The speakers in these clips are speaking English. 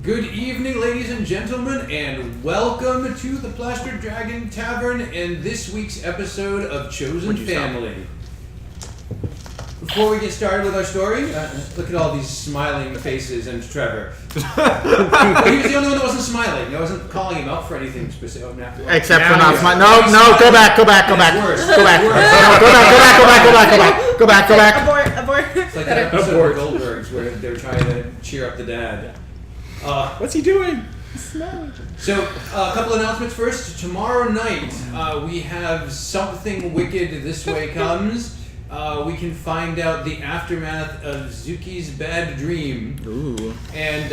Good evening, ladies and gentlemen, and welcome to the Plastered Dragon Tavern and this week's episode of Chosen Family. Before we get started with our story, look at all these smiling faces and Trevor. He was the only one that wasn't smiling. I wasn't calling him out for anything specific. Except for not smiling. No, go back. It's Abort. It's like that episode of Goldbergs where they're trying to cheer up the dad. What's he doing? So, a couple announcements first. Tomorrow night, we have Something Wicked This Way Comes. We can find out the aftermath of Zuki's bad dream. Ooh. And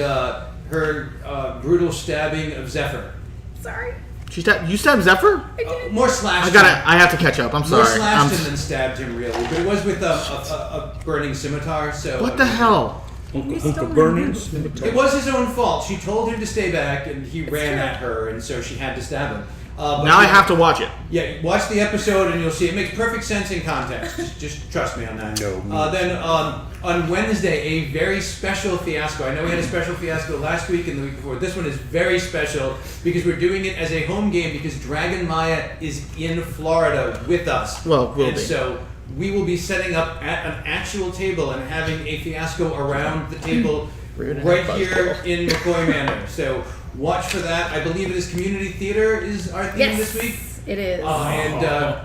her brutal stabbing of Zephyr. Sorry. You stabbed Zephyr? More slashed. I have to catch up. I'm sorry. More slashed him than stabbed him, really. But it was with a burning scimitar. So what the hell? It was his own fault. She told him to stay back, and he ran at her, and so she had to stab him. Now I have to watch it. Yeah, watch the episode, and you'll see it makes perfect sense in context. Just trust me on that. Then on Wednesday, a very special fiasco. I know we had a special fiasco last week and the week before. This one is very special because we're doing it as a home game because Dragon Maya is in Florida with us. Well, we'll be. So we will be setting up at an actual table and having a fiasco around the table right here in McCoy Manor. So watch for that. I believe it is community theater is our theme this week. It is.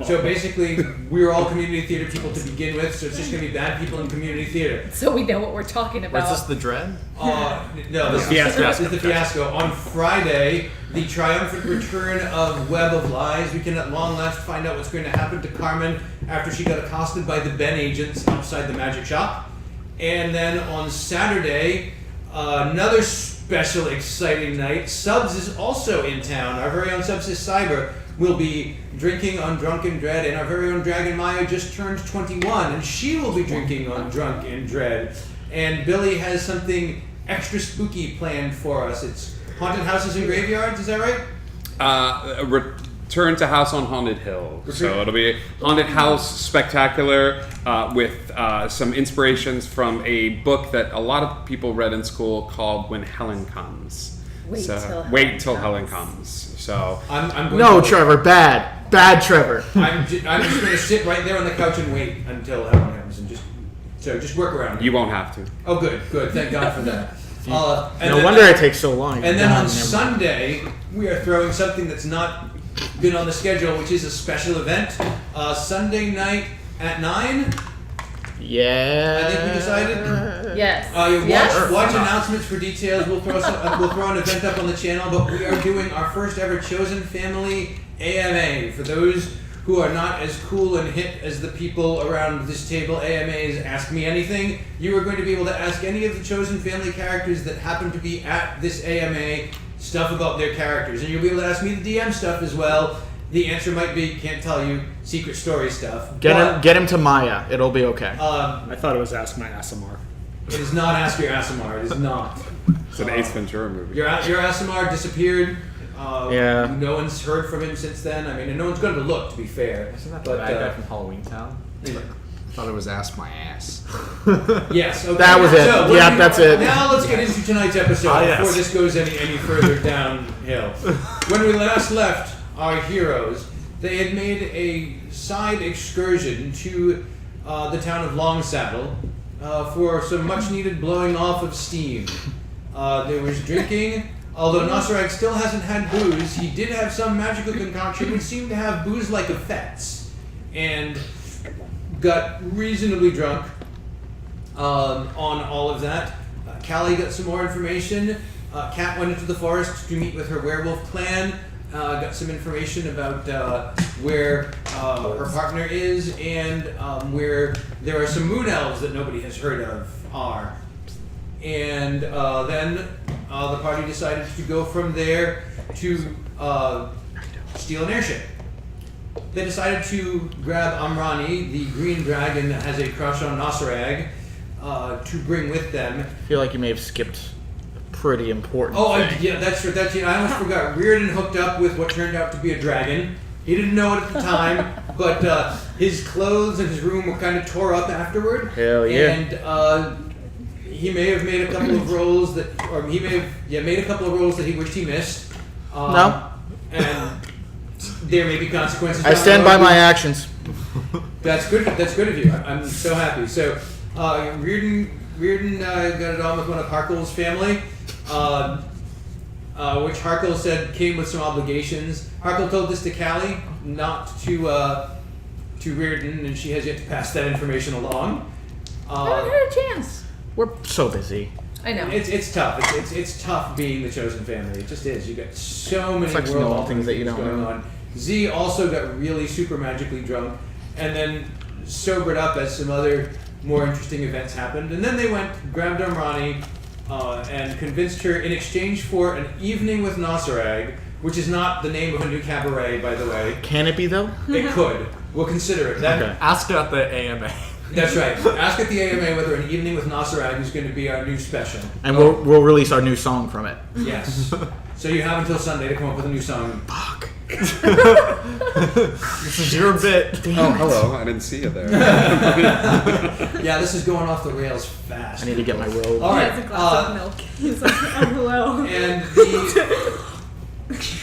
So basically, we're all community theater people to begin with, so it's just going to be bad people in community theater. So we know what we're talking about. Is this the Dread? No, this is the fiasco. On Friday, the triumphant return of Web of Lies. We can at long last find out what's going to happen to Carmen after she got accosted by the Ben agents outside the magic shop. And then on Saturday, another special exciting night. Subs is also in town. Our very own Subs is Cyber will be drinking on Drunken Dread, and our very own Dragon Maya just turned 21, and she will be drinking on Drunken Dread. And Billy has something extra spooky planned for us. It's haunted houses and graveyards, is that right? Return to House on Haunted Hill. So it'll be a haunted house spectacular with some inspirations from a book that a lot of people read in school called When Helen Comes. Wait till Helen comes. So I'm No, Trevor, bad Trevor. I'm just going to sit right there on the couch and wait until Helen comes, and just work around it. you won't have to. Oh, good. Thank God for that. No wonder it takes so long. And then on Sunday, we are throwing something that's not been on the schedule, which is a special event. Sunday night at 9. Yeah. I think we decided. Yes. Watch announcements for details. We'll throw an event up on the channel, but we are doing our first ever Chosen Family AMA. For those who are not as cool and hip as the people around this table, AMAs Ask Me Anything. You are going to be able to ask any of the Chosen Family characters that happen to be at this AMA stuff about their characters, and you'll be able to ask me the DM stuff as well. The answer might be, can't tell you, secret story stuff. Get him to Maya. It'll be okay. I thought it was Ask My Asimar. It is not Ask Your Asimar. It is not. It's an Ace Ventura movie. Your Asimar disappeared. Yeah. No one's heard from him since then. I mean, and no one's going to look, to be fair. Isn't that the bad guy from Halloween Town? Yeah. I thought it was Ask My Ass. Yes, okay. That was it. So, That's it. Now let's get into tonight's episode before this goes any further downhill. When we last left our heroes, they had made a side excursion to the town of Longsaddle for some much-needed blowing off of steam. There was drinking. Although Nosarag still hasn't had booze, he did have some magical concoction which seemed to have booze-like effects, and got reasonably drunk on all of that. Callie got some more information. Kat went into the forest to meet with her werewolf clan. Got some information about where her partner is and where there are some moon elves that nobody has heard of are. And then the party decided to go from there to steal an airship. They decided to grab Amrani, the green dragon that has a crush on Nosarag, to bring with them. I feel like you may have skipped a pretty important thing. Yeah, that's true. I almost forgot. Reardon hooked up with what turned out to be a dragon. He didn't know it at the time, but his clothes and his room were kind of tore up afterward. Hell yeah. And he may have made a couple of rolls that, or he may have made a couple of rolls that he wished he missed. No. And there may be consequences. I down stand the by road. my actions. That's good. That's good of you. I'm so happy. So, Reardon got it on with one of Harkle's family, which Harkle said came with some obligations. Harkle told this to Callie, not to Reardon, and she has yet to pass that information along. I haven't had a chance. We're so busy. I know. It's tough. It's tough being the chosen family. It just is. You got so many It's like world knowing things that you don't going know. on. Z also got really super magically drunk, and then sobered up as some other more interesting events happened. And then they went, grabbed Amrani, and convinced her in exchange for an evening with Nosarag, which is not the name of a new cabaret, by the way. Can it be though? It could. We'll consider it. That, Okay. Ask at the AMA. That's right. Ask at the AMA whether an evening with Nosarag is going to be our new special. And we'll release our new song from it. Yes. So you have until Sunday to come up with a new song. Fuck. This is your bit. Oh, hello. I didn't see you there. Yeah, this is going off the rails fast. I need to get my robe. All He right. has a glass of milk. He's like, oh, hello.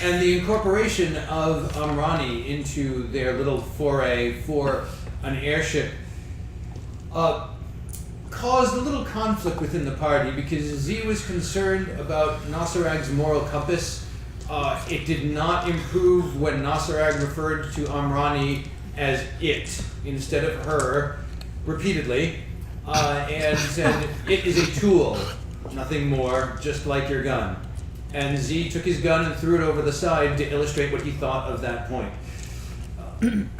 And the incorporation of Amrani into their little foray for an airship caused a little conflict within the party because Z was concerned about Nosarag's moral compass. It did not improve when Nosarag referred to Amrani as it instead of her repeatedly, and said, "It is a tool, nothing more, just like your gun." And Z took his gun and threw it over the side to illustrate what he thought of that point.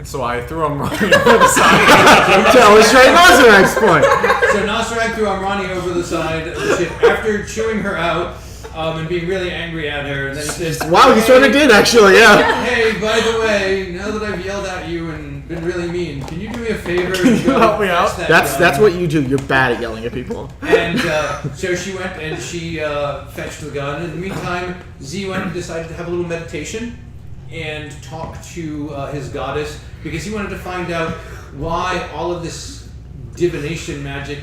So I threw him right over the side. To illustrate Nosarag's point. So Nosarag threw Amrani over the side of the ship after chewing her out and being really angry at her. And then he says, Wow, he sort of did actually, yeah. Hey, by the way, now that I've yelled at you and been really mean, can you do me a favor and go help me out? fetch that That's gun?" what you do. You're bad at yelling at people. And so she went and she fetched the gun. In the meantime, Z went and decided to have a little meditation and talk to his goddess because he wanted to find out why all of this divination magic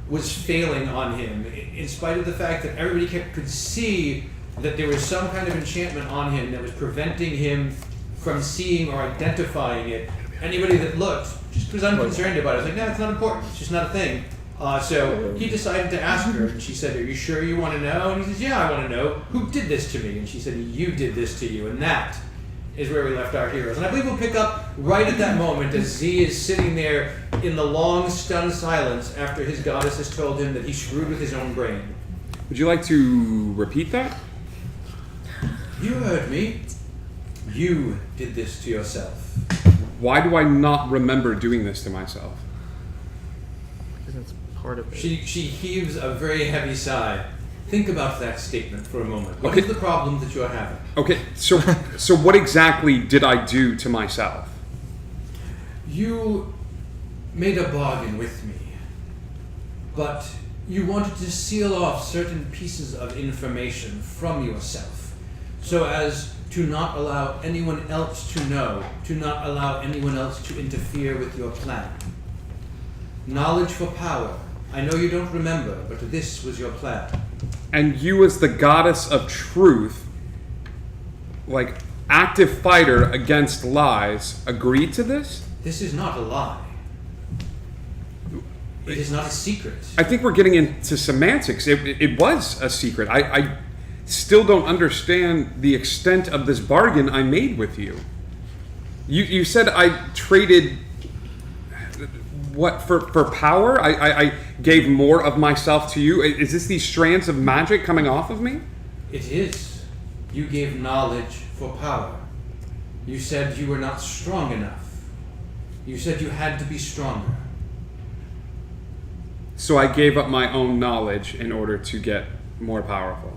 was failing on him, in spite of the fact that everybody could see that there was some kind of enchantment on him that was preventing him from seeing or identifying it. Anybody that looked just was unconcerned about it. It's like, no, it's not important. It's just not a thing. So he decided to ask her, and she said, "Are you sure you want to know?" And he says, "Yeah, I want to know. Who did this to me?" And she said, "You did this to you." And that is where we left our heroes. And I believe we'll pick up right at that moment as Z is sitting there in the long, stunned silence after his goddess has told him that he screwed with his own brain. Would you like to repeat that? You heard me. You did this to yourself. Why do I not remember doing this to myself? Because that's part of it. She heaves a very heavy sigh. Think about that statement for a moment. What Okay. is the problem that you're having? Okay, so what exactly did I do to myself? You made a bargain with me, but you wanted to seal off certain pieces of information from yourself so as to not allow anyone else to know, to not allow anyone else to interfere with your plan. Knowledge for power. I know you don't remember, but this was your plan. And you, as the goddess of truth, like active fighter against lies, agreed to this? This is not a lie. It is not a secret. I think we're getting into semantics. It was a secret. I still don't understand the extent of this bargain I made with you. You said I traded what for power? I gave more of myself to you. Is this these strands of magic coming off of me? It is. You gave knowledge for power. You said you were not strong enough. You said you had to be stronger. So I gave up my own knowledge in order to get more powerful.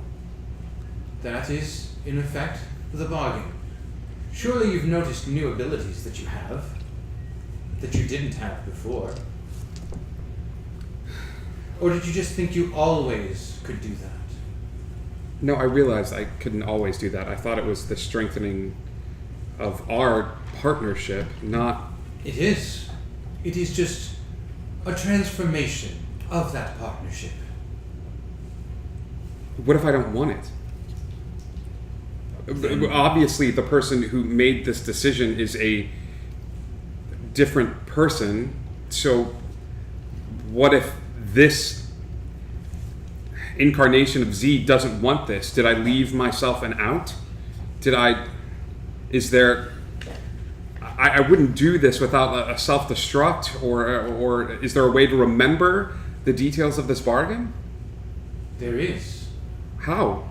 That is, in effect, the bargain. Surely you've noticed new abilities that you have, that you didn't have before. Or did you just think you always could do that? No, I realized I couldn't always do that. I thought it was the strengthening of our partnership, not... It is. It is just a transformation of that partnership. What if I don't want it? Obviously, the person who made this decision is a different person. So, what if this incarnation of Z doesn't want this? Did I leave myself an out? I wouldn't do this without a self-destruct, or is there a way to remember the details of this bargain? There is. How?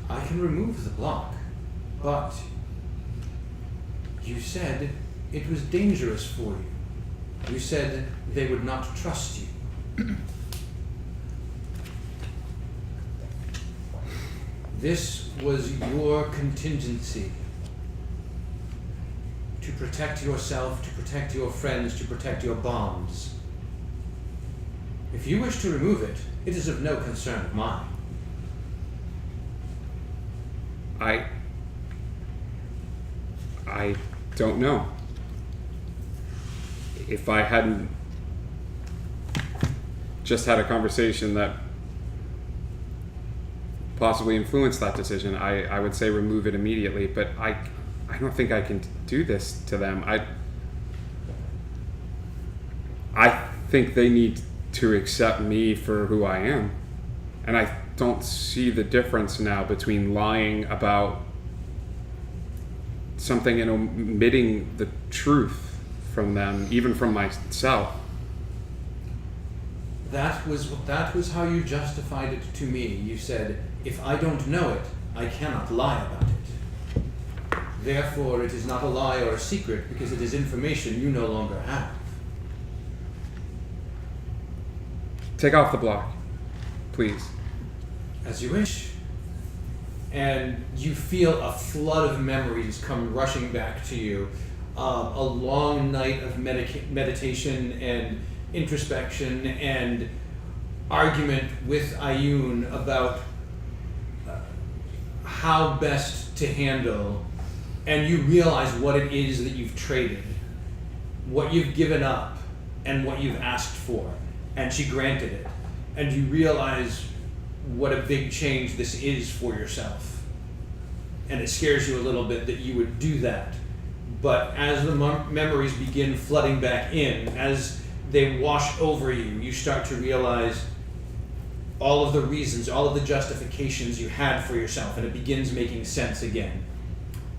I can remove the block, but you said it was dangerous for you. You said they would not trust you. This was your contingency to protect yourself, to protect your friends, to protect your bonds. If you wish to remove it, it is of no concern of mine. I don't know. If I hadn't just had a conversation that possibly influenced that decision, I would say remove it immediately, but I don't think I can do this to them. I think they need to accept me for who I am. And I don't see the difference now between lying about something and omitting the truth from them, even from myself. That was how you justified it to me. You said, if I don't know it, I cannot lie about it. Therefore, it is not a lie or a secret because it is information you no longer have. Take off the block, please. As you wish. And you feel a flood of memories come rushing back to you. A long night of meditation and introspection and argument with Ayun about how best to handle, and you realize what it is that you've traded, what you've given up, and what you've asked for, and she granted it. And you realize what a big change this is for yourself. And it scares you a little bit that you would do that. But as the memories begin flooding back in, as they wash over you, you start to realize all of the reasons, all of the justifications you had for yourself, and it begins making sense again.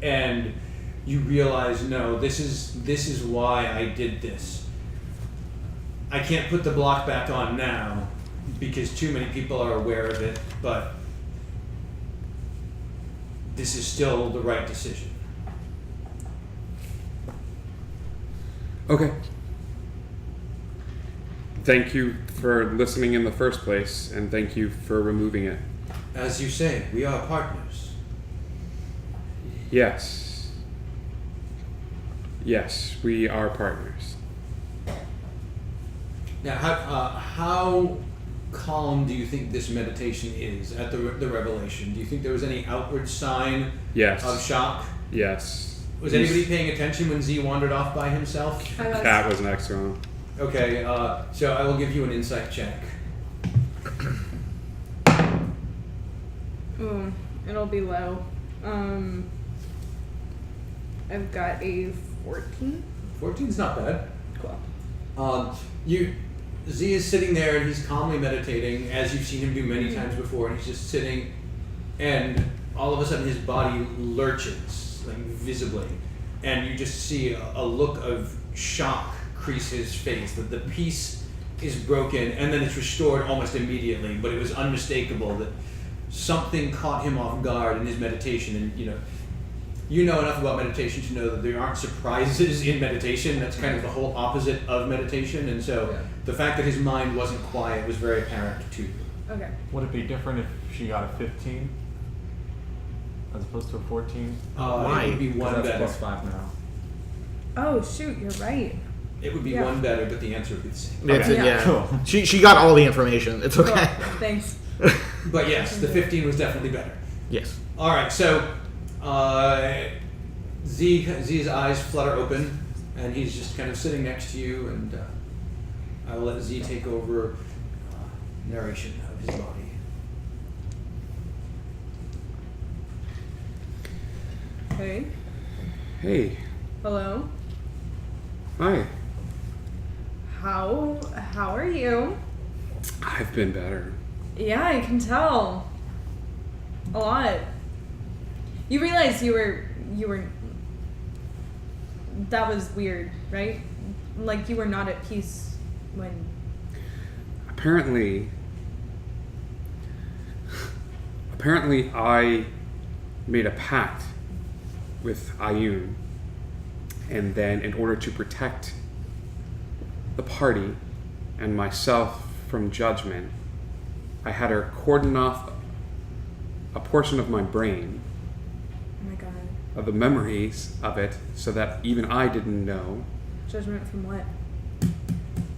And you realize, no, this is why I did this. I can't put the block back on now because too many people are aware of it, but this is still the right decision. Okay. Thank you for listening in the first place, and thank you for removing it. As you say, we are partners. Yes. Yes, we are partners. Now, how calm do you think this meditation is at the revelation? Do you think there was any outward sign of shock? Yes. Was anybody paying attention when Z wandered off by himself? Cat was next to him. Okay, so I will give you an insight check. It'll be low. I've got a 14. 14's not bad. Cool. Z is sitting there and he's calmly meditating, as you've seen him do many times before, and he's just sitting, and all of a sudden his body lurches, like visibly, and you just see a look of shock crease his face, that the peace is broken and then it's restored almost immediately, but it was unmistakable that something caught him off guard in his meditation. And you know enough about meditation to know that there aren't surprises in meditation. That's kind of the whole opposite of meditation, and so the fact that his mind wasn't quiet was very apparent to you. Okay. Would it be different if she got a 15 as opposed to a 14? It would be one That's better. +5 now. Oh shoot, you're right. It would be one better, but the answer would be the same. Yeah. Cool. She got all the information. It's okay. Cool. Thanks. But yes, the 15 was definitely better. Yes. All right, so Z's eyes flutter open, and he's just kind of sitting next to you, and I will let Z take over narration of his body. Hey. Hey. Hello. Hi. How are you? I've been better. Yeah, I can tell. A lot. You realize you were that was weird, right? Like you were not at peace when Apparently I made a pact with Ayun, and then in order to protect the party and myself from judgment, I had her cordon off a portion of my brain, oh my god. of the memories of it, so that even I didn't know Judgment from what?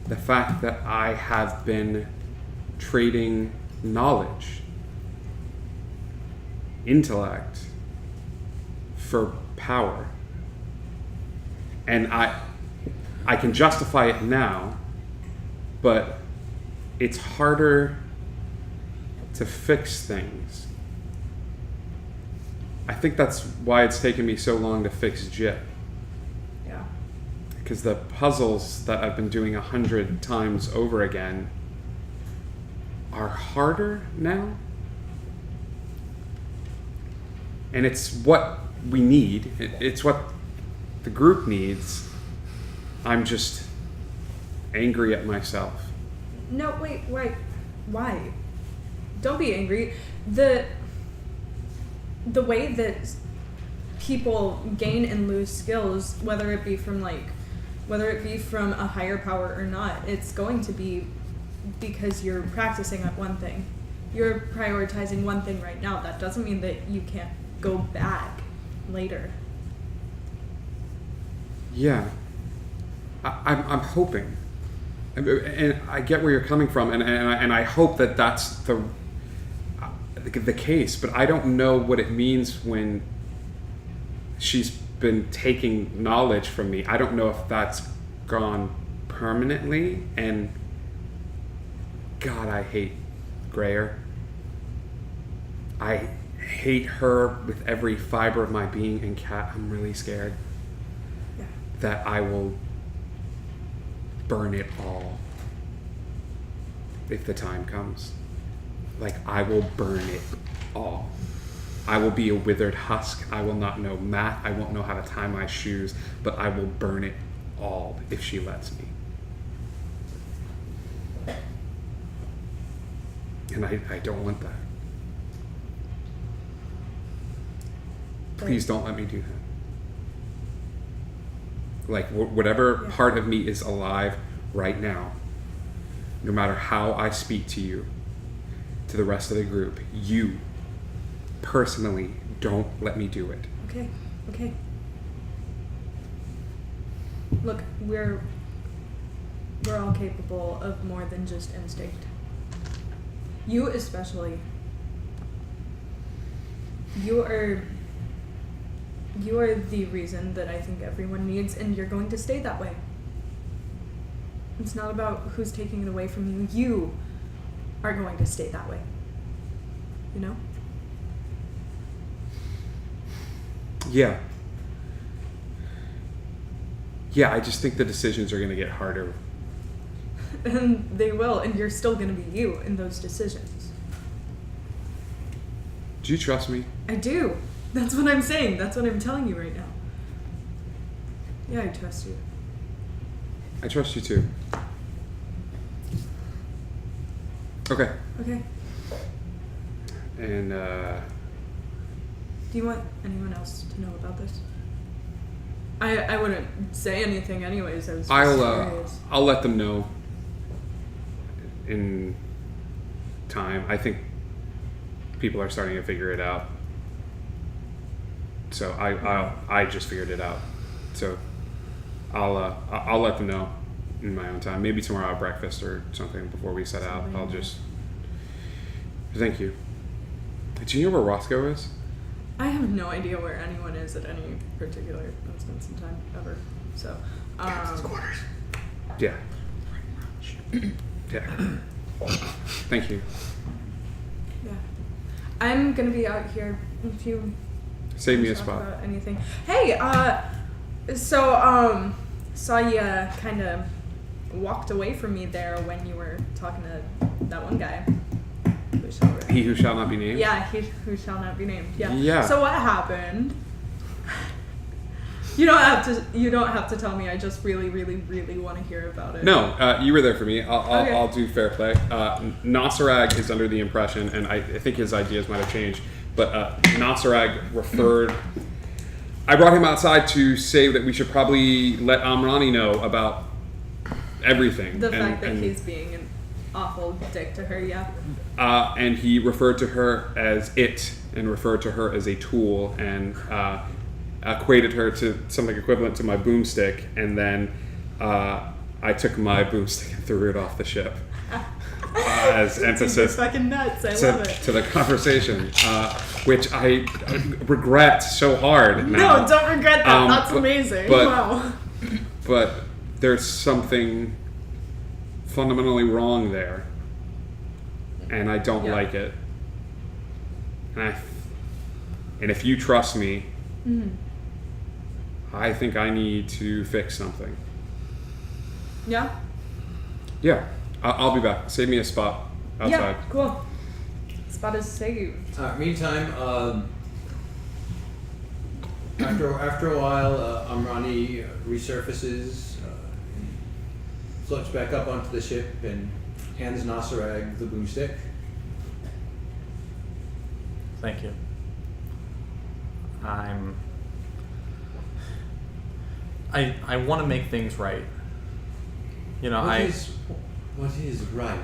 the fact that I have been trading knowledge, intellect, for power. And I can justify it now, but it's harder to fix things. I think that's why it's taken me so long to fix Jip. Yeah. Because the puzzles that I've been doing 100 times over again are harder now. And it's what we need. It's what the group needs. I'm just angry at myself. No, wait. Why? Don't be angry. The way that people gain and lose skills, whether it be from a higher power or not, it's going to be because you're practicing at one thing. You're prioritizing one thing right now. That doesn't mean that you can't go back later. Yeah. I'm hoping. And I get where you're coming from, and I hope that that's the case, but I don't know what it means when she's been taking knowledge from me. I don't know if that's gone permanently, and God, I hate Grayer. I hate her with every fiber of my being, and Kat, I'm really scared that I will burn it all if the time comes. Like, I will burn it all. I will be a withered husk. I will not know math. I won't know how to tie my shoes, but I will burn it all if she lets me. And I don't want that. Please don't let me do that. Like, whatever part of me is alive right now, no matter how I speak to you, to the rest of the group, you personally don't let me do it. Okay. Look, we're all capable of more than just instinct. You especially. You are the reason that I think everyone needs, and you're going to stay that way. It's not about who's taking it away from you. You are going to stay that way. You know? Yeah. Yeah, I just think the decisions are going to get harder. And they will, and you're still going to be you in those decisions. Do you trust me? I do. That's what I'm saying. That's what I'm telling you right now. Yeah, I trust you. I trust you too. Okay. Okay. And, Do you want anyone else to know about this? I wouldn't say anything anyways. I was just curious. I'll let them know in time. I think people are starting to figure it out. So I just figured it out. So I'll let them know in my own time. Maybe tomorrow at breakfast or something before we set out. I'll just thank you. Do you know where Roscoe is? I have no idea where anyone is at any particular instance in time ever. So, quarters. Yeah. Yeah. Thank you. yeah. I'm gonna be out here in a few Save me a talk spot. about anything. Hey, saw you kind of walked away from me there when you were talking to that one guy. He who shall not be named. Yeah, he who shall not be named. Yeah. Yeah. So what happened? You don't have to tell me. I just really, really, really want to hear about it. No, you were there for me. Okay. I'll do fair play. Nosarag is under the impression, and I think his ideas might have changed, but Nosarag referred. I brought him outside to say that we should probably let Amrani know about everything. The fact that he's being an awful dick to her, yeah. And he referred to her as it, and referred to her as a tool, and equated her to something equivalent to my boomstick, and then I took my boomstick and threw it off the ship as emphasis fucking nuts. I love it. to the conversation, which I regret so hard now. No, don't regret that. That's amazing. Wow. But there's something fundamentally wrong there, and I don't like it. And if you trust me, I think I need to fix something. Yeah? Yeah, I'll be back. Save me a spot outside. Yeah, cool. Spot is saved. Meantime, after a while, Amrani resurfaces, floats back up onto the ship, and hands Nosarag the boomstick. Thank you. I want to make things right. You know, What is right,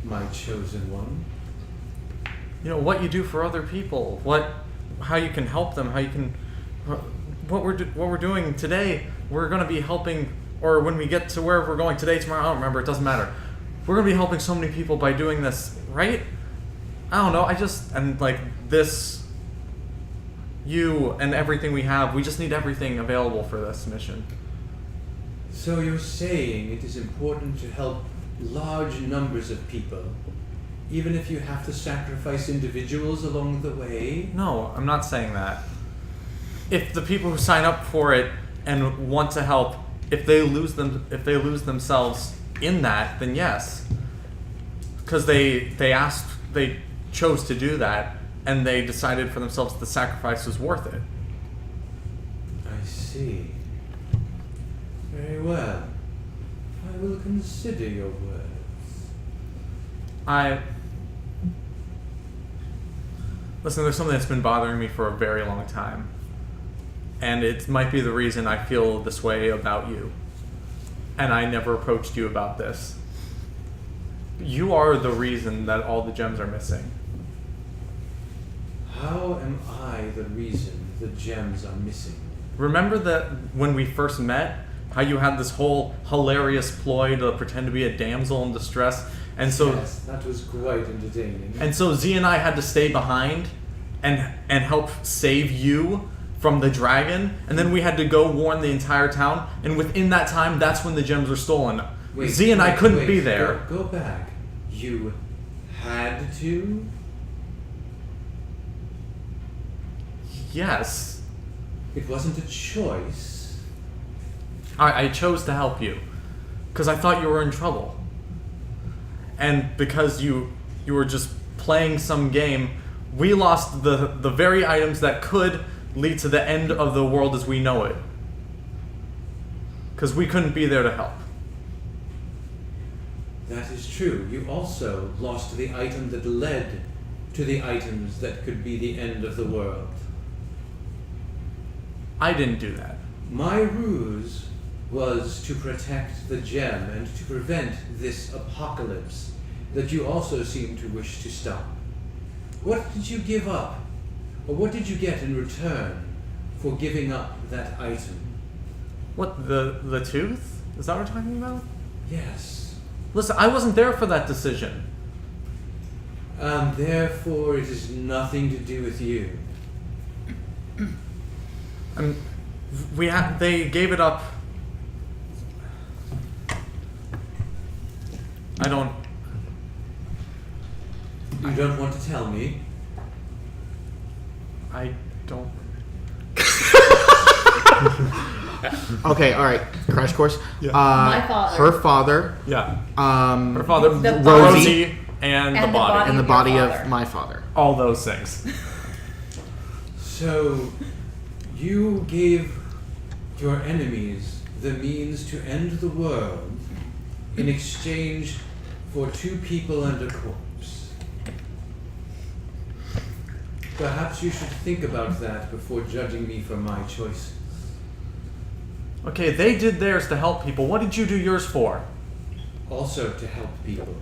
my chosen one? You know what you do for other people, how you can help them, how you can, what we're doing today. We're going to be helping, or when we get to wherever we're going today, tomorrow. I don't remember. It doesn't matter. We're going to be helping so many people by doing this, right? I don't know. And like this. You and everything we have, we just need everything available for this mission. So you're saying it is important to help large numbers of people, even if you have to sacrifice individuals along the way? No, I'm not saying that. If the people who sign up for it and want to help, if they lose themselves in that, then yes. Because they chose to do that, and they decided for themselves the sacrifice was worth it. I see. Very well. I will consider your words. Listen, there's something that's been bothering me for a very long time. And it might be the reason I feel this way about you. And I never approached you about this. You are the reason that all the gems are missing. How am I the reason the gems are missing? Remember that when we first met, how you had this whole hilarious ploy to pretend to be a damsel in distress, and so yes, that was quite entertaining. And so Z and I had to stay behind and help save you from the dragon, and then we had to go warn the entire town. And within that time, that's when the gems were stolen. Z and I couldn't be there. Go back. You had to? Yes. It wasn't a choice. I chose to help you because I thought you were in trouble, and because you were just playing some game, we lost the very items that could lead to the end of the world as we know it, because we couldn't be there to help. That is true. You also lost the item that led to the items that could be the end of the world. I didn't do that. My ruse was to protect the gem and to prevent this apocalypse that you also seem to wish to stop. What did you give up? Or what did you get in return for giving up that item? What, the tooth? Is that what we're talking about? Yes. Listen, I wasn't there for that decision. Therefore, it has nothing to do with you. They gave it up. I don't. You don't want to tell me? I don't. Okay, all right. Crash course. My father. Her father. Yeah. Her father, The Rosie, and the body. and the of body your of father. my father. All those things. So, you gave your enemies the means to end the world in exchange for 2 people and a corpse. Perhaps you should think about that before judging me for my choices. Okay, they did theirs to help people. What did you do yours for? Also to help people.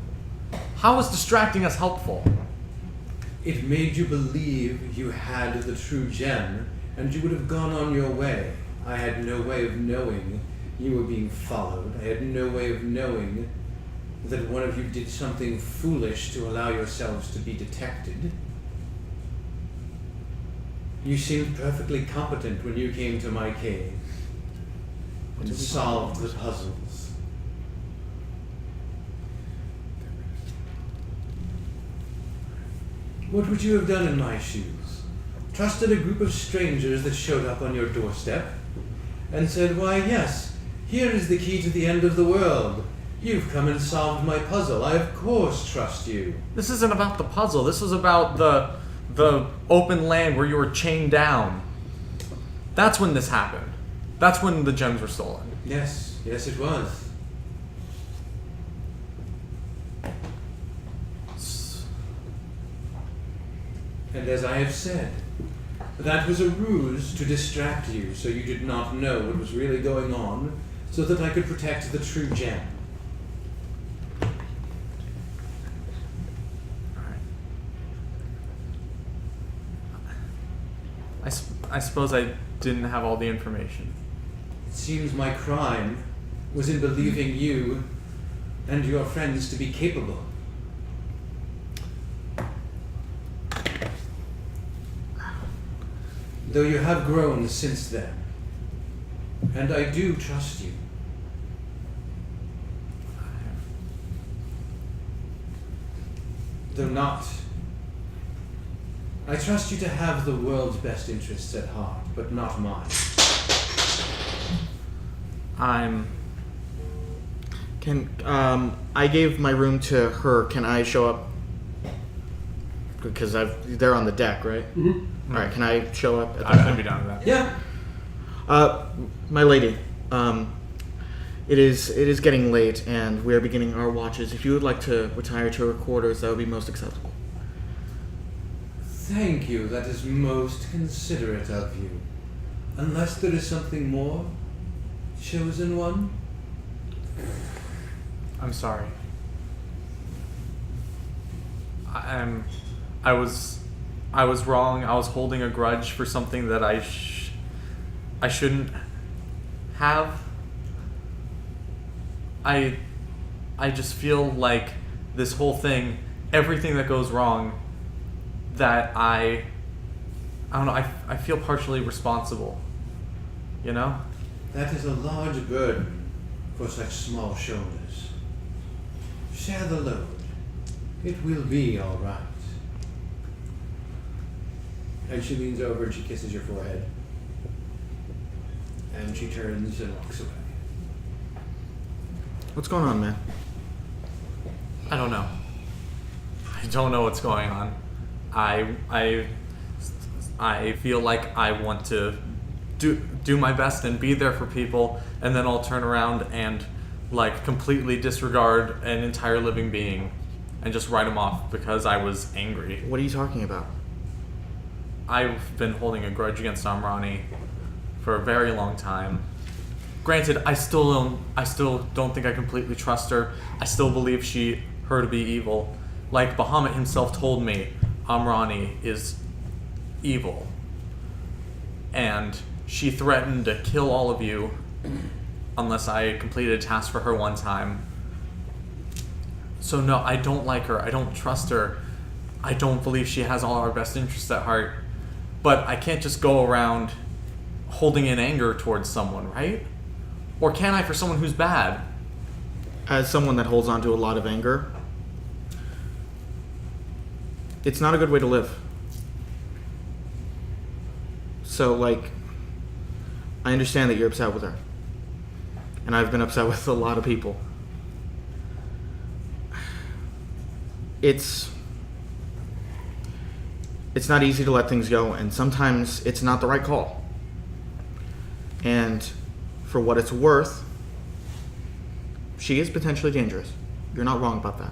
How was distracting us helpful? It made you believe you had the true gem, and you would have gone on your way. I had no way of knowing you were being followed. I had no way of knowing that one of you did something foolish to allow yourselves to be detected. You seemed perfectly competent when you came to my cave and solved the puzzles. What would you have done in my shoes? Trusted a group of strangers that showed up on your doorstep and said, "Why, yes, here is the key to the end of the world. You've come and solved my puzzle. I of course trust you." This isn't about the puzzle. This was about the open land where you were chained down. That's when this happened. That's when the gems were stolen. Yes, yes it was. And as I have said, that was a ruse to distract you so you did not know what was really going on, so that I could protect the true gem. I suppose I didn't have all the information. It seems my crime was in believing you and your friends to be capable. Though you have grown since then, and I do trust you. Though not. I trust you to have the world's best interests at heart, but not mine. I gave my room to her. Can I show up? Because they're on the deck, right? Mm-hmm. All right. Can I show up? At that I'd point? be down with that. Yeah. My lady, it is getting late, and we are beginning our watches. If you would like to retire to your quarters, that would be most acceptable. Thank you. That is most considerate of you. Unless there is something more, chosen one. I'm sorry. I was wrong. I was holding a grudge for something that I shouldn't have. I just feel like this whole thing, everything that goes wrong, that I don't know, I feel partially responsible. You know? That is a large burden for such small shoulders. Share the load. It will be all right. And she leans over and she kisses your forehead. And she turns and walks away. What's going on, man? I don't know. I don't know what's going on. I feel like I want to do my best and be there for people, and then I'll turn around and like completely disregard an entire living being and just write them off because I was angry. What are you talking about? I've been holding a grudge against Amrani for a very long time. Granted, I still don't think I completely trust her. I still believe her to be evil. Like Bahamut himself told me, Amrani is evil. And she threatened to kill all of you unless I completed a task for her one time. So no, I don't like her. I don't trust her. I don't believe she has all our best interests at heart. But I can't just go around holding in anger towards someone, right? Or can I for someone who's bad? As someone that holds on to a lot of anger, it's not a good way to live. So, like, I understand that you're upset with her. And I've been upset with a lot of people. It's not easy to let things go, and sometimes it's not the right call. And for what it's worth, she is potentially dangerous. You're not wrong about that.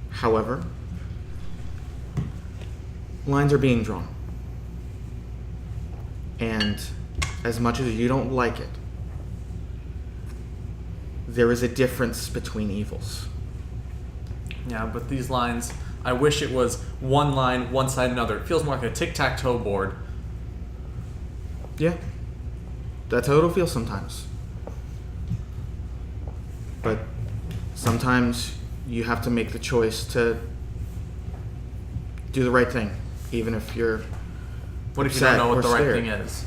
However, lines are being drawn. And as much as you don't like it, there is a difference between evils. Yeah, but these lines, I wish it was one line, one side, another. It feels more like a tic-tac-toe board. Yeah. That's how it'll feel sometimes. But sometimes you have to make the choice to do the right thing, even if you're What if you don't upset know or what the right scared. thing is?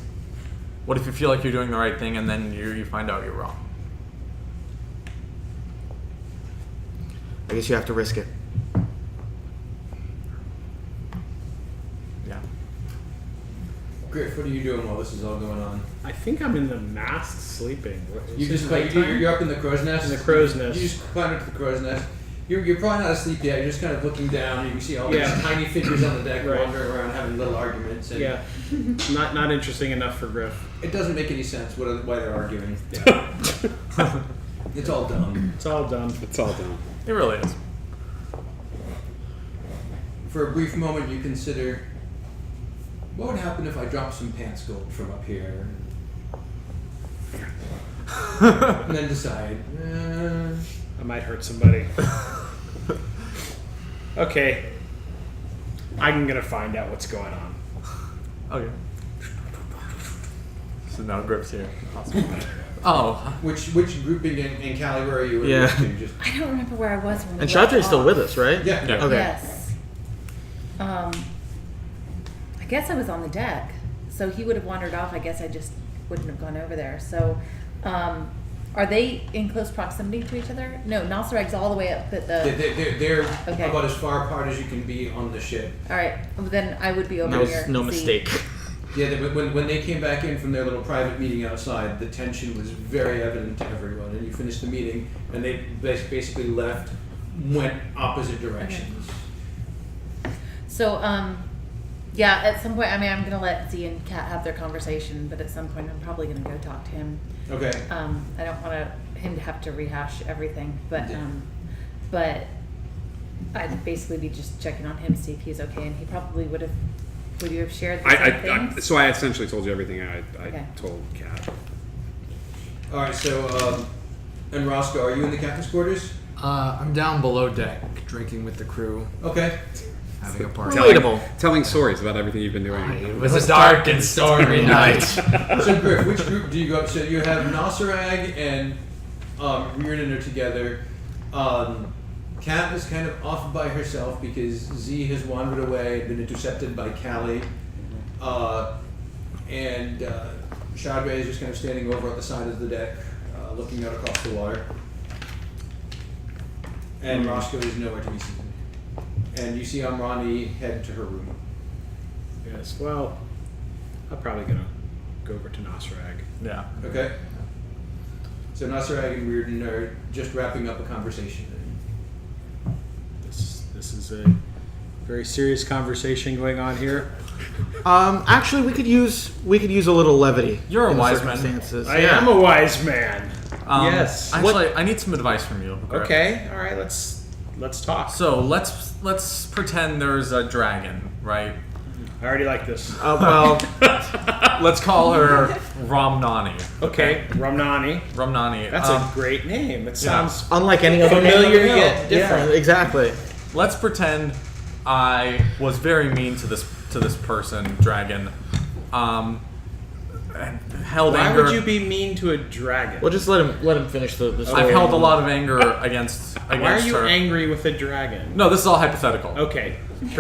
What if you feel like you're doing the right thing and then you find out you're wrong? I guess you have to risk it. Yeah. Griff, what are you doing while this is all going on? I think I'm in the mast sleeping. You Is just it you're nighttime? up in the crow's nest. In the crow's nest. You just climb into the crow's nest. You're probably not asleep yet. You're just kind of looking down. And you can see all Yeah. these tiny figures on the deck Right. wandering around having little arguments. And Yeah, not interesting enough for Griff. It doesn't make any sense why they're arguing. It's all dumb. It's all done. It's all done. It really is. For a brief moment, you consider, what would happen if I dropped some pants gold from up here? And then decide, I might hurt somebody. Okay. I'm gonna find out what's going on. Okay. So now Griff's here. Awesome. Oh, which grouping in Cali where are you? Yeah. Just, I don't remember where I was when we And left Shadre's still off. with us, right? yeah. Yeah. Okay. Yes. I guess I was on the deck, so he would have wandered off. I guess I just wouldn't have gone over there. So, are they in close proximity to each other? No, Nasrag's all the way up at the. They're Okay. about as far apart as you can be on the ship. All right, well, then I would be over That here. was no See. mistake. Yeah, when they came back in from their little private meeting outside, the tension was very evident to everyone. And you finished the meeting, and they basically left, went opposite directions. So, yeah, at some point, I mean, I'm gonna let Z and Kat have their conversation, but at some point, I'm probably gonna go talk to him. Okay. I don't want him to have to rehash everything, but Yeah. but I'd basically be just checking on him, see if he's okay, and he probably would have. Would you have shared the same things? So I essentially told you everything I Okay. told Kat. All right. So, and Roscoe, are you in the captain's quarters? I'm down below deck, drinking with the crew, Okay. having a party. Relatable. Telling stories about everything you've been doing. It was a dark and stormy night. So, Griff, which group do you go up? So you have Nasrag and Reardon are together. Kat is kind of off by herself because Z has wandered away, been intercepted by Callie. And Shadre is just kind of standing over at the side of the deck, looking out across the water. And Roscoe is nowhere to be seen. And you see Amrani head to her room. Yes. Well, I'm probably gonna go over to Nasrag. yeah. Okay. So Nasrag and Reardon are just wrapping up a conversation. This is a very serious conversation going on here. Actually, we could use a little levity. You're a in the wise man. circumstances. I Yeah. am a wise man. Yes. Actually, I need some advice from you. Griff. Okay. All right. Let's talk. So let's pretend there's a dragon, right? I already like this. Well, Let's call her Ramnani. Okay. Ramnani. Ramnani. That's a great name. It sounds unlike any other familiar name on the yet hill. different. Yeah, exactly. Let's pretend I was very mean to this person, dragon. And held Why anger. would you be mean to a dragon? Well, just let him finish the story. I've held a lot of anger against Why are you her. angry with a dragon? No, this is all hypothetical. Okay. I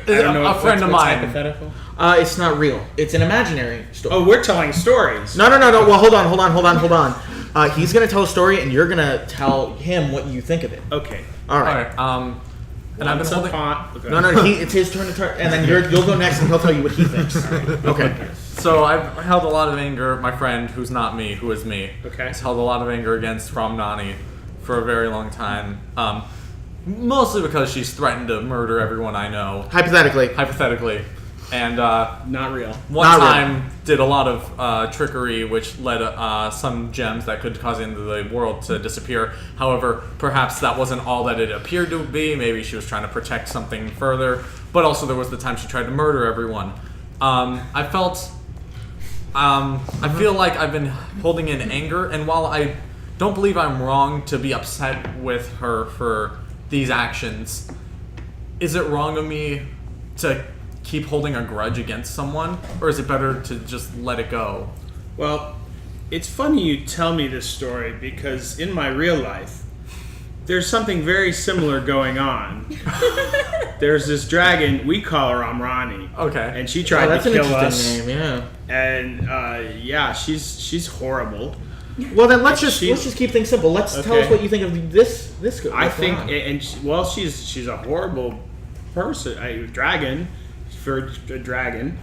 don't know. A friend of what's mine. Hypothetical. It's not real. It's an imaginary story. Oh, we're telling stories. No. Well, hold on. He's gonna tell a story, and you're gonna tell him what you think of it. Okay. All right. All right. And I've been holding. Okay. No, it's his turn to turn, and then you'll go next, and he'll tell you what he thinks. Okay. So I've held a lot of anger. My friend, who's not me, who is me, Okay. has held a lot of anger against Ramnani for a very long time. Mostly because she's threatened to murder everyone I know, hypothetically, and Not real. one Not time did a lot of trickery, which led some gems that could cause the end of the world to disappear. However, perhaps that wasn't all that it appeared to be. Maybe she was trying to protect something further. But also, there was the time she tried to murder everyone. I feel like I've been holding in anger, and while I don't believe I'm wrong to be upset with her for these actions, is it wrong of me to keep holding a grudge against someone, or is it better to just let it go? Well, it's funny you tell me this story because in my real life, there's something very similar going on. There's this dragon, we call her Amrani. Okay. And she tried that's to an kill interesting us. name, yeah. And she's horrible. Well, then let's She- just keep things simple. Tell us Okay. what you think of this. I think, she's a horrible person, a dragon, for a dragon,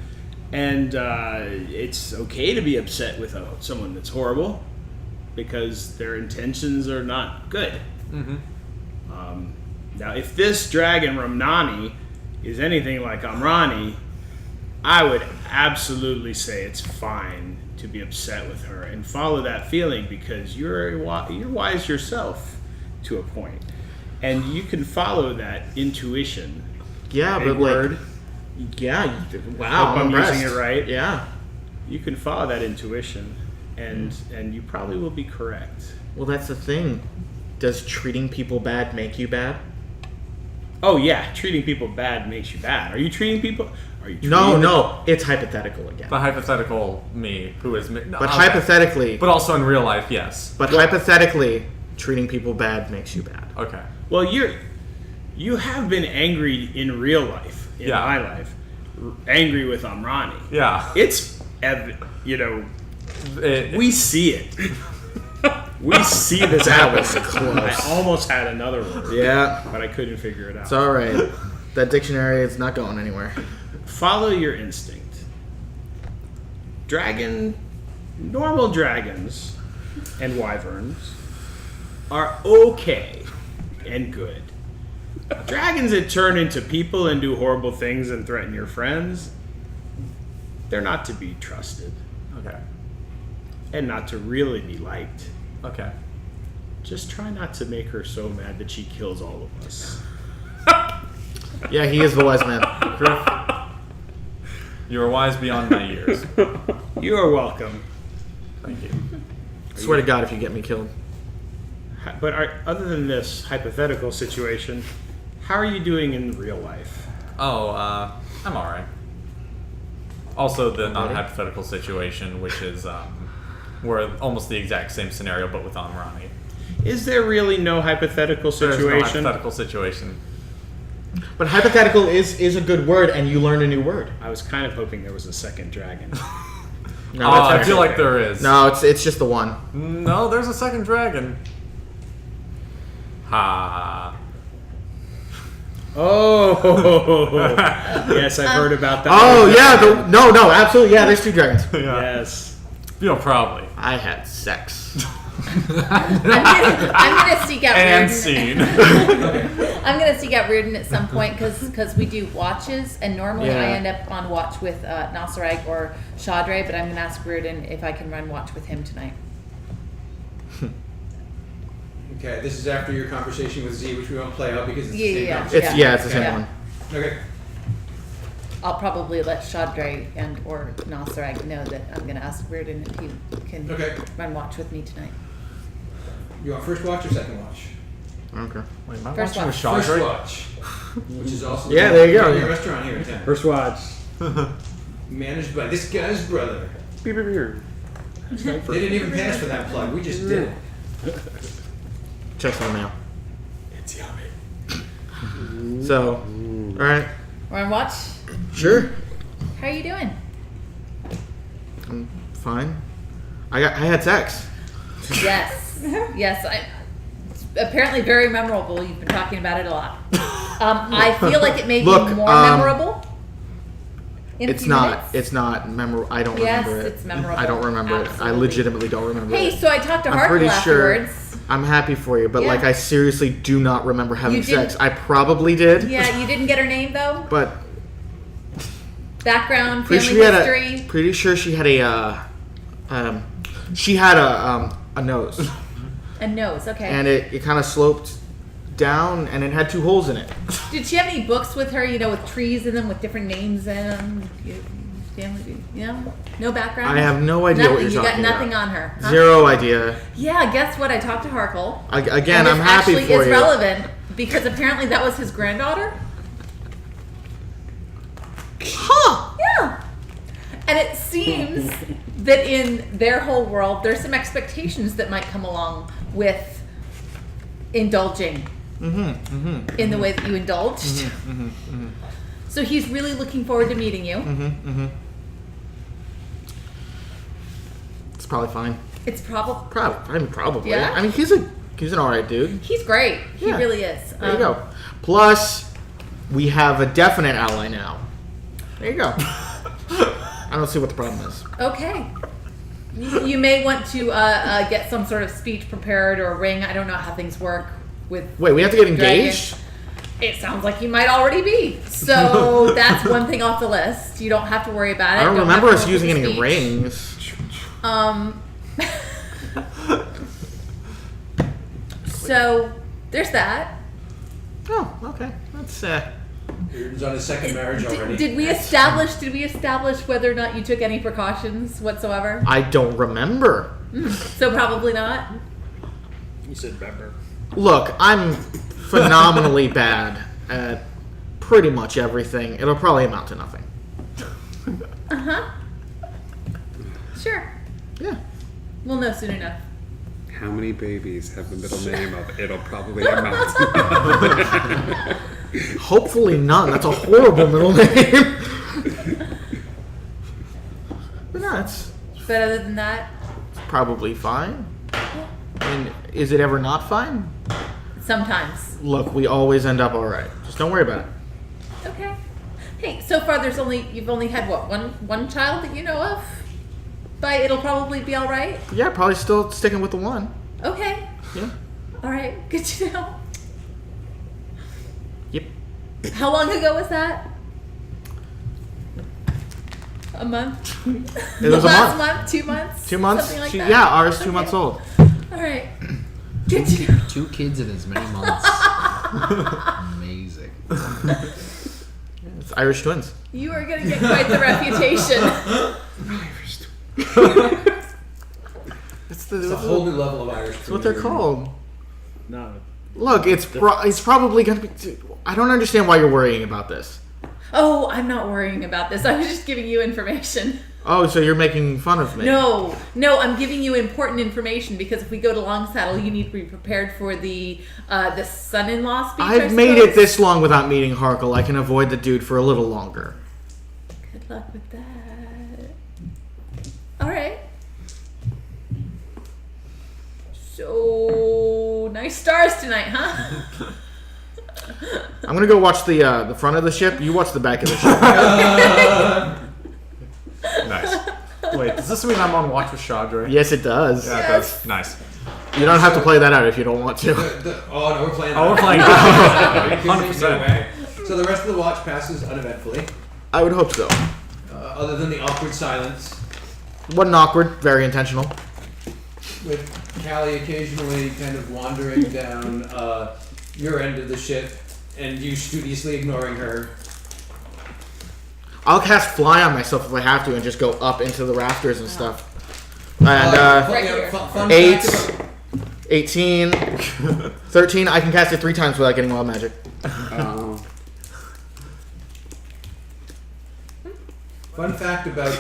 and it's okay to be upset with someone that's horrible because their intentions are not good. Mm-hmm. Now, if this dragon Ramnani is anything like Amrani, I would absolutely say it's fine to be upset with her and follow that feeling because you're wise yourself to a point, and you can follow that intuition. Yeah, A but word. yeah. Wow, Hope I'm impressed. using it right. Yeah. You can follow that intuition, and you probably will be correct. Well, that's the thing. Does treating people bad make you bad? Oh yeah, treating people bad makes you bad. Are you treating people? Are you? Treating No. It's hypothetical again. The hypothetical me, who is me. No, But okay. hypothetically, But also in real life, yes. hypothetically, treating people bad makes you bad. Okay. Well, you have been angry in real life, in Yeah. my life, angry with Amrani. Yeah. It's we see it. We see this happen. I almost had another word, Yeah. but I couldn't figure it out. It's all right. That dictionary is not going anywhere. Follow your instinct. Normal dragons and wyverns are okay and good. Dragons that turn into people and do horrible things and threaten your friends, they're not to be trusted Okay. and not to really be liked. Okay. Just try not to make her so mad that she kills all of us. Yeah, he is the wise man. You are wise beyond my years. You are welcome. Thank you. Swear to God, if you get me killed. But other than this hypothetical situation, how are you doing in real life? Oh, I'm alright. Also, the non-hypothetical situation, which is we're almost the exact same scenario, but with Amrani. Is there really no hypothetical There's situation? no hypothetical situation. But hypothetical is a good word, and you learned a new word. I was kind of hoping there was a second dragon. No, I that's feel actually- like there is. No, it's just the one. No, there's a second dragon. Ha. Oh, yes, I've heard about that. Oh yeah, no, absolutely, yeah. There's two dragons. Yes. Probably. I had sex. I'm gonna seek out And Reardon. scene. I'm gonna seek out Reardon at some point because we do watches, and normally Yeah. I end up on watch with Nasarag or Shadre, but I'm gonna ask Reardon if I can run watch with him tonight. Okay, this is after your conversation with Z, which we won't play out because it's the same Yeah. conversation. It's the same Yeah. one. Okay. I'll probably let Shadre and or Nasarag know that I'm gonna ask Reardon if he can Okay. run watch with me tonight. You want first watch or second watch? I don't care. Wait, am I First watching with First Chandra? watch, which is also Yeah, there you go, the yeah. restaurant here in town, First watch. managed by this guy's brother. Beep, beep, beep. They didn't even pay us for that plug. We just did it. Checks in the mail. It's yummy. So, all right, We're on watch. sure, How are you doing? I'm fine. I had sex. Yes, yes. apparently very memorable. You've been talking about it a lot. I feel like it may Look, be more memorable. In a It's few not. minutes. It's not memorable. I don't Yes, remember it. it's memorable. I don't remember it. I Absolutely. legitimately don't remember Hey, it. so I talked to I'm Harkle pretty sure. afterwards. I'm happy for you, but Yeah. like I seriously do not remember having You didn't- sex. I probably did, Yeah, you didn't get her name though. but Background, pretty family sure she had history. a. Pretty sure she had she had a nose, A nose. Okay. and it kind of sloped down, and it had 2 holes in it. Did she have any books with her? You know, with trees in them, with different names in them. Family, you know, no background. I have no idea nothing. what you're You got talking nothing about. on her. Huh? 0 idea. Yeah, guess what? I talked to Harkle. Again, And I'm this happy actually for is you. relevant because apparently that was his granddaughter. Huh? Yeah. And it seems that in their whole world, there's some expectations that might come along with indulging in the way that you indulged. So he's really looking forward to meeting you. It's probably fine. It's probably Probably. Yeah? I mean, he's an alright dude. he's great. He Yeah. really is. There you go. Plus, we have a definite ally now. There you go. I don't see what the problem is. Okay. You may want to get some sort of speech prepared or a ring. I don't know how things work with. Wait, we have to get dragons. engaged? It sounds like you might already be. So that's one thing off the list. You don't have to worry about it. I don't have remember to us come up using with a any speech. rings. So there's that. Oh, okay. That's Bearden's on his second marriage already. Did we establish whether or not you took any precautions whatsoever? I don't remember. So probably not. You said Pepper. Look, I'm phenomenally bad at pretty much everything. It'll probably amount to nothing. Sure. Yeah. We'll know soon enough. How many babies have the middle name of it'll probably amount to? Hopefully none. That's a horrible middle name. But no, it's But other than that, probably fine. I mean, is it ever not fine? sometimes. Look, we always end up alright. Just don't worry about it. Okay. Hey, so far you've only had what, one child that you know of? But it'll probably be all right. Yeah, probably still sticking with the one. Okay. Yeah. All right. Good to know. Yep. How long ago was that? A month? It was a Last month. month? 2 months? 2 months? Something like that? Yeah, ours 2 Okay. months old. All right. Good to know. 2 kids in as many months. Amazing. It's Irish twins. You are going to get quite the reputation. It's It's a whole new level of Irish. That's what they're called. No. Look, it's probably gonna be. I don't understand why you're worrying about this. Oh, I'm not worrying about this. I was just giving you information. Oh, so you're making fun of me? No, I'm giving you important information because if we go to Longsaddle, you need to be prepared for the son-in-law speech. I I've made suppose. it this long without meeting Harkle. I can avoid the dude for a little longer. Good luck with that. All right. So nice stars tonight, huh? I'm gonna go watch the front of the ship. You watch the back of the ship. Nice. Wait, does this mean I'm on watch with Shadre? Yes, it does. Yeah, it does. Nice. You don't have to play that out if you don't want to. Oh no, we're playing. Oh, we're playing. Hundred 100%. So the rest of the watch passes uneventfully, I would hope so. other than the awkward silence, Wasn't awkward. Very intentional. with Callie occasionally kind of wandering down your end of the ship, and you studiously ignoring her. I'll cast fly on myself if I have to and just go up into the rafters and stuff. And Right here. Fun 8, fact about, 18, 13. I can cast it 3 times without getting wild magic. fun fact about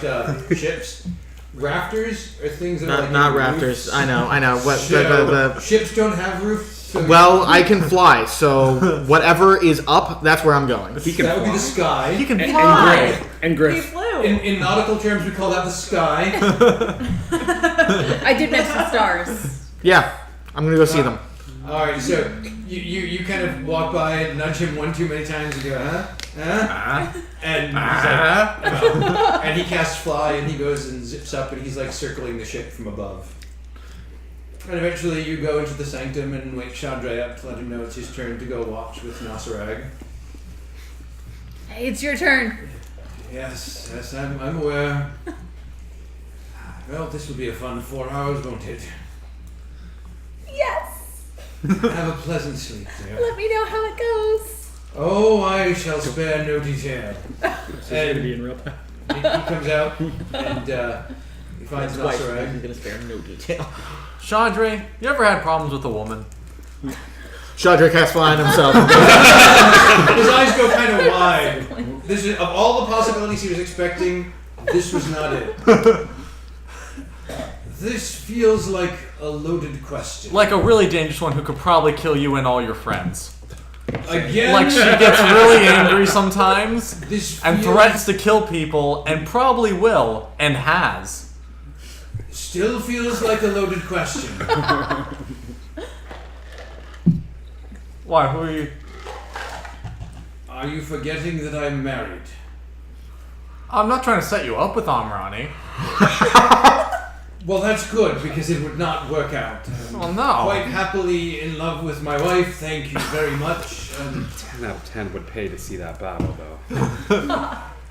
ships. Rafters are things that are like Not in rafters. roofs. I know. What So, ships don't have roofs. So Well, I can fly, so whatever is up, that's where I'm going. He can that would be the fly. sky. He can And fly. Griff. And Griff. flew. In nautical terms, we call that the sky. I did mention stars. Yeah, I'm gonna go see them. All right, so you kind of walk by and nudge him one too many times and go, and he's like, and he casts fly and he goes and zips up and he's like circling the ship from above. And eventually you go into the sanctum and wake Chandra up to let him know it's his turn to go watch with Nasarag. Hey, it's your turn. Yes, I'm aware. Well, this will be a fun 4 hours, won't it? Yes. Have a pleasant sleep, dear. Let me know how it goes. Oh, I shall spare no detail. Gonna be in real time. He comes out and he finds Nasarag. He's gonna spare no detail. Chandra, you ever had problems with a woman? Chandra casts fly on himself. His eyes go kind of wide. This is, of all the possibilities he was expecting, this was not it. This feels like a loaded question. Like a really dangerous one who could probably kill you and all your friends. Again? Like she gets really angry sometimes This and feels- threatens to kill people and probably will and has. Still feels like a loaded question. Why? Who are you? Are you forgetting that I'm married? I'm not trying to set you up with Amrani. Well, that's good because it would not work out. Well, no. Quite happily in love with my wife. Thank you very much. 10 out of 10 would pay to see that battle, though.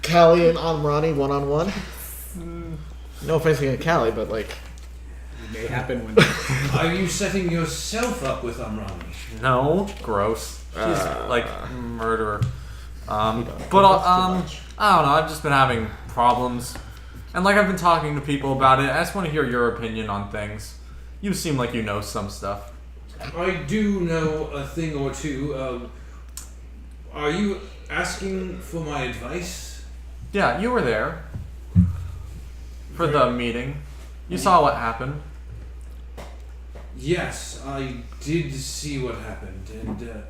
Callie and Amrani 1-on-1. No offense against Callie, but like, It may happen one day. Are you setting yourself up with Amrani? No, gross. She's like murderer. But I don't know. I've just been having problems, and like I've been talking to people about it. I just want to hear your opinion on things. You seem like you know some stuff. I do know a thing or two. Are you asking for my advice? Yeah, you were there for the meeting. You saw what happened. Yes, I did see what happened, and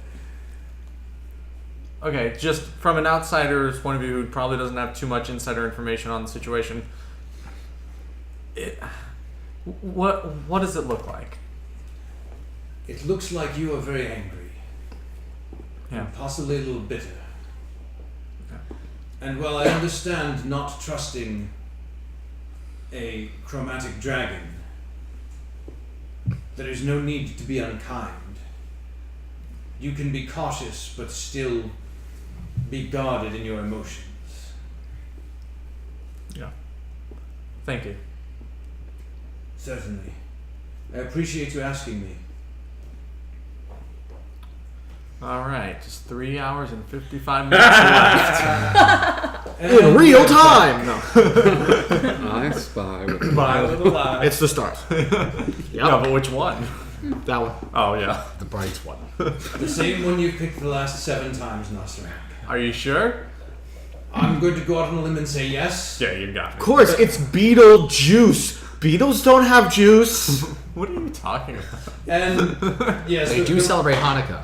Okay, just from an outsider's point of view who probably doesn't have too much insider information on the situation, what does it look like? it looks like you are very angry. Yeah. And possibly a little bitter. And while I understand not trusting a chromatic dragon, there is no need to be unkind. You can be cautious, but still be guarded in your emotions. Yeah. Thank you. Certainly. I appreciate you asking me. All right, just 3 hours and 55 minutes left. in real time. No, I spy with My little lie. it's the start. No, but which one? That one. Oh yeah. The bright one. The same one you've picked the last 7 times, Nasrak. Are you sure? I'm going to go out on a limb and say yes. Yeah, you got Of it. course, it's beetle juice. Beetles don't have juice. What are you talking about? And yes, They do celebrate Hanukkah.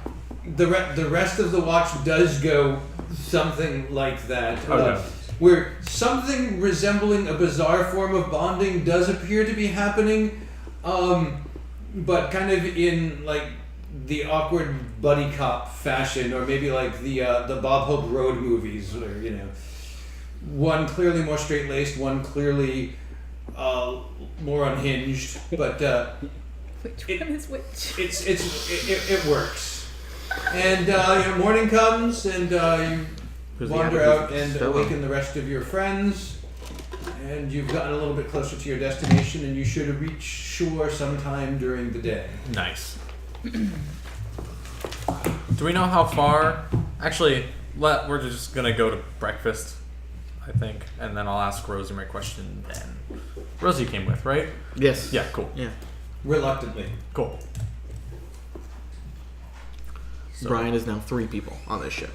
the rest of the watch does go something like that. Okay. Where something resembling a bizarre form of bonding does appear to be happening, but kind of in like the awkward buddy cop fashion, or maybe like the Bob Hope Road movies, where one clearly more straight laced, one clearly more unhinged, but Which one is which? it works. And morning comes, and you Who's the wander other out and fellow? awaken the rest of your friends, and you've gotten a little bit closer to your destination, and you should reach shore sometime during the day. Nice. Do we know how far? Actually, we're just gonna go to breakfast, I think, and then I'll ask Rosie my question then. Rosie came with, right? Yes. Yeah, cool. Yeah. Reluctantly. Cool. So- Brian is now 3 people on this ship.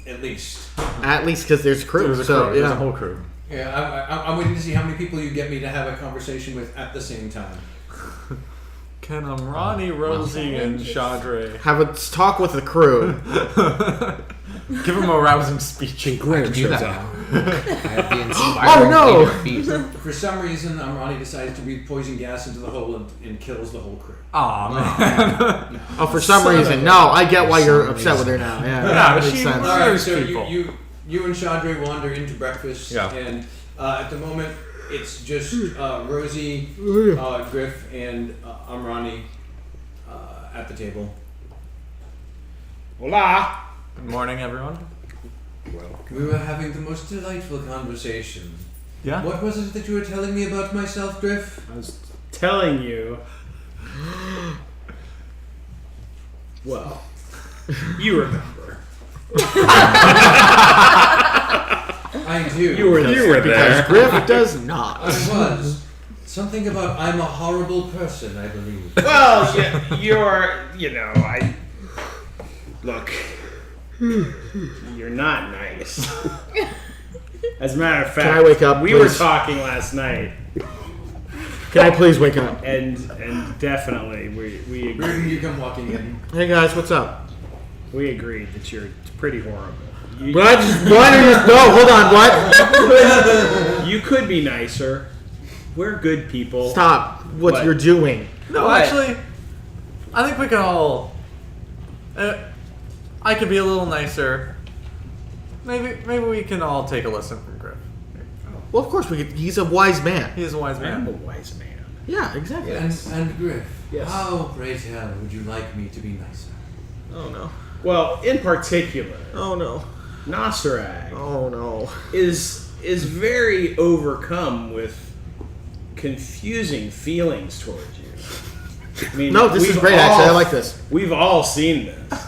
At least. At least because there's crew. There's a so crew. There's yeah. a whole crew. Yeah, I'm waiting to see how many people you get me to have a conversation with at the same time. Can Amrani, Rosie, and Chandre Have a talk with the crew. give him a rousing speech? I can do that now. I have the Oh, inspiring no! 8 feet. For some reason, Amrani decides to breathe poison gas into the hole and kills the whole crew. Aw, man. Oh, for some reason. No, I get why you're upset with her now. Yeah, Yeah, that but makes she- sense. All right, There's so people. you and Chandre wander into breakfast, Yeah. and at the moment it's just Rosie, Griff, and Amrani at the table. Hola. Good morning, everyone. We were having the most delightful conversation. Yeah? What was it that you were telling me about myself, Griff? I was telling you. Well, you remember. I do. You were there. Because Griff does not. I was. Something about I'm a horrible person, I believe. Well, look, you're not nice. As a matter of fact, Can I wake up, we were please? talking last night, Can I please wake up? and definitely we agreed, You come walking in. Hey guys, what's up? we agreed that you're pretty horrible. You, What? What are you? No, hold on. What? you could be nicer. We're good people. Stop. What What? you're doing? No, What? actually, I think we can all. I could be a little nicer. Maybe we can all take a lesson from Griff. Well, of course we could. He's a wise man. He is a wise I am a man. wise man. Yeah, exactly. And Griff, Yes. how, pray tell, would you like me to be nicer? Oh no. Well, in particular, Oh no. Nasrag Oh no. is very overcome with confusing feelings towards you. I mean, No, this is we've great. Actually, I like this. We've all seen this.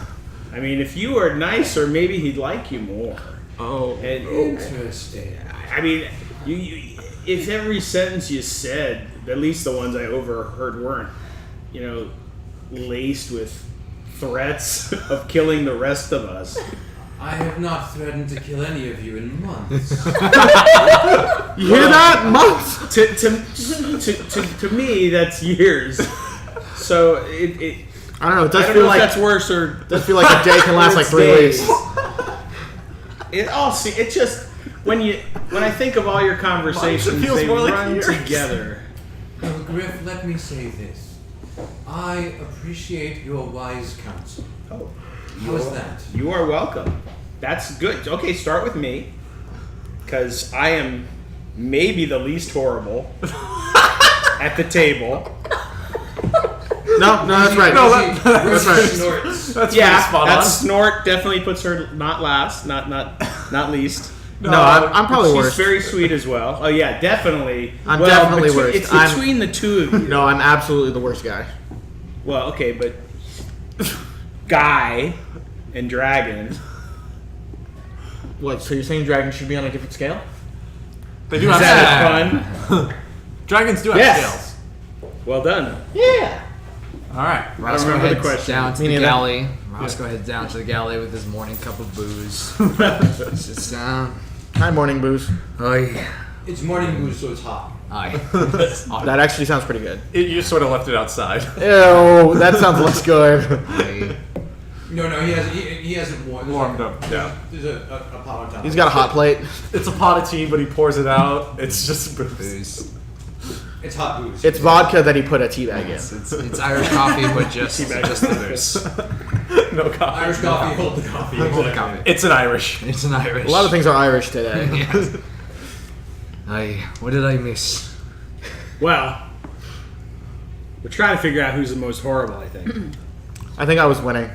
I mean, if you were nicer, maybe he'd like you more. Oh. And Interesting. I mean, you if every sentence you said, at least the ones I overheard, weren't, laced with threats of killing the rest of us. I have not threatened to kill any of you in months. You hear that? Months. To me, that's years. So it I don't know. It does I don't feel know like if that's worse or does feel like a day can last like 3 days. weeks. It just when I think of all your conversations, feels they more like run years. together. Well, Griff, let me say this. I appreciate your wise counsel. Oh, How is that? you are welcome. That's good. Okay, start with me, because I am maybe the least horrible at the table. No, that's right. No, Rosie right. snorts. That's Yeah, pretty spot that on. snort definitely puts her not last, not least. No, I'm probably She's worse. very sweet as well. Oh yeah, definitely. I'm definitely between, worst. It's I'm- between the two of you. No, I'm absolutely the worst guy. Well, okay, but Guy and Dragon. What? So you're saying dragons should be on a different scale? They do Is have that fun? Dragons do have Yes. scales. Well done. Yeah. All right. Roscoe remember the heads question. down to Me the neither. galley. Roscoe heads down to the galley with his morning cup of booze. Sits down. Hi, morning booze. Aye. It's morning booze, so it's hot. Aye. That actually sounds pretty good. You just sort of left it outside. Ew, that sounds less good. Aye. No, he hasn't Warmed up, yeah. There's a pot on top. He's got a hot plate. It's a pot of tea, but he pours it out. It's just booze. Booze. It's hot booze. It's vodka that he put a tea bag in. It's Irish coffee, but just the booze. No coffee. Irish coffee, hold the coffee. Hold the exactly. coffee. It's an Irish. It's an Irish. A lot of things are Irish today. Yes. Aye. What did I miss? Well, we're trying to figure out who's the most horrible. I think. I think I was winning.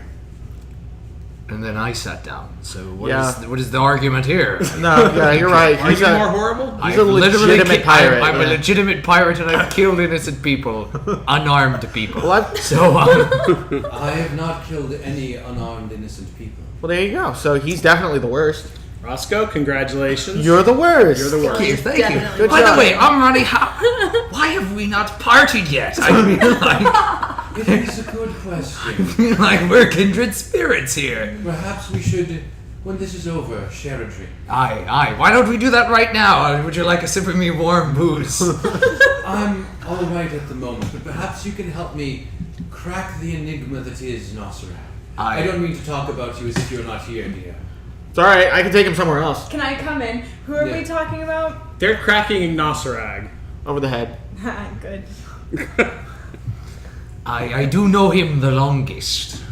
And then I sat down. So Yeah. what is the argument here? No, yeah, you're right. Are He's you a, more horrible? He's a legitimate pirate. I'm a yeah. legitimate pirate, and I've killed innocent people, unarmed people. Well, I've- So I have not killed any unarmed innocent people. well, there you go. So he's definitely the worst. Roscoe, congratulations. You're the worst. You're the worst. thank you. Definitely. Good By job. the way, Amrani, why have we not partied yet? I mean, It is a good question. like we're kindred spirits here. Perhaps we should, when this is over, share a drink. Aye. Why don't we do that right now? Would you like a sip of me warm booze? I'm all right at the moment, but perhaps you can help me crack the enigma that is Nosferatu. I don't mean to talk about you as if you're not here, dear. It's alright, I can take him somewhere else. Can I come in? Who are we talking about? They're cracking Nosferag. Over the head. Good. I do know him the longest.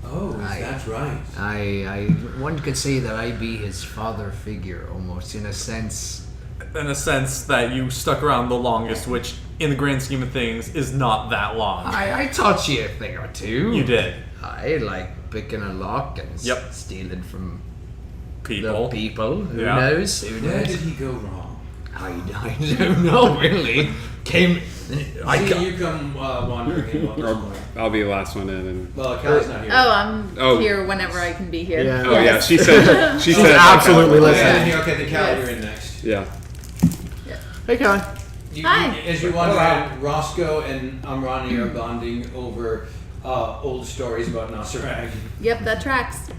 Oh, that's right. One could say that I be his father figure, almost, in a sense. In a sense that you stuck around the longest, which, in the grand scheme of things, is not that long. I taught you a thing or two. You did. I like picking a lock and stealing from People. the people. Who Yeah. knows? Who Where knows? did he go wrong? I don't know, really. You come wandering in. I'll be the last one in. And Well, Callie's not here. Oh, I'm Oh. here whenever I can be here. Yeah. oh yeah, she said. She She's said absolutely Yeah, listening. okay, then Callie, you're in next. Yeah. Hey, Kelly. Hi. As you wander in, Roscoe and Amrani are bonding over old stories about Nosferatu. Yep, that tracks.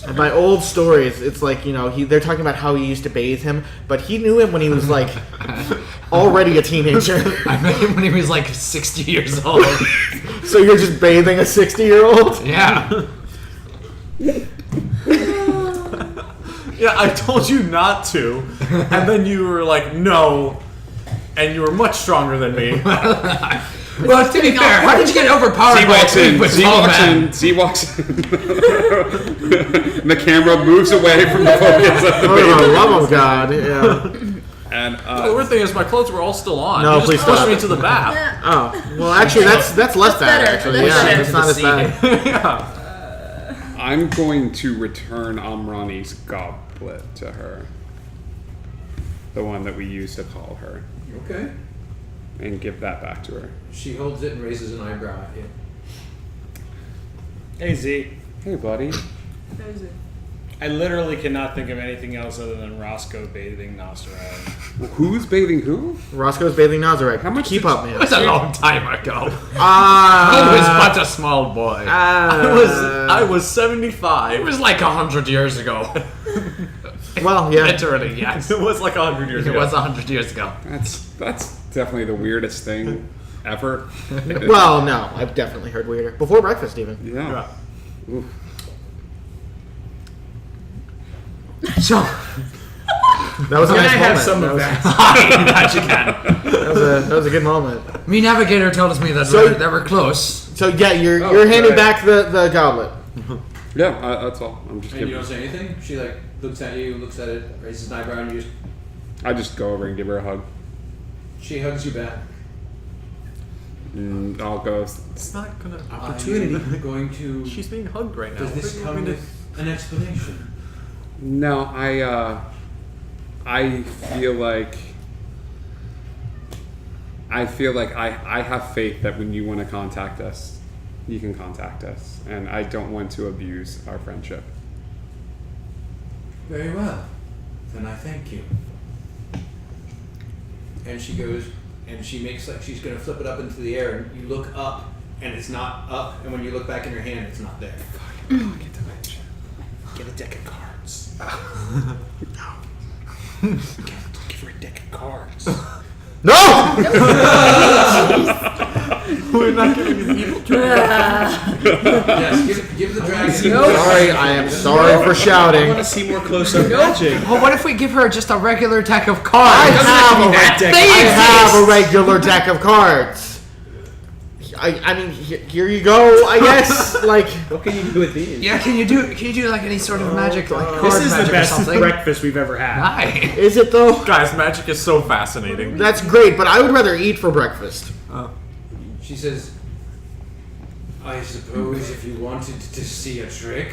And by old stories, it's like, they're talking about how he used to bathe him, but he knew him when he was like already a teenager. I met him when he was like 60 years old. So you're just bathing a 60-year-old? Yeah. Yeah, I told you not to, and then you were like, no, and you were much stronger than me. Well, to be fair, how did you get overpowered Z by walks a in. 3-foot Z tall walks man? in. Z walks in. The camera moves away from the focus of the For baby. the love of God, yeah. And The weird thing is, my clothes were all still on. No, you just please pushed stop. me to the bath. Oh, well, actually, that's less bad, better. actually. That's Yeah, better. it's not as bad. Yeah. I'm going to return Amrani's goblet to her. The one that we used to call her. Okay. And give that back to her. She holds it and raises an eyebrow at you. Hey Z, Hey, buddy. That was it. I literally cannot think of anything else other than Roscoe bathing Nosferatu. Who's bathing who? Roscoe's bathing Nazareth. How much Keep did up, It man. was a long time ago. I was but a small boy. I was 75. It was like 100 years ago. Well, yeah. Literally, yes. It was like 100 years It ago. was 100 years ago. That's definitely the weirdest thing ever. Well, no, I've definitely heard weirder. Before breakfast, even. Yeah. Oof. So, That was a Can nice I moment. have some of that? that? that you can. That was a good moment. Me navigator told me that So- they were close. So yeah, you're handing back the goblet. Yeah, that's all. I'm just And you giving. don't say anything? She looks at you, looks at it, raises an eyebrow, and you just... I just go over and give her a hug. She hugs you back. And I'll go. It's not gonna. I'm going to... She's being hugged right now. Does this What do you come want me with an explanation? No, I feel like I have faith that when you want to contact us, you can contact us, and I don't want to abuse our friendship. Very well. Then I thank you. And she goes, and she makes like she's going to flip it up into the air, and you look up, and it's not up, and when you look back in her hand, it's not there. Get a deck of cards. Give her a deck of cards. No! We're not giving an evil trick. Yes, give the dragon. Sorry, I am sorry for I shouting. want to see more close-up magic. Well, what if we give her just a regular deck of I cards? have a regular deck of cards. I mean, here you go. I guess. Like, What can you do with these? Yeah, can you do like any sort of magic, like card This is the magic or best something? breakfast we've ever had. Hi. is it though? Guys, magic is so fascinating. That's great, but I would rather eat for breakfast. She says, I suppose if you wanted to see a trick.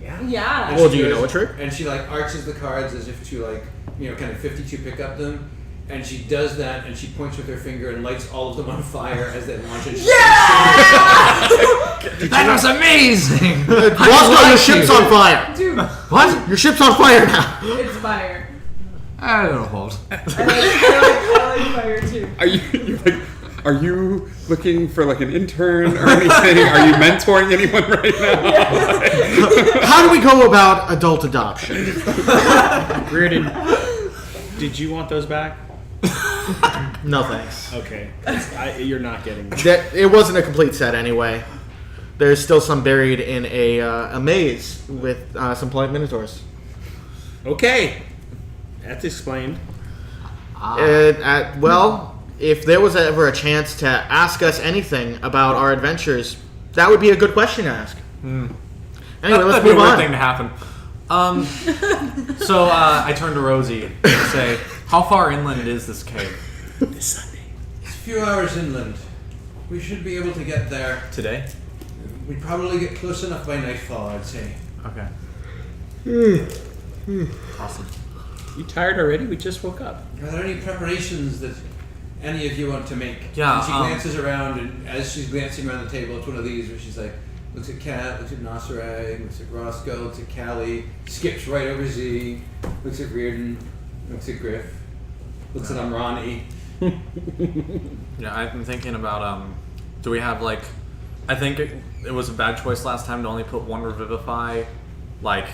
Yeah. And Well, she do you goes- know a trick? And she arches the cards as if to kind of 52 pick up them. And she does that, and she points with her finger and lights all of them on fire as they launch. And That was amazing. Roscoe, your ship's on fire. Dude, What? Your ship's on fire now. it's fire. I don't know. Hold. I like fire too. Are you looking for like an intern or anything? Are you mentoring anyone right now? How do we go about adult adoption? Reardon, did you want those back? No thanks. Okay, you're not getting me. It wasn't a complete set anyway. There's still some buried in a maze with some polite minotaurs. Okay, that's explained. Well, if there was ever a chance to ask us anything about our adventures, that would be a good question to ask. Anyway, let's That'd be move a weird on. thing to happen. So I turn to Rosie and say, "How far inland is this cave This Sunday. It's a few hours inland. We should be able to get there. today?" We'd probably get close enough by nightfall, I'd say. Okay. Awesome. You tired already? We just woke up. Are there any preparations that any of you want to make? Yeah, And she glances around, and as she's glancing around the table, it's one of these where she's like, looks at Kat, looks at Nosserag, looks at Roscoe, looks at Callie, skips right over Z, looks at Reardon, looks at Griff, looks at Amrani. Yeah, I've been thinking about do we have like, I think it was a bad choice last time to only put one Revivify, like,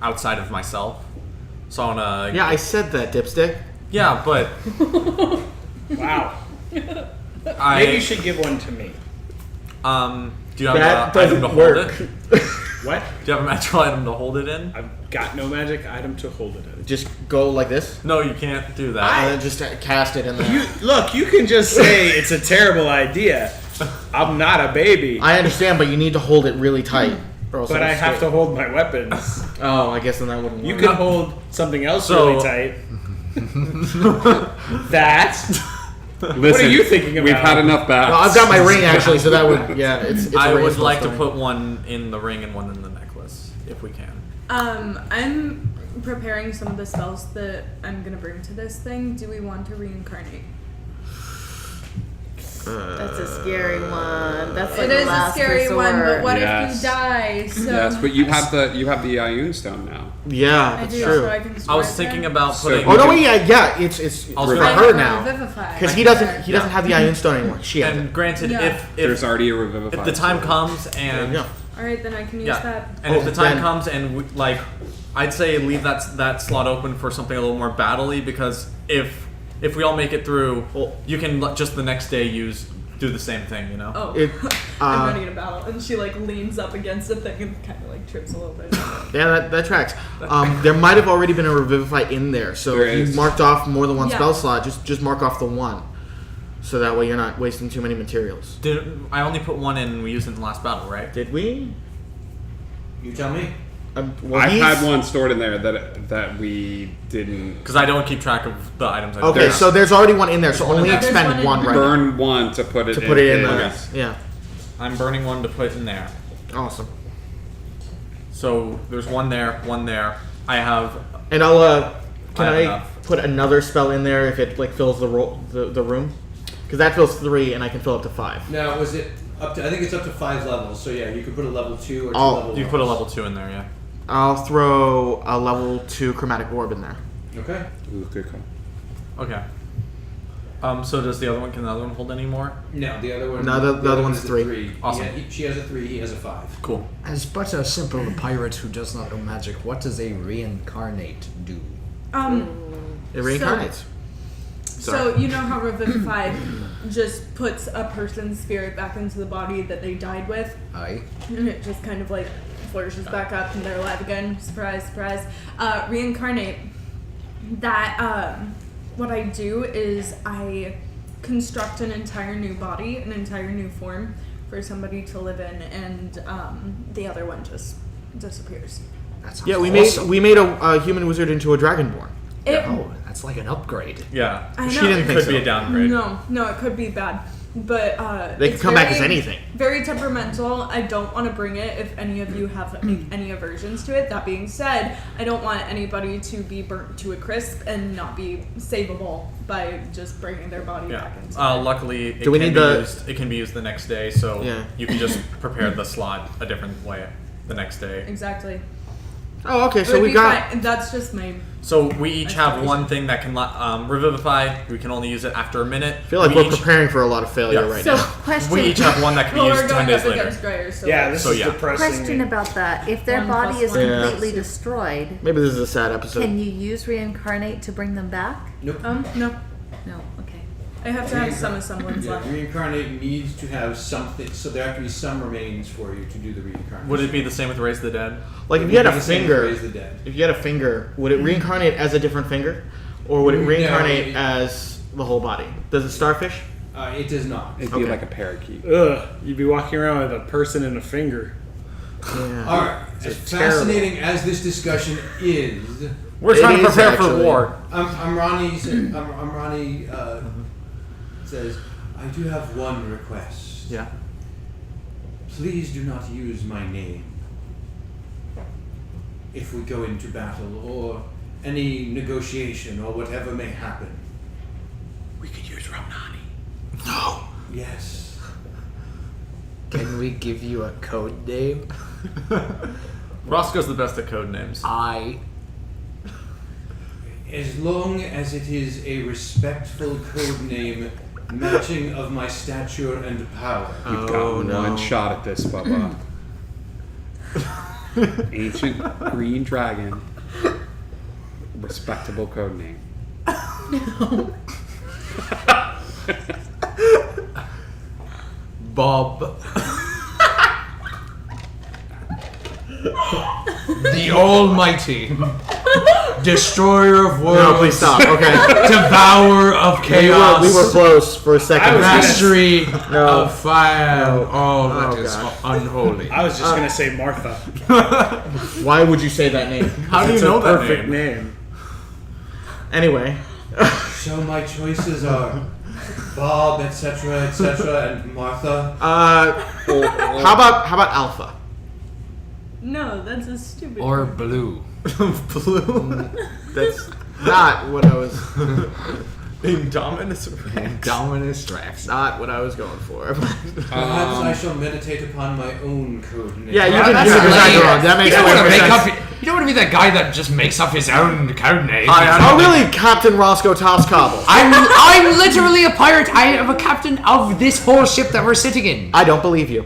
outside of myself. So I wanna. Yeah, I said that, dipstick. Yeah, but Wow. I. Maybe you should give one to me. Do you have That an item to doesn't hold work. it? What? Do you have a magical item to hold it in? I've got no magic item to hold it in. Just go like this. No, you can't do that. And then just cast it in there. Look, you can just say it's a terrible idea. I'm not a baby, I understand, but you need to hold it really tight. Or else but I it'll have to stick. hold my weapons. Oh, I guess then that wouldn't You work. can hold something else So- really tight. That. Listen, What are you thinking We've about? had enough bats. Well, I've got my ring actually, so that would it's I a ring would spell like to stone. put one in the ring and one in the necklace, if we can. I'm preparing some of the spells that I'm gonna bring to this thing. Do we want to reincarnate? That's a scary one. That's like It is a last scary one, but resort. what if Yes. you die? So Yes, but you have the Ioun stone now. Yeah, I that's do, true. so I can. I was swipe thinking it. about So- putting. Oh no, wait, yeah, it's I'll for try her to now revivify. because he doesn't have the Ioun stone anymore. She has And it. granted, Yeah. if There's already a revivify. if the time sword. comes There and you go. All right, then I can use yeah, that. and if the time then- comes and we, like, I'd say leave that slot open for something a little more battle-y, because if we all make it through, Well- you can just the next day do the same thing, you know. Oh, It, I'm ready to battle, and she like leans up against the thing and kind of like trips a little bit. Yeah, that tracks. There might have already been a revivify in there, so There if you is. marked off more than one Yeah. spell slot, just mark off the one, so that way you're not wasting too many materials. Did I only put one in and we used it in the last battle, right? Did we? You tell me. Well, I've he's- had one stored in there that we didn't Because I don't keep track of the items. I Okay, do. so there's already one in there, so only There's expend one in- one right burn one to put it to put it in there. there. Yeah, I'm burning one to put in there. awesome. So there's one there, one there. I have. And I'll can I have I enough. put another spell in there if it like fills the room? Because that fills 3, and I can fill up to 5. Now, was it up to? I think it's up to 5 levels. So yeah, you could put a level 2 or 2 Oh, level. You put a level 2 in there, yeah. I'll throw a level 2 chromatic orb in there. Okay. Ooh, good call. Okay. So does the other one? Can the other one hold any more? No, the other one. No, the other one's is a 3. Awesome. She has a 3. He has a 5. Cool. As but a simple pirate who does not know magic, what does a reincarnate do? It reincarnates. So you know how Revivify just puts a person's spirit back into the body that they died with, Aye. and it just kind of like flourishes back up, and they're alive again. Surprise, surprise. Reincarnate. That what I do is I construct an entire new body, an entire new form for somebody to live in, and the other one just disappears. That sounds Yeah, we awesome. made a human wizard into a dragonborn. It, Oh, that's like an upgrade. Yeah. I know. She didn't It think could so. be a downgrade. No, it could be bad. But They could it's come back as very- anything. Very temperamental. I don't want to bring it if any of you have any aversions to it. That being said, I don't want anybody to be burnt to a crisp and not be savable by just bringing their body Yeah. back into Luckily, it Do we can need be the- used. It can be used the next day, so Yeah. you can just prepare the slot a different way the next day. Exactly. Oh, okay. It So would we be got. fine. That's just my. So we each have That's one thing that can revivify. We can only use it after a minute. I feel like we we're each, preparing for a lot of failure Yeah. right So, now. question. we each have one that can be Well, used we're 10 going days up later. against Greyer, so Yeah, this So, is yeah. depressing. Question me. about that. If their 1 body plus is 1. Yeah. completely destroyed, Maybe this is a sad episode. can you use reincarnate to bring them back? Nope. no. No. Okay. I have to have some semblance Yeah, left. reincarnate needs to have something, so there have to be some remains for you to do the reincarnation. Would it be the same with Raise the Dead? Like if you had a It'd be the same as finger, Raise the Dead. if you had a finger, would it reincarnate as a different finger, or would it No, reincarnate it- as the whole body? Does it starfish? It does not. It'd be Okay. like a parakeet. Ugh, you'd be walking around with a person and a finger. Yeah. All right. As fascinating as this discussion is, We're It trying to is prepare for actually. war. Amrani says, I do have one request. Yeah. Please do not use my name if we go into battle or any negotiation or whatever may happen. We could use Ramnani. Yes. Can we give you a code name? Roscoe's the best at code names. As long as it is a respectful code name matching of my stature and power. You've Oh, got no. one shot at this, Bubba. Ancient green dragon. Respectable code name. Bob. The Almighty. Destroyer of worlds. No, please stop. Okay. Devourer of chaos. we were close for a second. Mastery No. of fire and all that Oh, is God. unholy. I was just gonna say Martha. Why would you say that name? How do you It's know a that perfect name? name. Anyway. So my choices are Bob, etc., and Martha. How about Alpha? No, that's a stupid. Or blue. Blue. That's not what I was. Indominus Rex. Dominus Rex. Not what I was going for. Perhaps I shall meditate upon my own code name. Yeah, you Yeah, can that's do exactly lame. wrong. That makes You don't way want more to make sense. up. You don't want to be that guy that just makes up his own code name. Oh, really, Captain Roscoe Toscobble? I'm literally a pirate. I am a captain of this whole ship that we're sitting in. I don't believe you.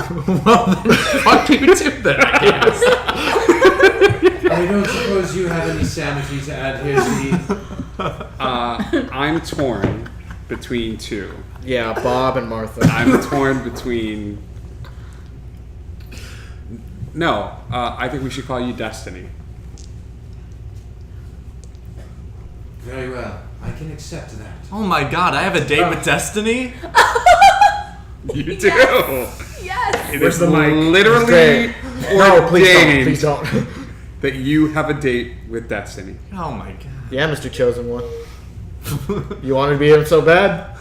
Well, then fuck you too, then, I guess. I don't suppose you have any sanity to add here, Steve. I'm torn between two. Yeah, Bob and Martha. I'm torn between. No, I think we should call you Destiny. Very well. I can accept that. Oh my god, I have a date with Destiny? You do. Yes. It Where's is the mic? literally Great. No, please don't. ordained Please don't. that you have a date with Destiny. Oh my god. Yeah, Mr. Chosen One. You wanted to be him so bad?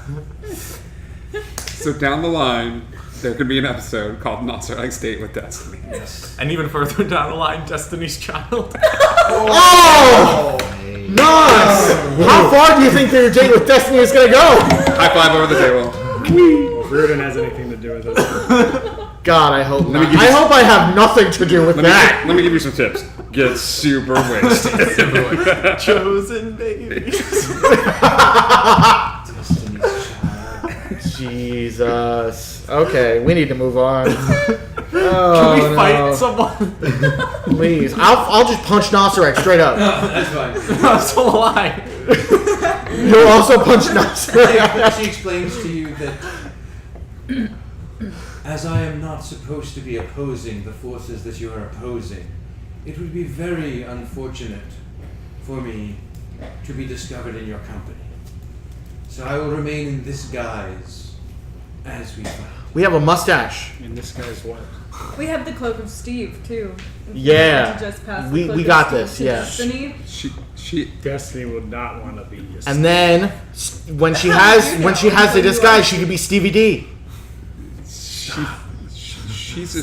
So down the line, there could be an episode called Not Likes Date with Destiny. And even further down the line, Destiny's Child. Oh! Nice! How far do you think your date with Destiny is gonna go? High five over the table. Reardon has anything to do with it. God, I hope not. give you I hope I have nothing to do with that. Let me give you some tips. Get super wasted. Chosen baby. Destiny's Child. Jesus. Okay, we need to move on. Can Oh, we no. fight someone? Please. I'll just punch Nosarek straight up. That's fine. So will I. You'll also punch Nosarek. She explains to you that as I am not supposed to be opposing the forces that you are opposing, it would be very unfortunate for me to be discovered in your company. So I will remain in this guise as we fight. We have a mustache. And this guy's what? We have the cloak of Steve too. Yeah. To just pass the We cloak of got Steve this, to yeah. Destiny. She Destiny would not want to be. And then when she has the disguise, she could be Stevie D. she's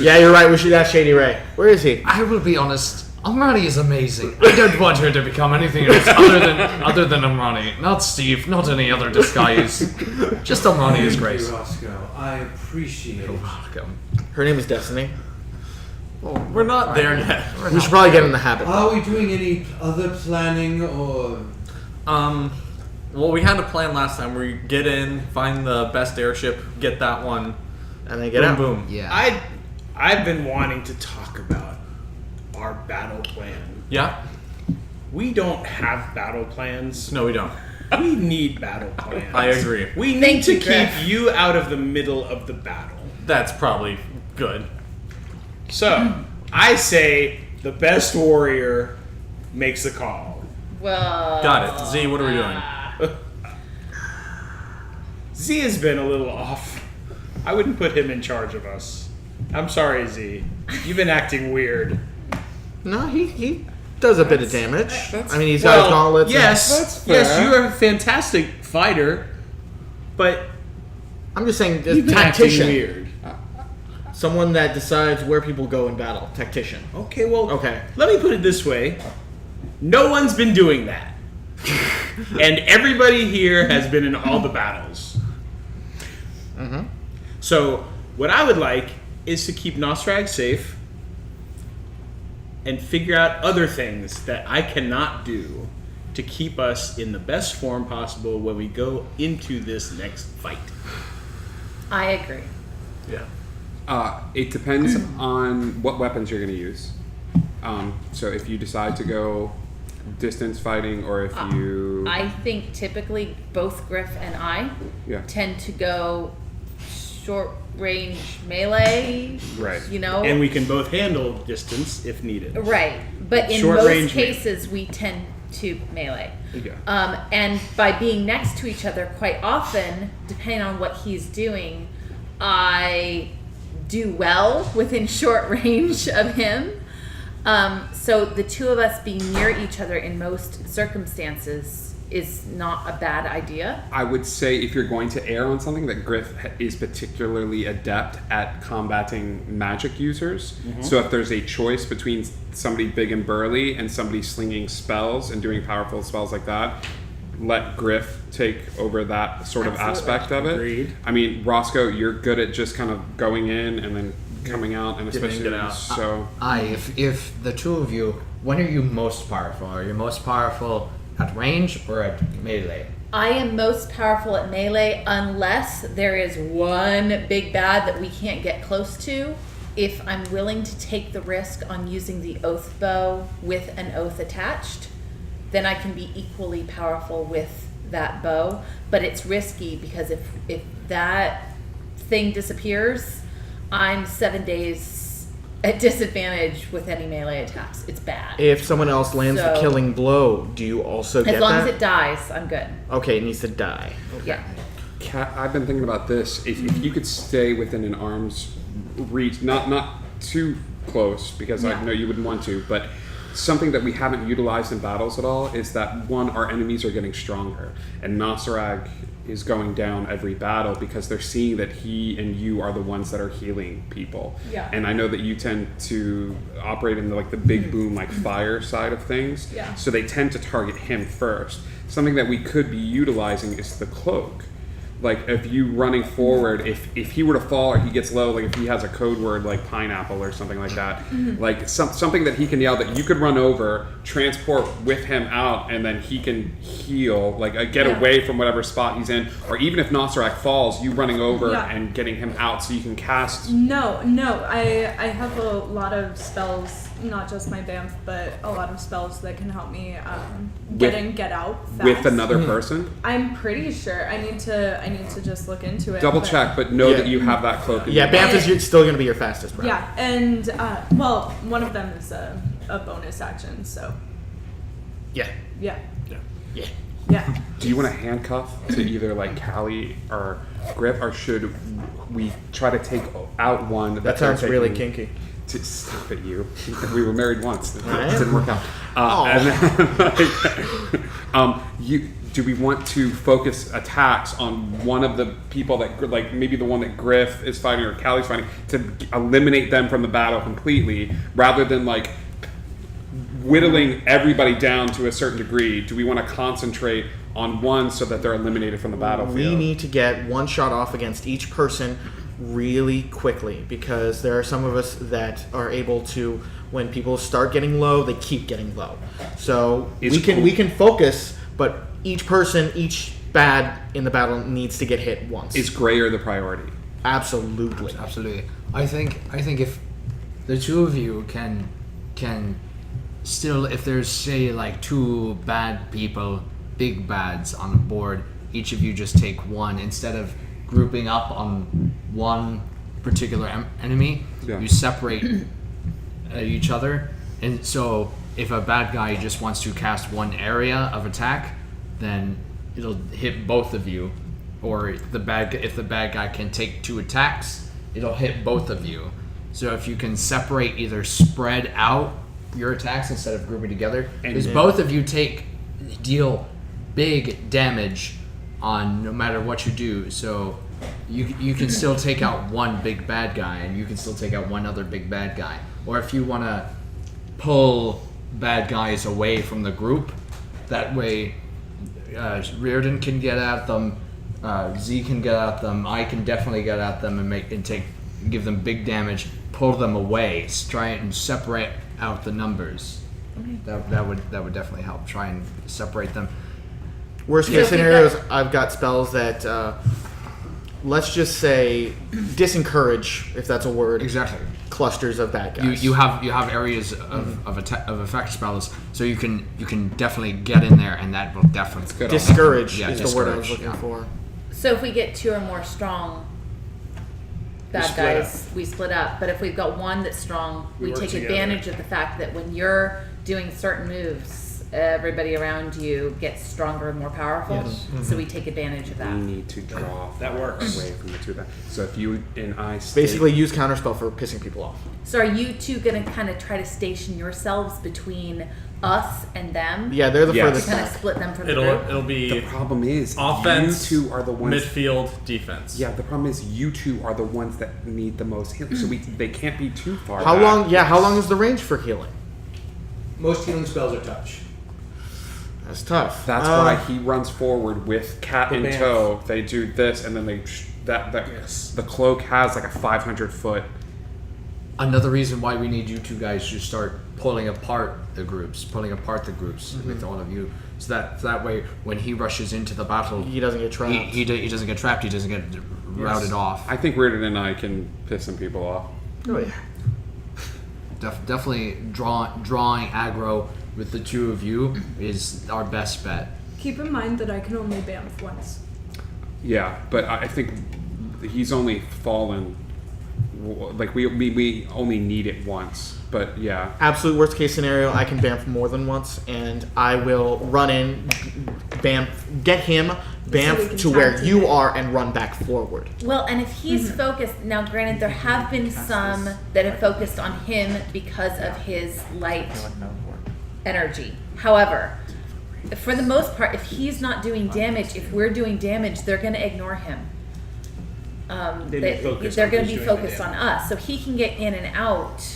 a Yeah, you're right. We should ask Shady Ray. Where is he? I will be honest. Amrani is amazing. I don't want her to become anything else other than Amrani. Not Steve. Not any other disguise. Just Amrani is great. Thank you, Roscoe. I appreciate it. Welcome. Her name is Destiny. We're not there yet. We should probably get in the habit. Are we doing any other planning or... Well, we had a plan last time where we get in, find the best airship, get that one, And then get boom, out. boom. Yeah. I've been wanting to talk about our battle plan. Yeah? we don't have battle plans. No, we don't. We need battle plans. I agree. We need Thank to you, keep Griff. you out of the middle of the battle. That's probably good. So, I say the best warrior makes the call. Well, Got it. Z, what are we doing? Z has been a little off. I wouldn't put him in charge of us. I'm sorry, Z. You've been acting weird. No, he does a bit of damage. I mean, he's got his gauntlets. Yes, yes, you are a fantastic fighter, but I'm just saying, you've the been acting tactician. weird. Someone that decides where people go in battle. Tactician. Okay, well, Okay. let me put it this way. No one's been doing that. And everybody here has been in all the battles. Mm-hmm. So, what I would like is to keep Nostrag safe and figure out other things that I cannot do to keep us in the best form possible when we go into this next fight. I agree. Yeah. It depends on what weapons you're going to use. So if you decide to go distance fighting, or if you... I think typically both Griff and I Yeah. tend to go short range melee. Right. You know? And we can both handle distance if needed. Right. But in Short most range cases, we tend to melee. Yeah. And by being next to each other quite often, depending on what he's doing, I do well within short range of him. So the two of us being near each other in most circumstances is not a bad idea. I would say if you're going to err on something, that Griff is particularly adept at combating magic users. Mm-hmm. So if there's a choice between somebody big and burly and somebody slinging spells and doing powerful spells like that, let Griff take over that sort of Absolutely. aspect of it. Agreed. I mean, Roscoe, you're good at just kind of going in and then coming out, and Get in, especially get out. so. If the two of you, when are you most powerful? Are you most powerful at range or at melee? I am most powerful at melee unless there is one big bad that we can't get close to. If I'm willing to take the risk on using the oath bow with an oath attached, then I can be equally powerful with that bow. But it's risky because if that thing disappears, I'm 7 days at disadvantage with any melee attacks. It's bad. If someone else lands the So- killing blow, do you also get As long that? as it dies, I'm good. Okay, it needs to die. Yeah. Kat, I've been thinking about this. If you could stay within an arm's reach, not too close, because I know you wouldn't want to, but something that we haven't utilized in battles at all is that, one, our enemies are getting stronger, and Nosarag is going down every battle because they're seeing that he and you are the ones that are healing people. Yeah. And I know that you tend to operate in the big boom, like fire side of things. Yeah. So they tend to target him first. Something that we could be utilizing is the cloak. Like, if you running forward, if he were to fall or he gets low, like if he has a code word like pineapple or something like that, like something that he can yell that you could run over, transport with him out, and then he can heal, like get Yeah. away from whatever spot he's in. Or even if Nosarag falls, you running over Yeah. and getting him out so you can cast. No, I have a lot of spells, not just my BAMF, but a lot of spells that can help me get out fast. With another person. I'm pretty sure. I need to just look into it. Double but- check, but know Yeah. that you have that cloak. In Yeah, your Banff bag. is still going to be your fastest round. Yeah, and well, one of them is a bonus action, so Yeah. yeah. Yeah. Yeah. Do you want to handcuff to either like Callie or Griff, or should we try to take out one? That sounds they're really taking- kinky. To stop it, you. We were married once. It I didn't am. work out. And then, do we want to focus attacks on one of the people that, like maybe the one that Griff is fighting or Callie's fighting, to eliminate them from the battle completely, rather than like whittling everybody down to a certain degree? Do we want to concentrate on one so that they're eliminated from the battlefield? We need to get one shot off against each person really quickly, because there are some of us that are able to, when people start getting low, they keep getting low. So It's cool. we can focus, but each person, each bad in the battle needs to get hit once. Is Grayer the priority? Absolutely. I think if the two of you can still, if there's say like 2 bad people, big bads on the board, each of you just take one instead of grouping up on one particular enemy. Yeah. You separate each other, and so if a bad guy just wants to cast one area of attack, then it'll hit both of you. Or if the bad guy can take 2 attacks, it'll hit both of you. So if you can separate, either spread out your attacks instead of grouping together, because both of you deal big damage on no matter what you do. So you can still take out one big bad guy, and you can still take out one other big bad guy. Or if you want to pull bad guys away from the group, that way Reardon can get at them, Z can get at them, I can definitely get at them and give them big damage, pull them away, try and separate out the numbers. That would definitely help. Try and separate them. Worst case scenarios, I've got spells that, let's just say, disencourage, if that's a word. Exactly. Clusters of bad guys. You have areas of effect spells, so you can definitely get in there, and that will definitely discourage Yeah, is the word I was discourage, looking for. So if we get 2 or more strong bad guys, we split up. But if we've got one that's strong, we work take together. advantage of the fact that when you're doing certain moves, everybody around you gets stronger and more powerful. So we take advantage of We that. need to draw That works. away from the 2 of them. So if you and I stay, Basically, use counterspell for pissing people off. So are you two going to kind of try to station yourselves between us and them? Yeah, they're the Yes. furthest Kind of back. split them from the It'll group? it'll the be problem is offense, you 2 are the ones. midfield, defense. Yeah, the problem is you 2 are the ones that need the most healing. So they can't be too far. How back. long? Yeah, how long is the range for healing? Most healing spells are touch. That's tough. That's why he runs forward with cat in band. tow. They do this, and then the cloak has like a 500-foot. Another reason why we need you 2 guys to start pulling apart the groups with all of you, so that way when he rushes into the battle, He doesn't get trapped. he doesn't get trapped. He doesn't get routed off. I think Reardon and I can piss some people off. Oh yeah. Definitely drawing aggro with the 2 of you is our best bet. Keep in mind that I can only bamf once. Yeah, but I think he's only fallen. Like we only need it once, but yeah. Absolute worst case scenario, I can bamf more than once, and I will run in, bamf, get him, we bamf can to where tag you team it. are and run back forward. Well, and if he's focused, now granted, there have been some that have focused on him because of his light energy. However, for the most part, if he's not doing damage, if we're doing damage, they're going to ignore him. They'd be focused They're on going to who's be doing the focused on damage. us, so he can get in and out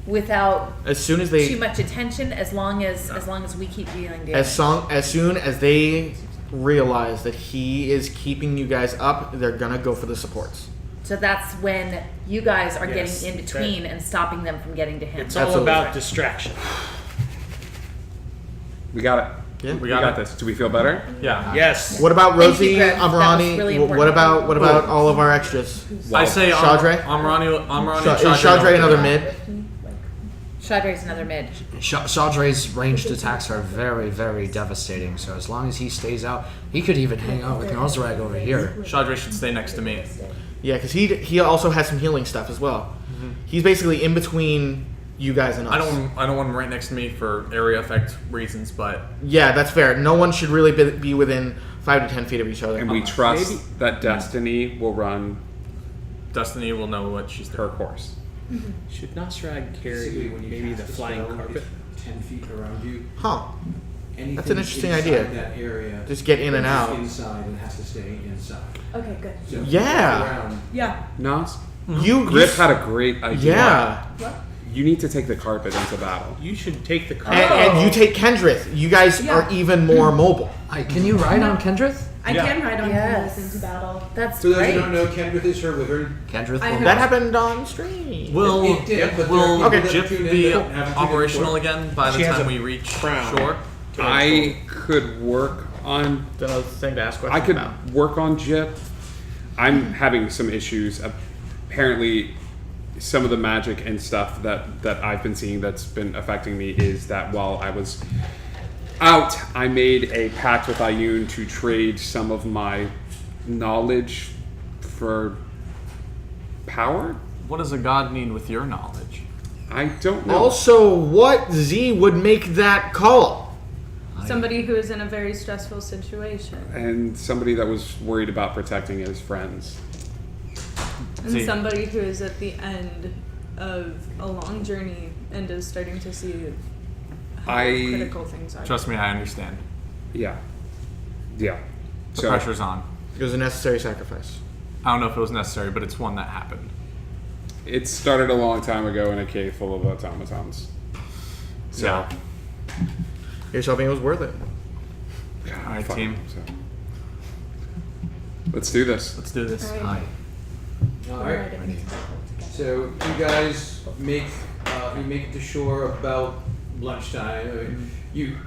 without As soon as too they, much attention, as long as we keep dealing damage. as soon as they realize that he is keeping you guys up, they're gonna go for the supports. So that's when you guys are Yes, getting in between and stopping them from getting to him. It's all Absolutely. about distraction. We got it. Yeah. We got this. Do we feel better? Yeah. Yes. What about Thank you, Rosie, Griff. That was Amrani? really what important. about all of our extras? I say Shadre? Amrani, Is Shadre another mid? Shadre's another mid. Shadre's ranged attacks are very, very devastating. So as long as he stays out, he could even hang out with Nosrag over here. Shadre should stay next to me. Yeah, because he also has some healing stuff as well. He's basically in between you guys and us. I don't want him right next to me for area effect reasons, but Yeah, that's fair. No one should really be within 5 to 10 feet of each other. And we trust that Destiny will run Destiny will know what she's her doing. course. Should Nosrag carry Basically, when you maybe cast the a flying spell, carpet? if 10 feet around you. Huh. Anything That's an interesting inside idea. That area Just get in and is out. inside and has to stay inside. Okay, good. So if Yeah. you go around, Yeah. Nos? You Griff had a great idea. Yeah. You need to take the carpet into battle. You should take the And, carpet. and you take Kendrith. You guys Yeah. are even more mobile. Can you ride on Kendrith? I Yeah. can ride on Yes. Kendrith into battle. That's For those great. who don't know, Kendrith is her wizard. Kendrith I will have- That happened on stream. Will It did, but there are will people that Jip tune in be that haven't tuned in operational before. again by the She has time a we reach crown. shore? I could work on. Another thing to ask questions I could about. work on Jip. I'm having some issues. Apparently, some of the magic and stuff that I've been seeing that's been affecting me is that while I was out, I made a pact with Ayun to trade some of my knowledge for power. What does a god need with your knowledge? I don't know. Also, what Z would make that call? Somebody who is in a very stressful situation. And somebody that was worried about protecting his friends. And See. somebody who is at the end of a long journey and is starting to see how critical things are. Trust me, I understand. Yeah. The pressure's on. It was a necessary sacrifice. I don't know if it was necessary, but it's one that happened. It started a long time ago in a cave full of automatons. So, Yeah. Here's hoping it was worth it. God, All right, fuck. team. So, let's do this. Let's do this. Alright. Aye. All right. So you guys make it to shore about lunchtime. I mean, you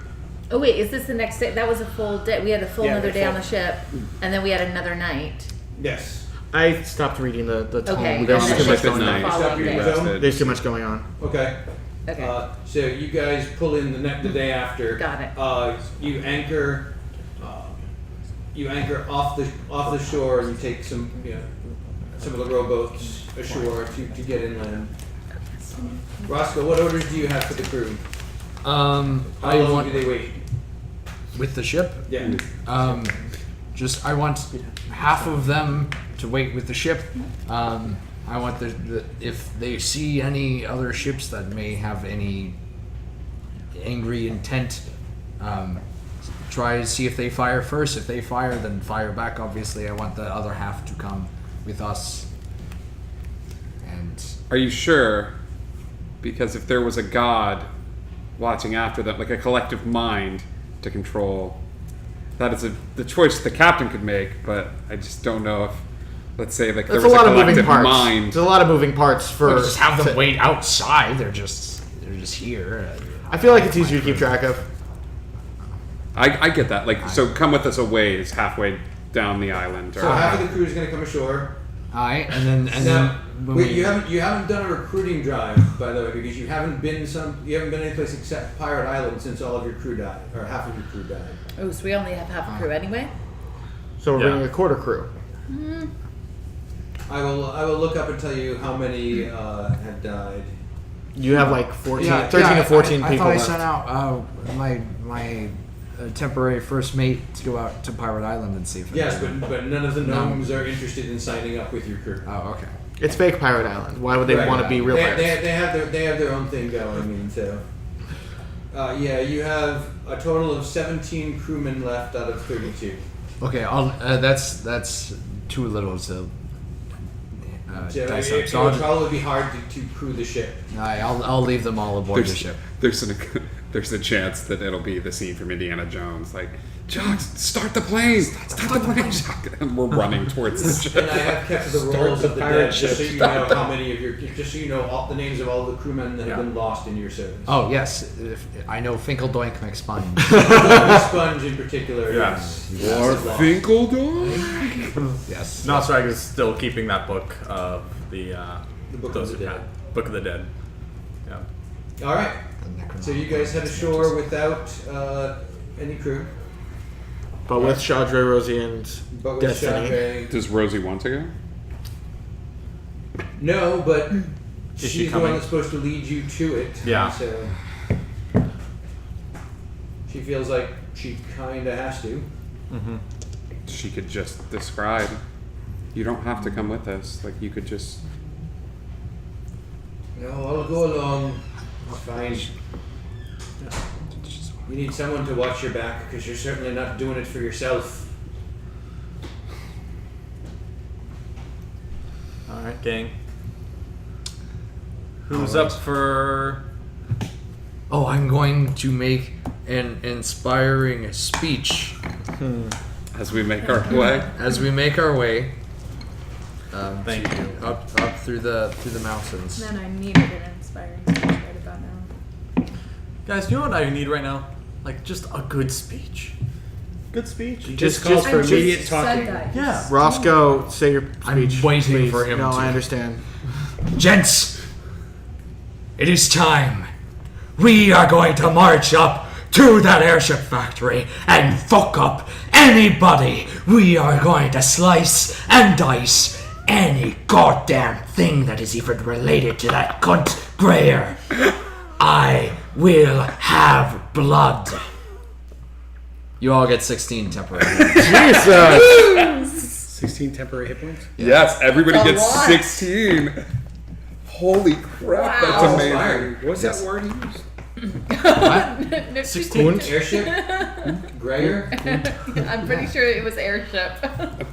Oh wait, is this the next day? That was a full day. We had a full Yeah, another the day on full- the ship, and then we had another night. yes. I stopped reading the tome. Okay, There's and too then much it's going the on. Stop following your day. zone. There's too much going on. Okay. Okay. So you guys pull in the day after. Got it. You anchor. You anchor off the shore, and you take some of the rowboats ashore to get inland. Roscoe, what orders do you have for the crew? How I long want do they wait? with the ship. Yeah. Just I want half of them to wait with the ship. I want the if they see any other ships that may have any angry intent, try to see if they fire first. If they fire, then fire back. Obviously, I want the other half to come with us. And Are you sure? Because if there was a god watching after them, like a collective mind to control, that is the choice the captain could make. But I just don't know if, let's say, like there There's a was lot a of moving collective parts. mind. There's a lot of moving parts for. just have them to- wait outside. They're just here. I feel like it's easier to keep track of. I get that. Like, so come with us a ways, halfway down the island. Or, So half of the crew is going to come ashore. Aye, and then Now, when wait, we- you haven't done a recruiting drive, by the way, because you haven't been any place except Pirate Island since all of your crew died, or half of your crew died. Oh, so we only have half a crew anyway. So we're Yeah. bringing a quarter crew. I will look up and tell you how many have died. You have like 13 to 14 I people thought I left. sent out my temporary first mate to go out to Pirate Island and see if. Yes, anyone- but none of the No. gnomes are interested in signing up with your crew. Oh, okay. It's fake Pirate Island. Why would they Right. want to be real they, pirates? they have their own thing going, and so. Yeah, you have a total of 17 crewmen left out of 32. Okay, that's too little to So dice it up. So would I'll, probably be hard to crew the ship. I'll leave them all aboard the ship. there's a chance that it'll be the scene from Indiana Jones, like, Jock, start the plane! Start the plane, Jock! And we're running towards the ship. And I have kept the rolls of the dead, just so you know how many of just so you know all the names of all the crewmen that have been lost in your service. Oh yes, I know Finkeldoink McSponge. Sponge in particular. Yeah. is Or lost. Finkeldorf? Yes. Nosrag is still keeping that book of the Book of those the who Dead. passed. Book of the Dead. Yeah. All right. So you guys head ashore without any crew, But with Chaudre, Rosie, and but with Destiny. Chavez. Does Rosie want to go? No, but she she's the coming? one that's supposed to lead you to it. Yeah. So she feels like she kind of has to. She could just describe. You don't have to come with us. Like, you could just. No, I'll go along. It's fine. You need someone to watch your back because you're certainly not doing it for yourself. All right, gang. Who's up for? Oh, I'm going to make an inspiring speech As we make our way. as we make our way. Thank you. Up through the mountains. Man, I needed an inspiring speech right about now. Guys, you know what I need right now? Like just a good speech. Good speech. Just calls for I immediate just talking. said that. Yeah. Roscoe, say your I'm speech. waiting please. for him No, to- I understand. Gents, it is time. We are going to march up to that airship factory and fuck up anybody. We are going to slice and dice any goddamn thing that is even related to that cunt Grayer. I will have blood. You all get 16 temporary. Jesus. 16 temporary hit points. Yes, everybody That's a gets lot. 16. Holy crap, Wow. that's amazing. What's that word you used? No, 16? Airship? Grayer? I'm pretty sure it was airship. It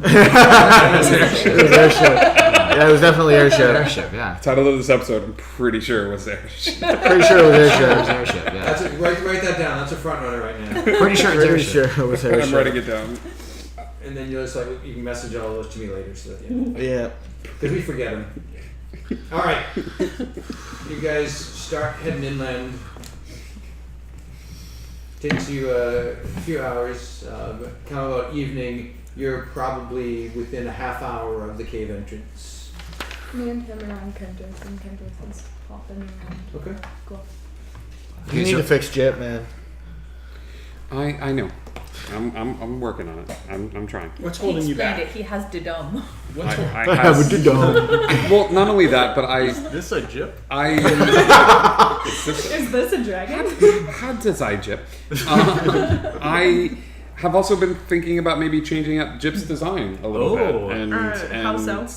was airship. Yeah, it was definitely airship. Airship, yeah. Title of this episode, I'm pretty sure it was there. Pretty sure it was It was airship. airship, yeah. That's write that down. That's a front runner right now. Pretty sure it's Pretty airship. sure it was I'm writing airship. it down. And then you'll just you can message all those to me later, so that Yeah. because we forget them. All right, you guys start heading inland. Takes you a few hours. Kind of about evening. You're probably within a half hour of the cave entrance. Me and him are on Kendrick, and Kendrick is popping around. Okay. Cool. You need to fix Jip, man. I know. I'm working on it. I'm trying. What's He holding you explained back? it. He has Dudum. What's I have, well, not only that, but This a jip? Is this a dragon? How does I Jip? I have also been thinking about maybe changing up Jip's design a little Oh. bit, and How so?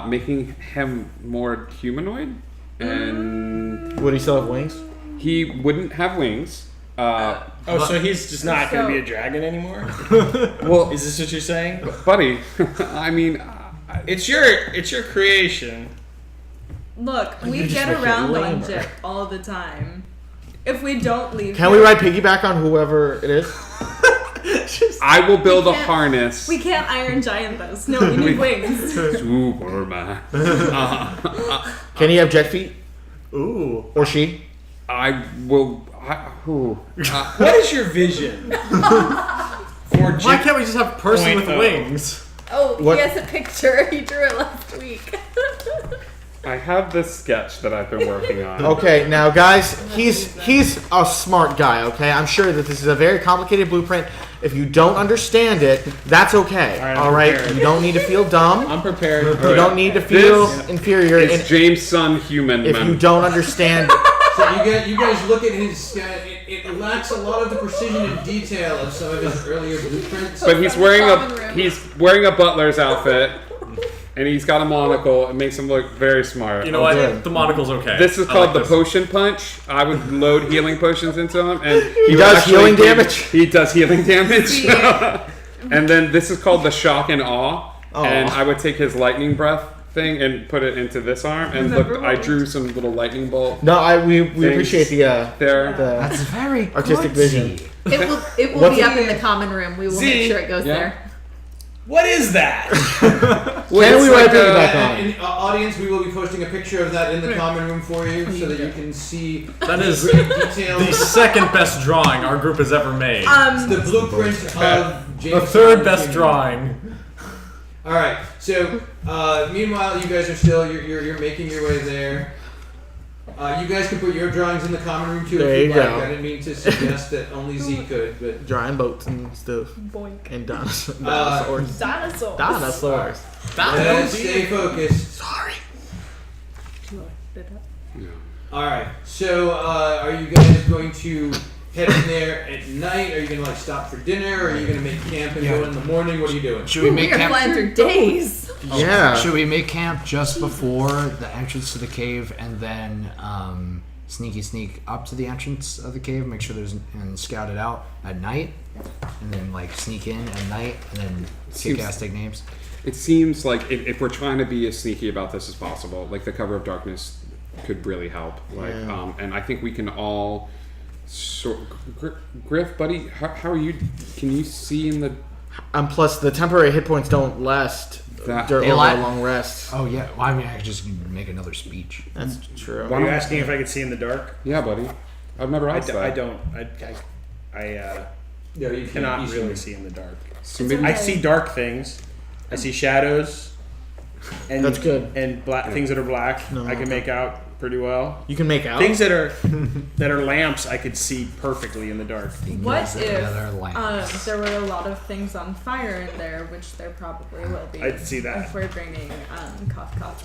making him more humanoid, and Would he still have wings? he wouldn't have wings. Oh, so he's just not going to be a So- dragon anymore? Well, Is this what you're saying? buddy, I mean, It's your creation. Look, we just get make it around on lamer. Jip all the time. If we don't leave, Can we ride piggyback on whoever it is? I will build a can't- harness. We can't Iron Giant this. No, we need wings. Superman. Can he have jet feet? Ooh. Or she? I will. What is your vision? For Why Jip? can't we just have person with 0.0? wings? Oh, What? he has a picture. He drew it last week. I have this sketch that I've been working on. Okay, now guys, he's a smart guy, okay? I'm sure that this is a very complicated blueprint. If you don't understand it, that's okay. I'm Alright? prepared. You don't need to feel dumb. I'm prepared. You don't need to feel This inferior. It's And James' son, human if man. you don't understand, So you guys look at his. It lacks a lot of the precision and detail of some of his earlier blueprints. But he's From the wearing common a room. he's wearing a butler's outfit, and he's got a monocle. It makes him look very smart. You know what? good. The monocle's okay. This is I called like the this. potion punch. I would load healing potions into him, and He would does actually healing give- damage? He does healing damage. Yeah. And then this is called the shock and awe. Aw. And I would take his lightning breath thing and put it into this arm. And look, I drew some little lightning bolt no, we Things. appreciate the there. That's very artistic vision. It will What's be it- up in the common room. We will make sure it goes Yeah. there. What is that? Can we it's ride like, piggyback on? And audience, we will be posting a picture of that in the common room for you, so that you can see That is great detail. the second best drawing our group has ever made. The blueprint of James. The third Bond best Jr. drawing. All right. So meanwhile, you guys are still you're making your way there. You guys can put your drawings in the common room too There if you you like. go. I didn't mean to suggest that only Z could, but Drawing boats and stuff. Boink. And dinosaurs. Dinosaurs. Dinosaurs. let's stay focused. Sorry. All right. So are you guys going to head in there at night? Are you going to stop for dinner? Or are you going to make camp and go in the morning? What are you doing? Should we make We are camp? flying through days. Yeah. Should we make camp just before the entrance to the cave, and then sneak up to the entrance of the cave, make sure there's and scout it out at night, and then sneak in at night, and then kick ass, take names. It seems like if we're trying to be as sneaky about this as possible, the cover of darkness could really help. Yeah. And I think we can all Griff, buddy, how are you? Can you see in the? Plus, the temporary hit points don't last That- during They over la- a long rest. Oh yeah, well, I mean I could just make another speech. That's true. Are you asking if I could see in the dark? Yeah, buddy. I've never asked that. I don't. I No, you cannot can't really see in the dark. So maybe I see dark things. I see shadows. And, That's good. And black things that are black, No, I can make out pretty well. You can make out. Things that are lamps, I could see perfectly in the dark. What if Together lamps. there were a lot of things on fire in there, which there probably will be. I'd see that. If we're bringing cough cough.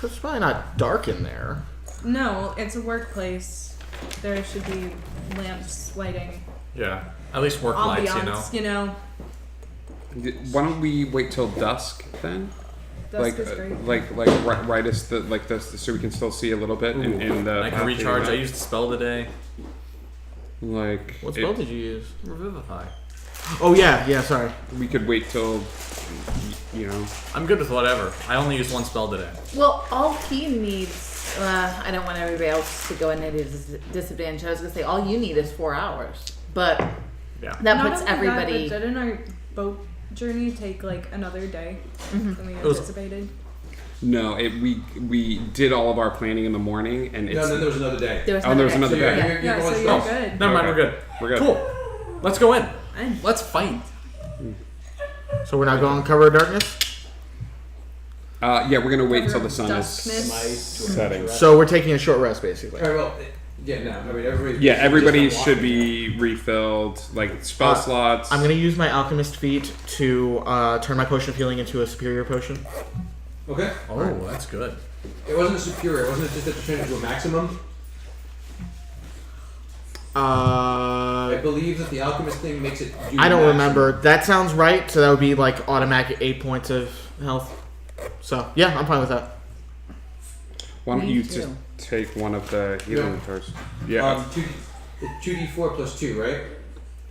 It's probably not dark in there. No, it's a workplace. There should be lamps, lighting, Yeah. At least work lights, ambiance. You know, Why don't we wait till dusk then? dusk is great. Right as so we can still see a little bit in the. I can recharge. I used the spell today. Like What spell did you use? Revivify. Oh yeah, sorry. we could wait till, you know. I'm good with whatever. I only used one spell today. Well, all he needs. I don't want everybody else to go in at a disadvantage. I was gonna say all you need is 4 hours, but Yeah. that Not puts only everybody. That, but didn't our boat journey take like another day Mm-hmm. than we was- anticipated? No, we did all of our planning in the morning, and it's. No, then there was another day. There was Oh, there was another another day. day. You're Yeah, going so slow. you're good. Never mind, we're good. We're good. Cool. Let's go in. Fine. Let's fight. So we're not going cover of darkness. Yeah, we're gonna wait Cover till the of sun duskness. is setting. So we're taking a short rest, basically. All right, well, yeah, no, I mean everybody. Yeah, everybody just should walk. be refilled, like spell Uh, slots. I'm gonna use my alchemist feat to turn my potion of healing into a superior potion. Okay. Oh, that's good. It wasn't superior. Wasn't it just that you turned it to a maximum? I Uh, believe that the alchemist thing makes it. Do I don't maximum. remember. That sounds right. So that would be like automatic 8 points of health. So yeah, I'm fine with that. Why don't Me you too. just take one of the healing Yeah. jars? Yeah. 2d4 plus 2, right?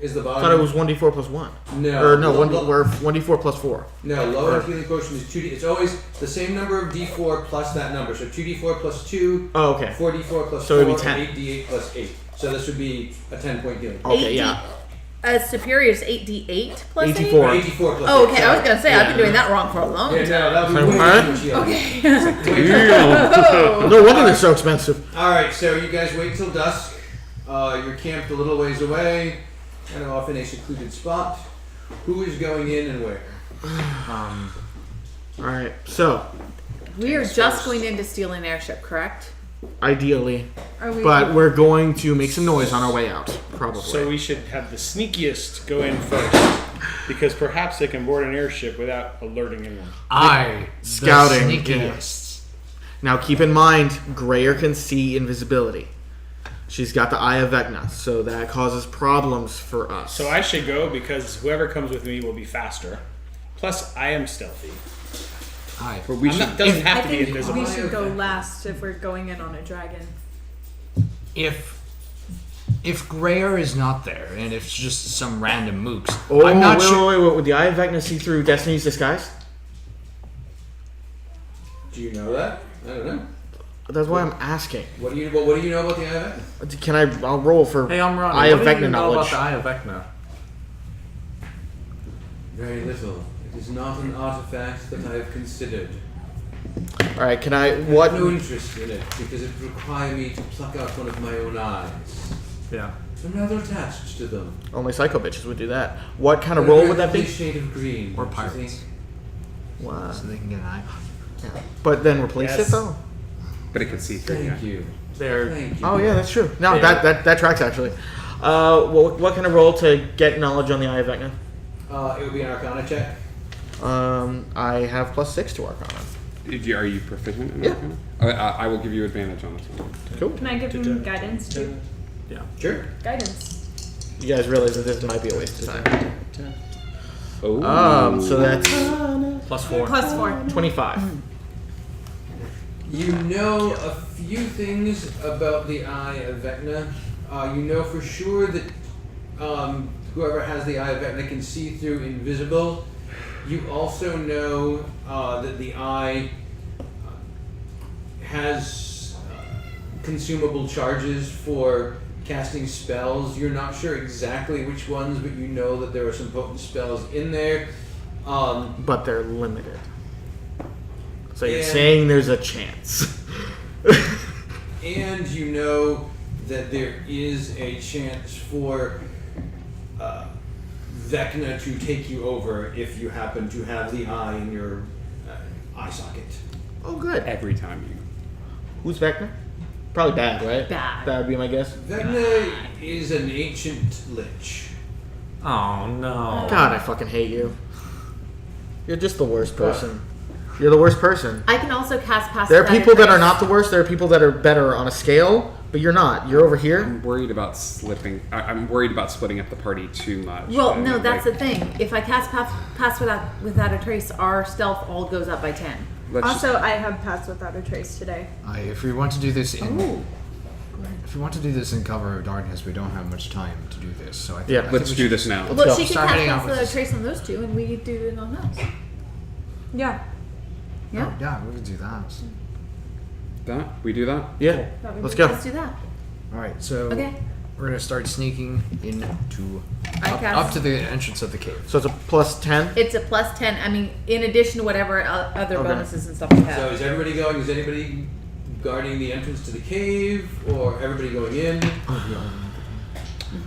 Is the I bottom? thought it was 1d4 plus 1. No. Or no, Lo- we're 1d4 plus 4. No, lower healing potion is 2d. It's always the same number of d4 plus that number. So 2d4 plus 2, Oh, okay. 4d4 plus So it'd 4, be 10. and 8d8 plus 8. So this would be a 10-point healing. Okay, yeah. Superior is 8d8 plus 8? 84. 84 plus Oh, 8. okay. I was gonna say I've been Yeah. doing that wrong for a long Yeah, time. no, that would be way Huh? too much healing. Oh. No wonder they're so expensive. Alright, so you guys wait till dusk. You're camped a little ways away, kind of off in a secluded spot. Who is going in and where? All right. So We are just going in to steal an airship, correct? ideally, Are we? but we're going to make some noise on our way out, probably. So we should have the sneakiest go in first, because perhaps they can board an airship without alerting anyone. Scouting, The yeah. sneakiest. Now keep in mind, Greyer can see invisibility. She's got the Eye of Vecna, so that causes problems for us. So I should go because whoever comes with me will be faster. Plus, I am stealthy. Aye. But we I'm should. not, doesn't I have to be think invisible. we should go last if we're going in on a dragon. If Greyer is not there and it's just some random mooks, oh, I'm not wait, sure. wait. Would the Eye of Vecna see through Destiny's disguise? Do you know that? I don't know. That's why I'm asking. What do you know about the event? Can I? I'll roll for Hey, I'm Ronnie. Eye of What do you Vecna know knowledge. about the Eye of Vecna? Very little. It is not an artifact that I have considered. All right. Can I? I have What? no interest in it because it would require me to pluck out one of my own eyes. Yeah. I'm rather attached to them. Only psycho bitches would do that. What kind of roll would that be? Shade of green. Or don't you pirates. think? What? So they can get an eye. But then replace Yes. it though. But it could see through. Yeah. Thank you. They're Thank you. Oh yeah, that's true. No, Yeah. that tracks actually. What kind of roll to get knowledge on the Eye of Vecna? It would be an Arcana check. I have +6 to Arcana. Are you proficient in Yeah. Arcana? I will give you advantage on this one. Cool. Can I give him guidance too? Sure. Guidance. You guys realize that this might be a waste of time. Oh. So that's +4. Plus 4. 25. You know a few things about the Eye of Vecna. You know for sure that whoever has the Eye of Vecna can see through invisible. You also know that the Eye has consumable charges for casting spells. You're not sure exactly which ones, but you know that there are some potent spells in there. But they're limited. So you're Yeah. saying there's a chance. And you know that there is a chance for Vecna to take you over if you happen to have the eye in your eye socket. Oh, good. Every time you. Who's Vecna? Probably bad, right? Bad. That would be my guess. Vecna is an ancient lich. Oh no. God, I fucking hate you. You're just the worst person. You're the worst person. I can also cast Pass There are Without a people that are Trace. not the worst. There are people that are better on a scale, but you're not. You're over here. I'm worried about slipping. I'm worried about splitting up the party too much. Well, And, no, that's like, the thing. If I cast Pass Without a Trace, our stealth all goes up by 10. let's just- Also, I have Pass Without a Trace today. If we want to do this in, Ooh. if we want to do this in cover of darkness, we don't have much time to do this. So I think, Yeah. I think let's we do should- this now. Well, go. she can Start cast heading Pass out with Without a this. Trace on those two, and we do it on us. Yeah. Yeah? Oh, yeah, we could do that. That we do that. Yeah. Let's go. Let's do that. All right, so Okay. we're gonna start sneaking into I up cast- to the entrance of the cave. So it's a plus 10. It's a plus 10. I mean, in addition to whatever other Okay. bonuses and stuff we have. So is everybody going? Is anybody guarding the entrance to the cave, or everybody going in?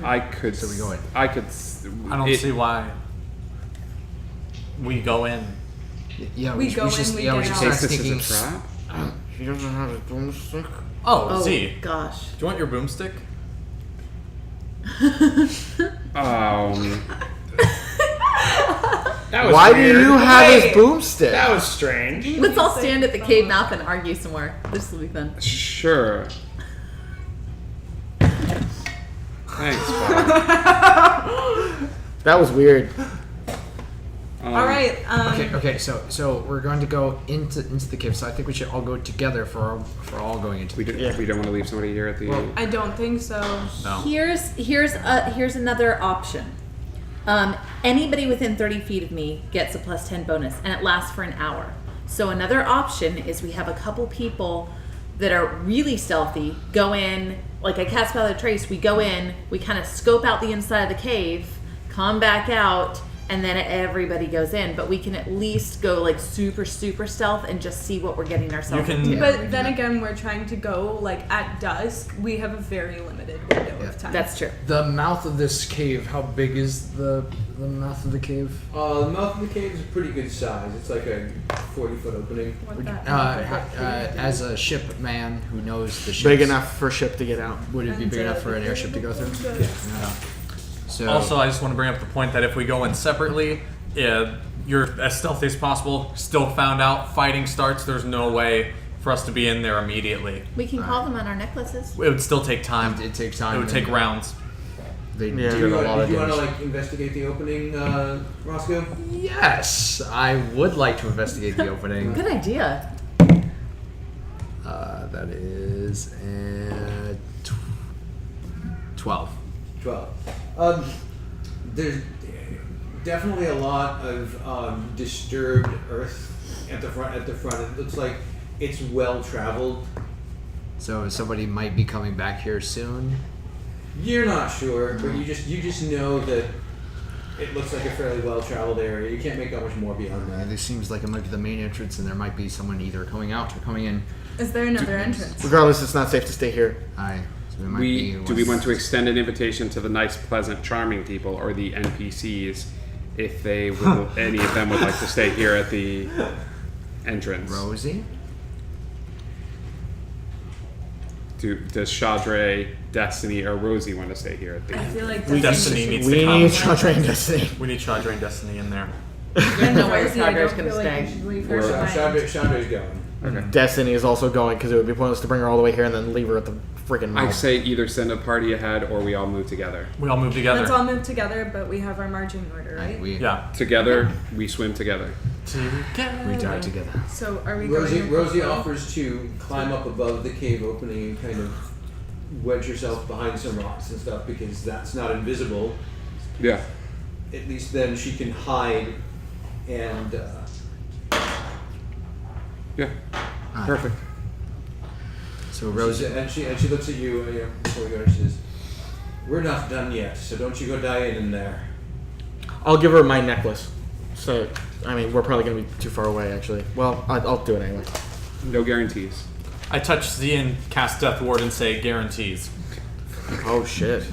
I could. So we go in. I could. I don't see why we go in. Yeah, We go in, should, we yeah, we get should out. start Take this sneaking. as a trap. He doesn't have a broomstick. Oh, Oh, Z. gosh. Do you want your boomstick? That was Why weird. do you have Wait, his boomstick? That was strange. Let's all stand at the cave mouth and argue some more. This will be fun. Sure. Thanks, Bob. That was weird. All right. Okay, so we're going to go into the cave. So I think we should all go together for all going into. We, Yeah. we don't want to leave somebody here at the. I don't think so. No. Here's another option. Anybody within 30 feet of me gets a plus 10 bonus, and it lasts for an hour. So another option is we have a couple people that are really stealthy go in, like I cast Without a Trace, we go in, we kind of scope out the inside of the cave, come back out, and then everybody goes in. But we can at least go like super stealth and just see what we're getting ourselves You can- into. But then again, we're trying to go like at dusk. We have a very limited window of time. That's true. The mouth of this cave. How big is the mouth of the cave? The mouth of the cave is a pretty good size. It's like a 40-foot opening. What that As a ship man who knows the ships, Big enough for a ship to get out. would it be big enough for an airship to go through? Yeah. So Also, I just want to bring up the point that if we go in separately, you're as stealthy as possible. Still found out, fighting starts. There's no way for us to be in there immediately. We can call them on our necklaces. It would still take time. it takes time. It would take and rounds. They Yeah. do a lot Did of you want to damage. like investigate the opening, Roscoe? Yes, I would like to investigate the opening. Good idea. That is 12. 12. There's definitely a lot of disturbed earth at the front. It looks like it's well traveled. So somebody might be coming back here soon. You're not sure, but you just know that it looks like a fairly well traveled area. You can't make out much more beyond that. This seems like it might be the main entrance, and there might be someone either coming out or coming in. Is there another entrance? Regardless, it's not safe to stay here. So it might be Do we want to extend an invitation to the nice, pleasant, charming people or the NPCs if they would, any of them would like to stay here at the entrance? Rosie? Does Shadre, Destiny, or Rosie want to stay here at the I feel like Destiny needs We to come. need Chandra and Destiny. We need Shadra and Destiny in there. There's no way Rosie, I Charter's don't gonna feel like stay. you should leave her Or behind. Chandra's going. Okay. Destiny is also going because it would be pointless to bring her all the way here and then leave her at the freaking I mouth. say either send a party ahead or we all move together. We all move together. Let's all move together, but we have our marching order, right? We Together, we swim together. die together. So are we Rosie going? Rosie offers to climb up above the cave opening and kind of wedge herself behind some rocks and stuff because that's not invisible. Yeah. At least then she can hide and Yeah. Perfect. So Rosie, she looks at you before we go and she says, "We're not done yet, so don't you go dying in there." I'll give her my necklace. So, I mean, we're probably going to be too far away, actually. Well, I'll do it anyway. No guarantees. I touch Z and cast Death Ward and say guarantees. Oh, shit.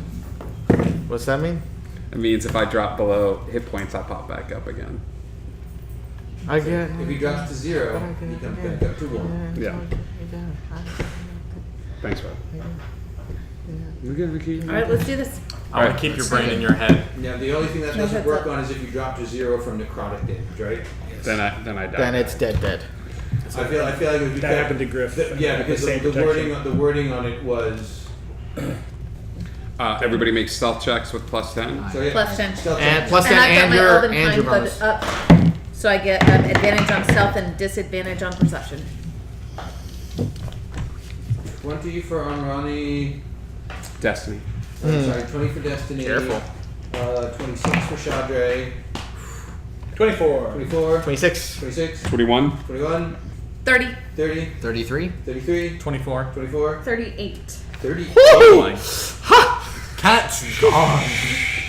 What's that mean? It means if I drop below hit points, I pop back up again. Again. If he drops to 0, he comes back up to 1. Yeah. Thanks, Rob. You good, Vicky? All right, let's do this. I want to keep your brain in your head. Now, the only thing that No, doesn't that's work up. on is if you drop to 0 from necrotic damage, right? Then I die. Then it's dead. I feel like if you That happened to Griff. yeah, because Same the protection. wording on it was Everybody makes stealth checks with +10. so yeah, Plus 10. stealth And check. plus And 10 I've got and my your Elven and your Kind bonus. up, so I get advantage on stealth and disadvantage on perception. 20 for Anrani. Destiny. Sorry, 20 for Destiny. Careful. 26 for Shadre. 24. 24. 26. 26. 21. 21. 30. 30. 33. 33. 24. 24. 38. 30. Cat's gone.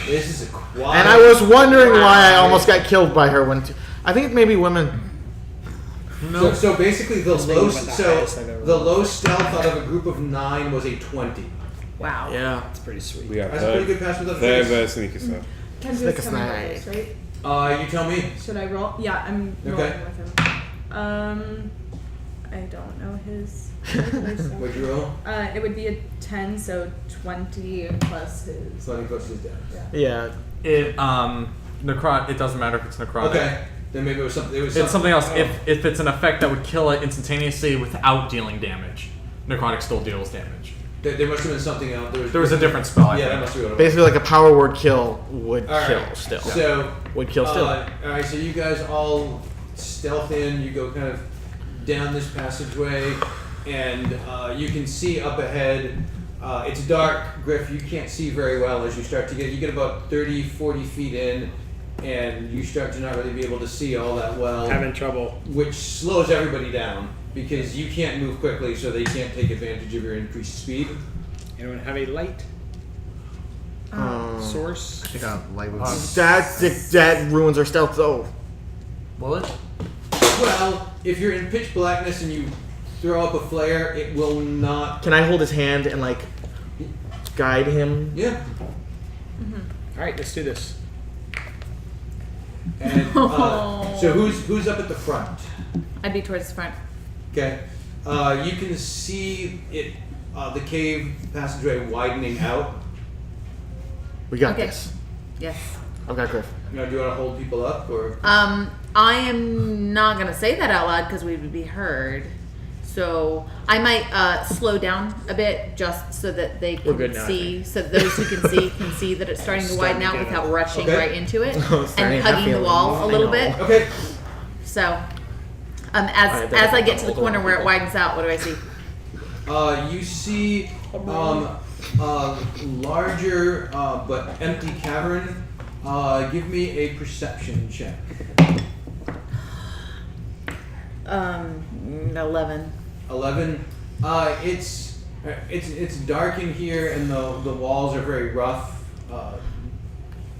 This is a quiet. And I was wondering why I almost got killed by her when. I think maybe women. So basically, the maybe low about the highest I've ever the rolled. low stealth out of a group of 9 was a 20. Wow. Yeah. That's pretty sweet. We are That's a pretty good pass with a very, face. very sneaky stuff. Kendra's Slick as coming snake. with us, right? You tell me. Should I roll? Yeah, I'm rolling Okay. with him. I don't know his. What'd you roll? It would be a 10, so 20 plus his. 20 plus his damage. Yeah. It It doesn't matter if it's necrotic. Okay. Then maybe it was something. It was It's something else. Oh. If it's an effect that would kill it instantaneously without dealing damage, necrotic still deals damage. There must have been something else. There was a different spell. I Yeah, that think. must be what it was. Basically, like a power word kill would All kill right. still. So Would kill still. all right. So you guys all stealth in. You go kind of down this passageway, and you can see up ahead. It's dark, Griff. You can't see very well as you start to get. You get about 30, 40 feet in, and you start to not really be able to see all that well. Having trouble. Which slows everybody down because you can't move quickly, so they can't take advantage of your increased speed. Anyone have a light source? I got light boots. That ruins our stealth though. Will it? Well, if you're in pitch blackness and you throw up a flare, it will not. Can I hold his hand and like guide him? Yeah. All right, let's do this. And so who's up at the front? I'd be towards the front. Okay. You can see it. The cave passageway widening out. We got Okay. this. Yes. I've got Griff. Now, do you want to hold people up or? I am not gonna say that out loud because we would be heard. So I might slow down a bit just so that they We're can good now, I see, so that those who can see that it's starting to widen out without rushing Okay. right into it Starting and to hugging the feel wall a it. little I bit. know. Okay. So Alright, as then I get to the hold on. corner where it widens out, what do I see? You see a larger but empty cavern. Give me a perception check. 11. 11. It's dark in here and the walls are very rough.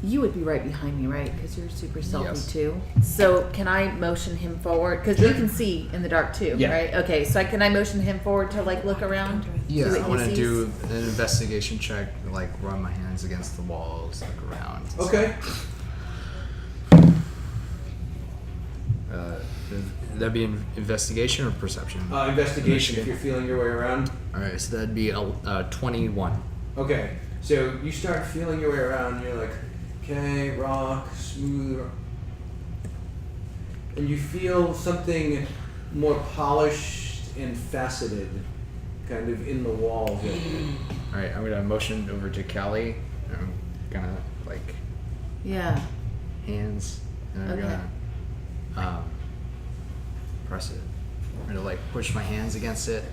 You would be right behind me, right? Because you're super stealthy Yes. too. So can I motion him forward? Because you can see in the dark too, Yeah. right? Okay, so can I motion him forward to like look around? Yeah, See what I he want to sees? do an investigation check, like run my hands against the walls, look around. Okay. That'd be an investigation or perception? Investigation if you're feeling your way around. All right, so that'd be 21. Okay. So you start feeling your way around. You're like, okay, rock, smooth. And you feel something more polished and faceted kind of in the wall here. All right, I'm gonna motion over to Callie. I'm gonna like Yeah. hands, and I'm Okay. gonna press it. I'm gonna like push my hands against it.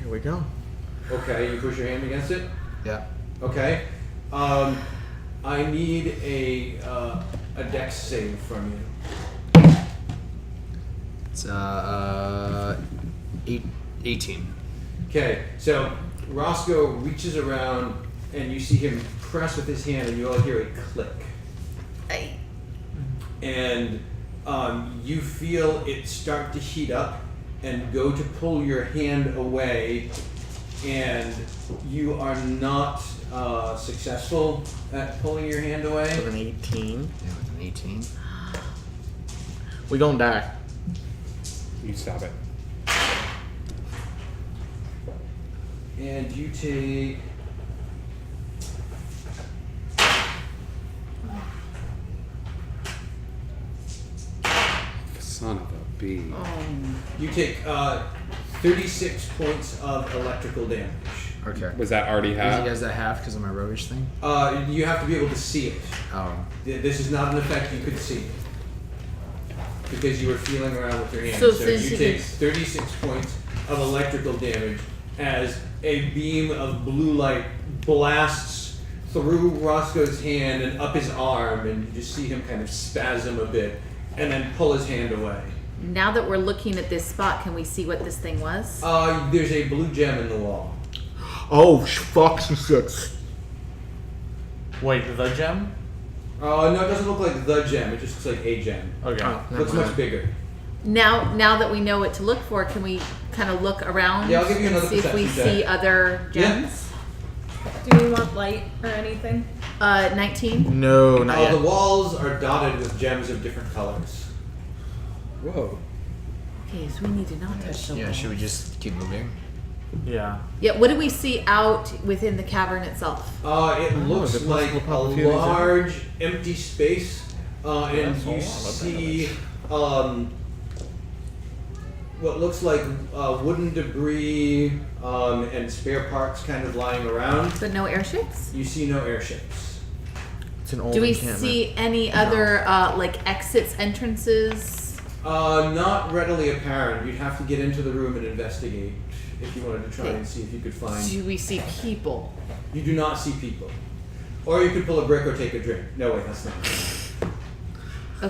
Here we go. Okay, you push your hand against it. Yeah. Okay. I need a dex save from you. It's 18. Okay, so Roscoe reaches around and you see him press with his hand and you all hear a click. I, And you feel it start to heat up and go to pull your hand away, and you are not successful at pulling your hand away. With an 18. Yeah, with an 18. We gonna die. You stop it. And you take. Son of a bee. You take 36 points of electrical damage. Okay. Was that already Is half? you guys that half because of my roguish thing? You have to be able to see it. Oh. This is not an effect you could see. Because you were feeling around with your hands. So So since you you take can- 36 points of electrical damage as a beam of blue light blasts through Roscoe's hand and up his arm, and you just see him kind of spasm a bit and then pull his hand away. Now that we're looking at this spot, can we see what this thing was? There's a blue gem in the wall. Oh, fuck some six. Wait, the gem? No, it doesn't look like the gem. It just looks like a gem. Okay. Oh, never Looks mind. much bigger. Now that we know what to look for, can we kind of look around Yeah, I'll give you and another see if we perception see check. other gems? Do we want light or anything? 19. No, not The yet. walls are dotted with gems of different colors. Whoa. Okay, so we need to not touch the Yeah, wall. should we just keep moving? Yeah. Yeah, what do we see out within the cavern itself? It looks is it like possible a to pop a few of these in? large empty space, and that's a you lot of see what looks like wooden debris and spare parts kind of lying around. But no airships? You see no airships. It's an old Do we encampment. see any other like exits, entrances? Not readily apparent. You'd have to get into the room and investigate if you wanted to try Okay. and see if you could find. Do we see people? You do not see people. Or you could pull a brick or take a drink. No, wait, that's not.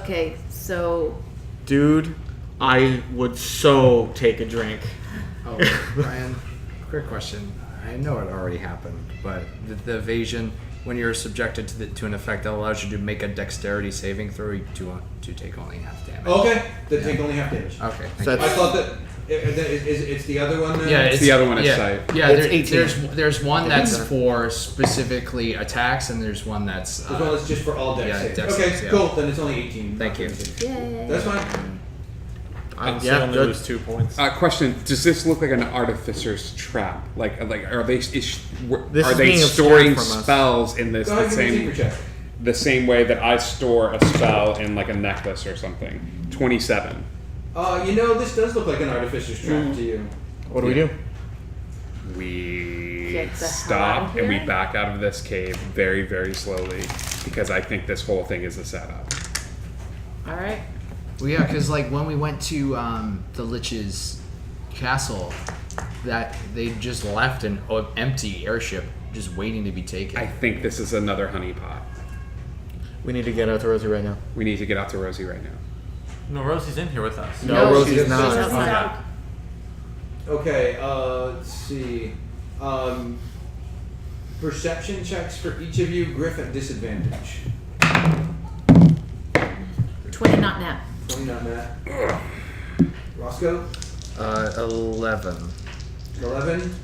Okay, so Dude, I would so take a drink. Oh, Brian, quick question. I know it already happened, but the evasion, when you're subjected to an effect that allows you to make a dexterity saving throw, you to take only half damage. Okay, then take only half damage. Okay. Thank So you. I thought that it's the other one then. Yeah, It's the other one at yeah, sight. Yeah, It's there, 18. there's one that's for specifically attacks, and there's one that's. This one is just for all dex yeah, saves. dex Okay, saves, yeah. cool. Then it's only 18. Thank you. yay. That's fine. So Yeah, only good. lose 2 points. Question: does this look like an artificer's trap? Like are they This are is they being obscured storing from us. spells in this Go the ahead, give me a same secret check. the same way that I store a spell in like a necklace or something? 27. This does look like an artificer's trap to you. What do we do? We Get the hell out stop of and we here? back out of this cave very, very slowly because I think this whole thing is a setup. All right. Well, yeah, because like when we went to the Lich's castle, that they just left an empty airship just waiting to be taken. I think this is another honeypot. We need to get out to Rosie right now. We need to get out to Rosie right now. No, Rosie's in here with us. No, No, Rosie's she's not. outside. Okay, let's see. Perception checks for each of you. Griff at disadvantage. 20 not nat. 20 not Matt. Roscoe? 11. 11.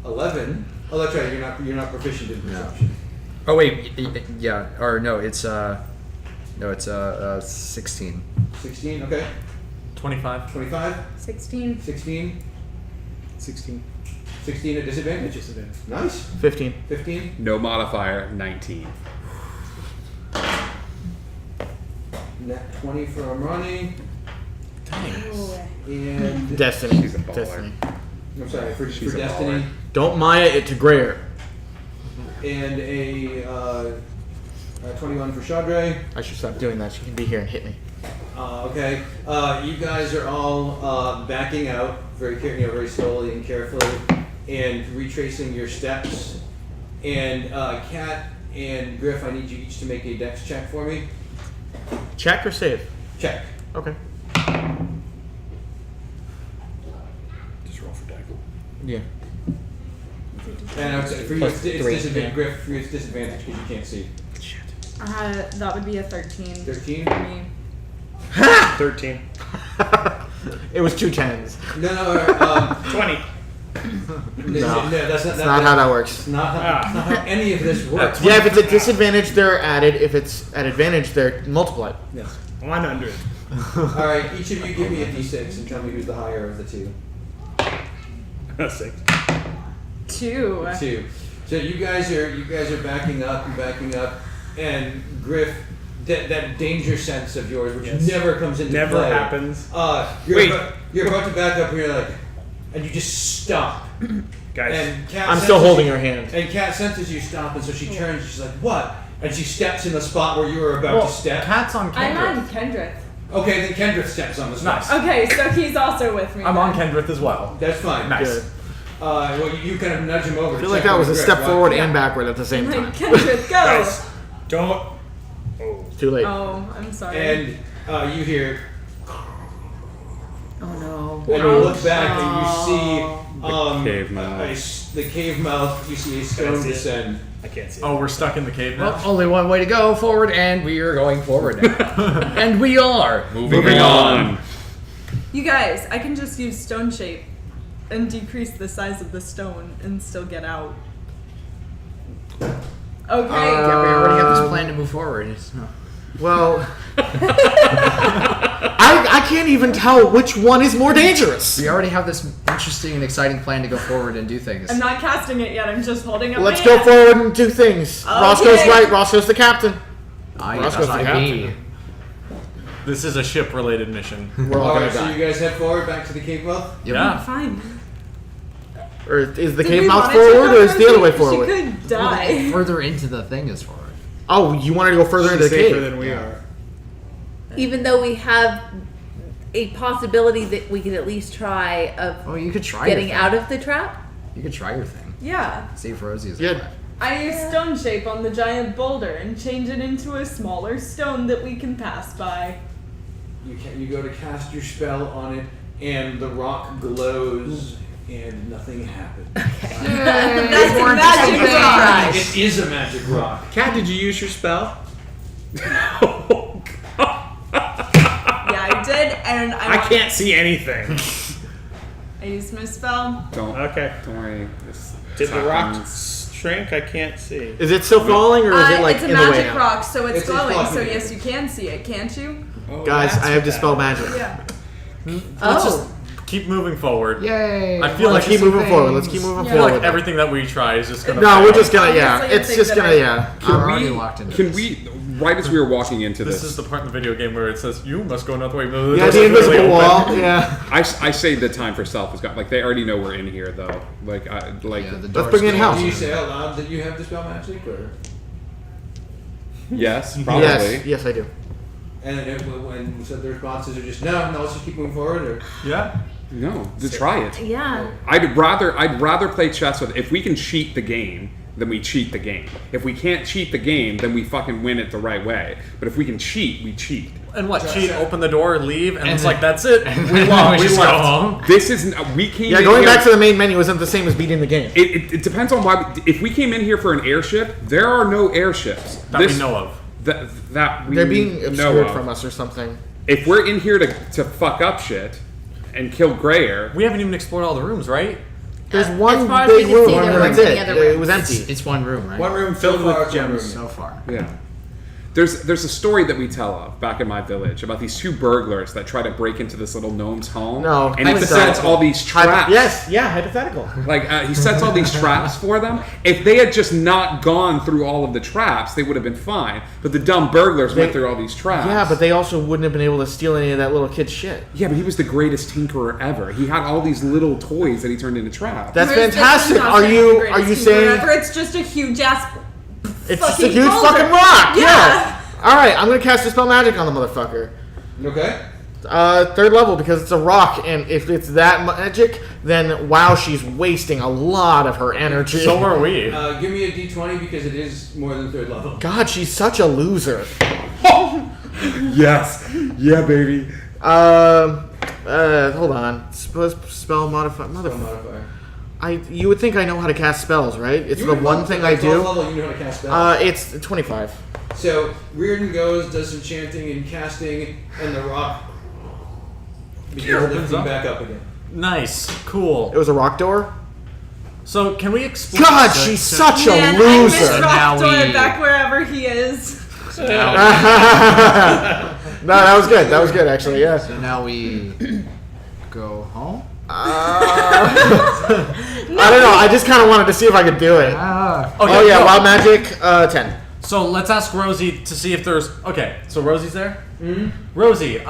11. Oh, that's right. You're not proficient in perception. Oh wait, yeah, or no, it's 16. 16. Okay. 25. 25. 16. 16. 16. 16 at disadvantage. Nice. 15. 15. No modifier, 19. Nat 20 for Amrani. Oh, And Destiny. She's a baller. Destiny. I'm sorry for She's a Destiny. baller. Don't Maya it to Greer. And a 21 for Chaudray. I should stop doing that. She can be here and hit me. Okay. You guys are all backing out very slowly and carefully, and retracing your steps. And Kat and Griff, I need you each to make a dex check for me. Check or save? Check. Okay. Just roll for deck. Yeah. And for you, Plus it's three, disadvantage. yeah. Griff, for you, it's disadvantage because you can't see. that would be a 13. 13. For me. 13. It was 2 10s. No. 20. No, that's That's not how that works. It's not how any of this works. Yeah, if it's at disadvantage, they're added. If it's at advantage, they're multiplied. Yes. 100. All right, each of you give me a d6 and tell me who's the higher of the two. 6. 2. 2. So you guys are backing up, and Griff, that danger sense of yours, which Yes. never comes into Never play. happens. You're about to back up, and you're like, and you just stop. Guys, And Kat I'm senses still holding you- her hand. And Kat senses you stop, and so she turns. She's like, "What?" And she steps in the spot where you were about to step. Cat's on I'm Kendrick. on Kendrick. Okay, then Kendrick steps on the spot. Nice. Okay, so he's also with me. I'm on then. Kendrick as well. That's fine. Nice. Good. Well, you kind of nudge him over. I feel like that was a step forward and backward at the same I'm time. like, Kendrick, go! guys, don't. Oh. Too late. Oh, I'm sorry. And you hear, Oh no. and you look back and you see cave mouth. the cave mouth. You see a stone see it? descend. I can't see. Oh, we're stuck in the cave now. Well, only one way to go forward, and we are going forward now. And we are Moving on. You guys, I can just use stone shape and decrease the size of the stone and still get out. Okay. Yeah, we already have this plan to move forward. Well, I can't even tell which one is more dangerous. We already have this interesting and exciting plan to go forward and do things. I'm not casting it yet. I'm just holding up Let's my go hand. forward and do things. Ross goes Okay. right, Ross goes the captain. That's goes the not captain. me. This is a ship-related mission. We're all All gonna right, so die. you guys head forward back to the cave mouth. Yep. Yeah. Fine. Or is the Did cave we mouth want it to forward, go or is the other way further? forward? She could die. Further into the thing is forward. Oh, you wanted to go further into She's the safer cave. than we are. Even though we have a possibility that we could at least try of Oh, you could try getting your out thing. of the trap. You could try your thing. Yeah. See if Rosie is Yeah. alive. I use stone shape on the giant boulder and change it into a smaller stone that we can pass by. You go to cast your spell on it, and the rock glows, and nothing happens. That's a magic rock. It is a magic rock. Kat, did you use your spell? Yeah, I did, and I can't see anything. I used my spell. Don't Okay. worry. Did the rock shrink? I can't see. Is it still falling, or is it like it's a in the way magic now? rock, so it's, It's glowing. blocking So it. yes, you can see it, can't you? Guys, I have dispelled magic. Yeah. Let's just keep moving forward. Yay! I feel Let's like keep moving forward. Let's keep moving I feel forward. like everything that we try is just gonna. No, fail. we're just gonna, yeah. Obviously, I It's think just that gonna, I- yeah. I'm already locked into Can this. we, right as we were walking into This is the part in the video game where it says you must go another way. Yeah, the invisible wall, yeah. I say the time for self is gone. Like they already know we're in here though. Like Yeah, the Let's door's bring in closed. help. Do you say out loud that you have dispel magic, or yes, probably. Yes, I do. and when so the responses are just no, let's just keep moving forward, or Yeah. No, to try it. Yeah. I'd rather play chess with. If we can cheat the game, then we cheat the game. If we can't cheat the game, then we fucking win it the right way. But if we can cheat, we cheat. And what? Sure, Cheat, sure. open the door, and leave, and it's then- like that's it. And We then lost. We just go left. home. This is we came. Yeah, in going here, back to the main menu isn't the same as beating the game. It depends on why. If we came in here for an airship, there are no airships That we know of. That we They're being know obscured of. from us or something. If we're in here to fuck up shit and kill Grayer, We haven't even explored all the rooms, right? There's As one far as we big can room, see, there and weren't that's any it. other It was rooms. empty. It's one room, right? One room so filled far with it's one gems. room. So far. yeah. There's a story that we tell of back in my village about these two burglars that try to break into this little gnome's home. No, and he hypothetical. sets all these traps. Yes, yeah, hypothetical. Like he sets all these traps for them. If they had just not gone through all of the traps, they would have been fine. But the dumb burglars went through all these traps. Yeah, but they also wouldn't have been able to steal any of that little kid's shit. Yeah, but he was the greatest tinkerer ever. He had all these little toys that he turned into traps. That's Where's fantastic. this one Are not you the greatest team saying forever? It's just a huge ass. it's just a fucking huge boulder. fucking rock? Yeah. All right, I'm gonna cast dispel magic on the motherfucker. okay. Third level because it's a rock, and if it's that magic, then wow, she's wasting a lot of her energy. So are we. Give me a d20 because it is more than third level. God, she's such a loser. Yes. Yeah, baby. Hold on. Spell modifier. Modifier. You would think I know how to cast spells, right? It's You the were one close to thing like I 12 do. level, you know how to cast spells. It's 25. So Reardon goes, does some chanting and casting, and the rock begins Opens lifting up. back up again. Nice. Cool. It was a rock door. So can we explore? God, she's such Man, a I miss loser. Now Rockdoor we- back wherever he is. No, that was good. That was good, actually. Yeah. So now we go home. I don't know. I just kind of wanted to see if I could do it. Ah. Okay, Oh yeah, no. wild magic 10. So let's ask Rosie to see if there's. Okay, so Rosie's there. Mm-hmm. Rosie,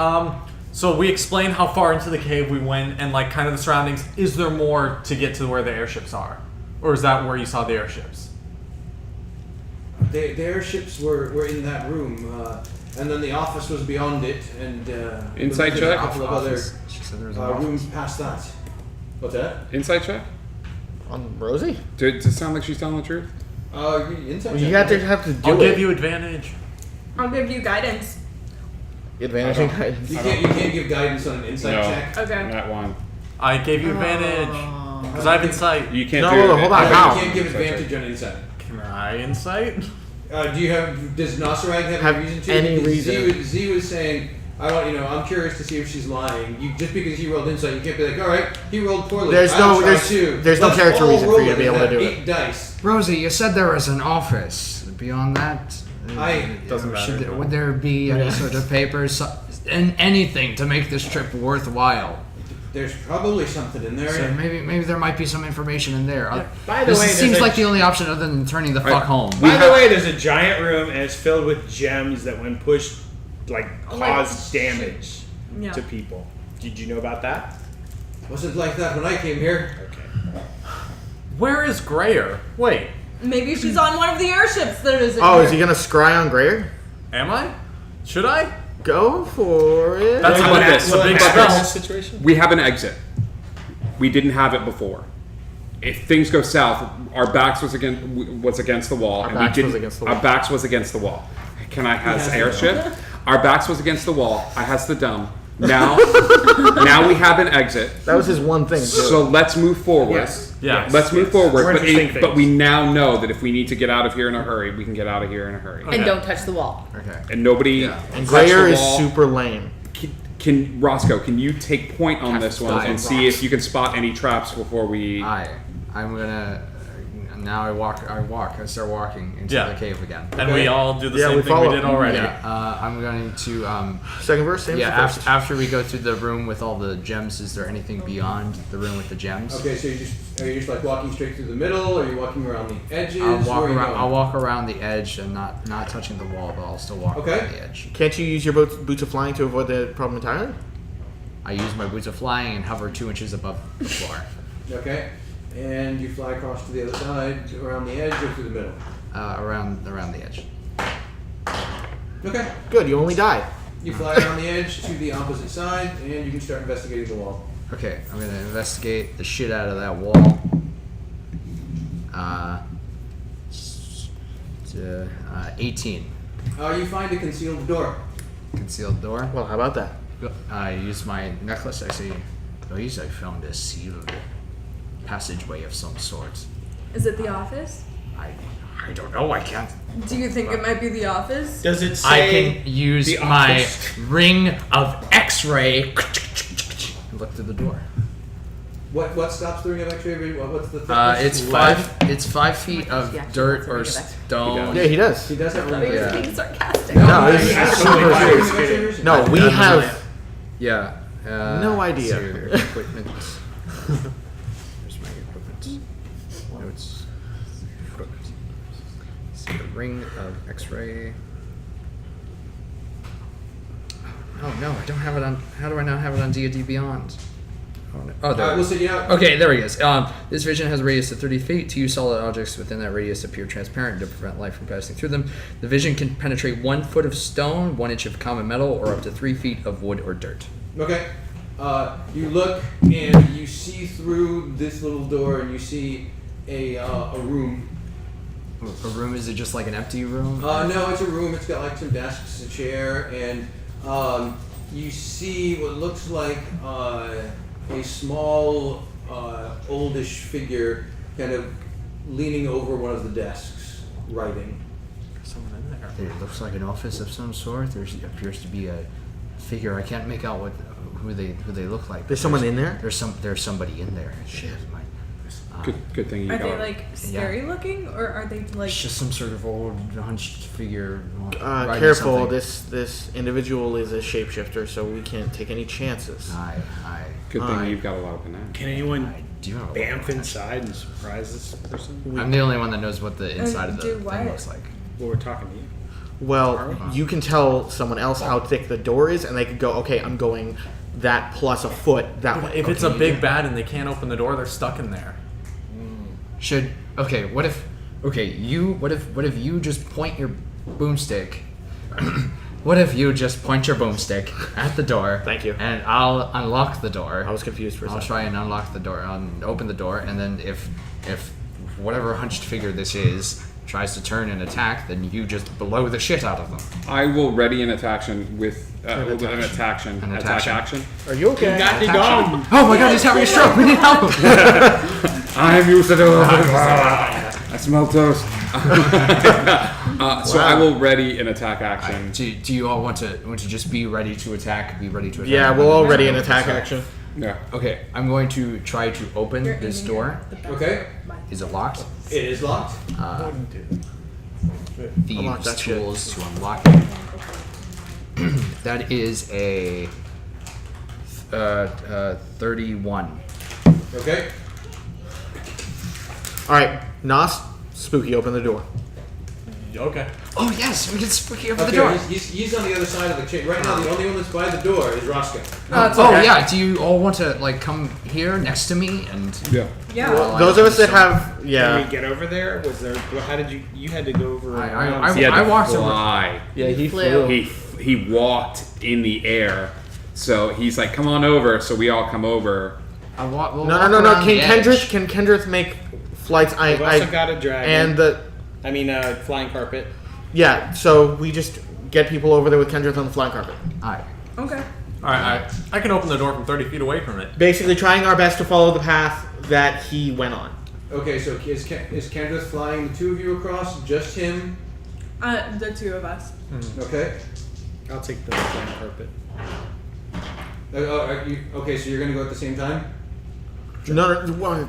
so we explained how far into the cave we went and like kind of the surroundings. Is there more to get to where the airships are, or is that where you saw the airships? The airships were in that room, and then the office was beyond it, and Insight there was check? a couple of other She said there was an office. rooms past that. What's that? Insight check? On Rosie? Does it sound like she's telling the truth? Insight You check. have to do I'll it. give you advantage. I'll give you guidance. Advantage and guidance. You can't give guidance on an insight No. check. Okay. Not one. I gave you advantage because I have insight. You can't No, do it. hold on. You How? can't give advantage on insight. Can I insight? Do you have? Does Nosarag have Have any reason to? any Because reason. Z was saying, I'm curious to see if she's lying. You just because he rolled insight, you can't be like, all right, he rolled poorly. There's I'll no- try there's- too. there's no Let's character all reason for roll you to it be and able to have do it. 8 dice. Rosie, you said there was an office. Beyond that, Doesn't matter. would there be any sort of papers and anything to make this trip worthwhile? There's probably something in there. So maybe there might be some information in there. By the This way, there's seems a- like the only option other than turning the fuck home. By the way, there's a giant room and it's filled with gems that, when pushed, like Like, cause damage Yeah. to people. Did you know about that? Wasn't like that when I came here. Okay. Where is Grayer? Wait, Maybe she's on one of the airships that is. Oh, is he gonna scry on Grayer? am I? Should I? Go for it. That's How about a, this? a big Will it happen in spell. this situation? We have an exit. We didn't have it before. If things go south, our backs was against the wall, Our and backs we was didn't. against the wall. Our backs was against the wall. Can I has has airship? Our backs was against the wall. I has the dumb. Now, now we have an exit. That was his one thing. Too. So let's move forward. Yes. Yes. Let's move Yes. forward. More But, interesting but we things. now know that if we need to get out of here in a hurry, we can get out of here in a hurry. And don't touch the wall. Okay. And nobody. Yeah. and touch Grayer the is wall. super lame. Can Roscoe? Can you take point on this one and see if you can spot any traps before we? I'm gonna. Now I start walking into Yeah. the cave again. And we all do the Yeah, same we thing we follow. did already. Yeah. I'm going to. Second verse, same Yeah. as the first. After we go through the room with all the gems, is there anything beyond the room with the gems? Okay, so are you just like walking straight through the middle, or are you walking around the edges? I'll walk Where are you around. going? I'll walk around the edge and not touching the wall, but I'll still walk Okay. around the edge. Can't you use your boots of flying to avoid the problem entirely? I use my boots of flying and hover 2 inches above the floor. Okay, and you fly across to the other side, around the edge, or through the middle. Around the edge. Okay, Good, you only died. you fly around the edge to the opposite side, and you can start investigating the wall. Okay, I'm gonna investigate the shit out of that wall. 18. You find a concealed door. Concealed door. Well, how about that? I use my necklace. I say, please, I found a sealed passageway of some sort. Is it the office? I don't know. I can't. Do you think it might be the office? Does it say I can use the my office? ring of X-ray. and look through the door. What stops the ring of X-ray? What's the thickness? It's Lead? 5. It's 5 feet of Yeah, dirt that's a or ring of X-ray. stone. Yeah, he does. He does have a I ring was of being sarcastic. No, X-ray. this is Absolutely. super Ring serious. of X-ray? No, we have. Yeah. No idea. let's see, equipment. Where's my equipment? Notes. Equipment. See, the ring of X-ray. Oh no, I don't have it on. How do I not have it on D&D Beyond? Oh, no. Oh, there. Alright, it we'll is. see you out. Okay, there he is. This vision has a radius of 30 feet. Two solid objects within that radius appear transparent to prevent light from passing through them. The vision can penetrate 1 foot of stone, 1 inch of common metal, or up to 3 feet of wood or dirt. Okay. You look and you see through this little door, and you see a room. A room, is it just like an empty room? No, it's a room. It's got like some desks, a chair, and you see what looks like a small, oldish figure kind of leaning over one of the desks, writing. Someone in there. It looks like an office of some sort. There appears to be a figure. I can't make out who they look like. There's someone in there? There's somebody in there. Shit. Good thing you Are got they it. like scary looking, or are they like? It's just some sort of old hunched figure. riding Careful, something. this individual is a shapeshifter, so we can't take any chances. Aye. Good thing Alright. you've got a lot of banana. Can anyone I do have a bamf inside and surprise this person? I'm the only one that knows what the inside of the do thing what? looks like. Well, we're talking to you. Well, you can tell someone else how thick the door is, and they can go, okay, I'm going that plus a foot that way. If it's a big bad and they can't open the door, they're stuck in there. What if you just point your boomstick? What if you just point your boomstick at the door? Thank you. And I'll unlock the door. I was confused for a I'll second. try and unlock the door, open the door, and then if whatever hunched figure this is tries to turn and attack, then you just blow the shit out of them. I will ready an attack with an attack action. Are you okay? Got to go. Oh my god, he's having a stroke! We need help! I'm used to doing I smell toast. So I will ready an attack action. Do you all want to just be ready to attack? Be ready to attack. Yeah, we'll already an attack action. Yeah. Okay, I'm going to try to open You're this aiming door. at the back. Okay. Is it locked? It is locked. Unlock Thieves' that shit. tools to unlock it. That is a 31. Okay. All right, Nos, Spooky, open the door. Okay. Oh yes, we can spooky over the Okay, door. he's on the other side of the chain. Right now, the only one that's by the door is Roscoe. Oh yeah, do you all want to like come here next to me and? Yeah. Yeah. Those of us that have, Can we yeah, get over there? Was there? How did you? You had to go over. around. He had I to walked over. fly. yeah, he flew. He walked in the air. So he's like, "Come on over." So we all come over. We'll walk No. around the edge. Can Kendrith make flights? We've also got a dragon. And flying carpet. yeah. So we just get people over there with Kendrith on the flying carpet. Aye. Okay. All right, I can open the door from 30 feet away from it. Basically, trying our best to follow the path that he went on. Okay, so is Kendrith flying the two of you across? Just him? The two of us. Okay. I'll take the flying carpet. Okay, so you're gonna go at the same time? No,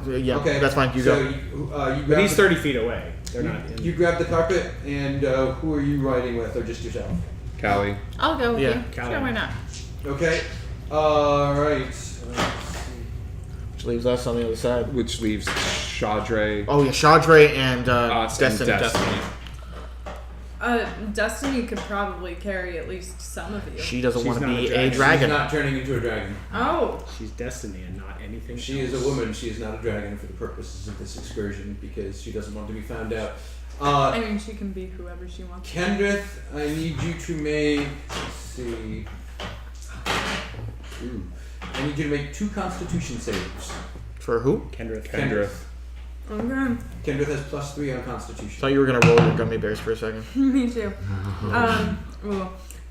yeah, Okay. that's fine. You so go. You But grab he's the, 30 feet away. They're not. In. You grab the carpet, and who are you riding with, or just yourself? Callie. I'll go with Yeah. you. Callie. Sure, why not? Okay. Alright. Which leaves us on the other side. Which leaves Shadre. Oh yeah, Shadre and Us and Destiny. Destiny. Destiny could probably carry at least some of you. She doesn't She's want to not be a a dragon. She's dragon. not turning into a dragon. Oh. She's destiny and not anything. She else. is a woman. She is not a dragon for the purposes of this excursion because she doesn't want to be found out. I mean, she can be whoever she wants. Kendrith, I need you to make. Let's see. Ooh. I need you to make 2 Constitution saves. For who? Kendrith. Kendrith. Okay. Kendrith has +3 on Constitution. Thought you were gonna roll your gummy bears for a second. Me too.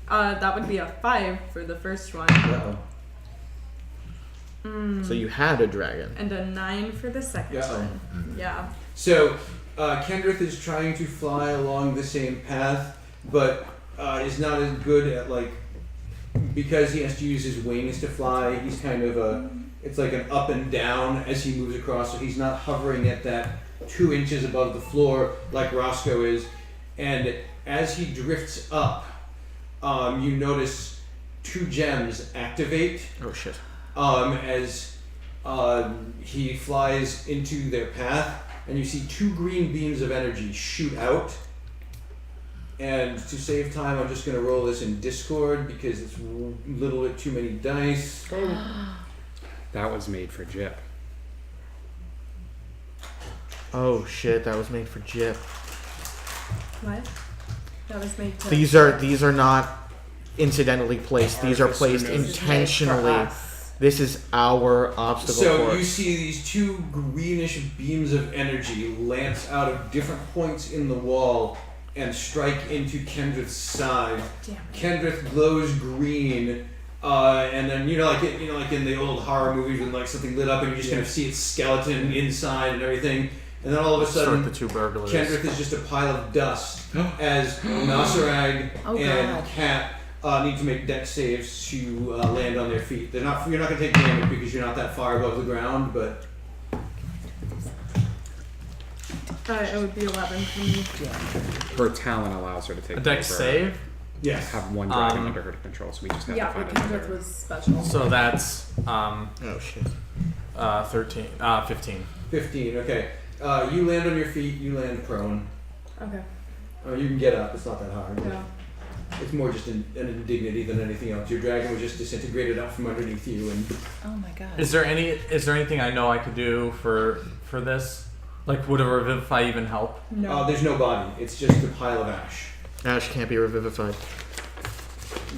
That would be a 5 for the first one. Uh-oh. So you had a dragon. And a 9 for the second Yeah. one. Yeah. So, Kendrith is trying to fly along the same path, but is not as good at because he has to use his wings to fly. He's kind of it's like an up and down as he moves across. So he's not hovering at that 2 inches above the floor like Roscoe is. And as he drifts up, you notice 2 gems activate. Oh shit. As he flies into their path, and you see 2 green beams of energy shoot out. And to save time, I'm just going to roll this in Discord because it's a little bit too many dice. That was made for Jip. Oh shit, that was made for Jip. What? That was made to. These are not incidentally placed. These are placed intentionally. This is our obstacle So course. you see these 2 greenish beams of energy lance out of different points in the wall and strike into Kendrith's side. Damn it. Kendrith glows green, and then like in the old horror movies when something lit up and you just kind of see its skeleton inside and everything, and then all of a Start sudden the 2 burglars. Kendrith is just a pile of dust as Nasarag Oh, and God. Kat need to make dex saves to land on their feet. You're not going to take damage because you're not that far above the ground, but It would be 11 for me. Her talent allows her to take A dex over, save. Yes. have one dragon under her control, so we just have Yeah, to find because another. it was special. So that's Oh shit. 15. 15. Okay. You land on your feet. You land prone. Okay. You can get up. It's not that hard. Yeah. It's more just an indignity than anything else. Your dragon was just disintegrated out from underneath you, and Oh my god. Is there anything I know I could do for this? Like, would a revivify even help? No. there's no body. It's just a pile of ash. Ash can't be revivified.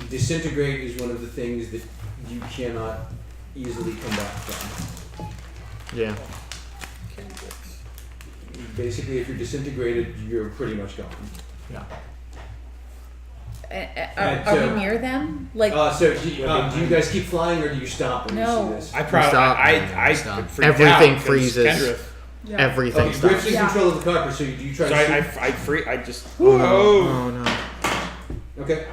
Disintegrate is one of the things that you cannot easily come back from. Yeah. Basically, if you're disintegrated, you're pretty much gone. Yeah. Are we near them? Like, So do you guys keep flying, or do you stop when No. you see this? I probably Stop. I Stop. freaked Everything out 'cause freezes. Kendrith- Yeah. Everything Okay, stops. Griff's in Yeah. control of the carpet, so do you try So to shoot? I just. Oh no. Oh. Oh no. Okay.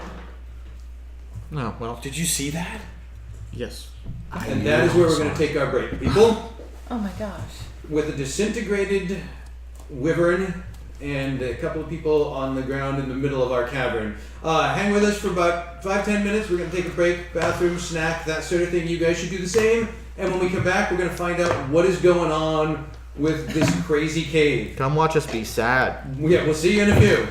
No. Well. Did you see that? Yes. And that is where we're going to take our break. People, oh my gosh. with a disintegrated wyvern and a couple of people on the ground in the middle of our cavern. Hang with us for about 5-10 minutes. We're going to take a break, bathroom, snack, that sort of thing. You guys should do the same. And when we come back, we're going to find out what is going on with this crazy cave. Come watch us be sad. Yeah, we'll see you in a few.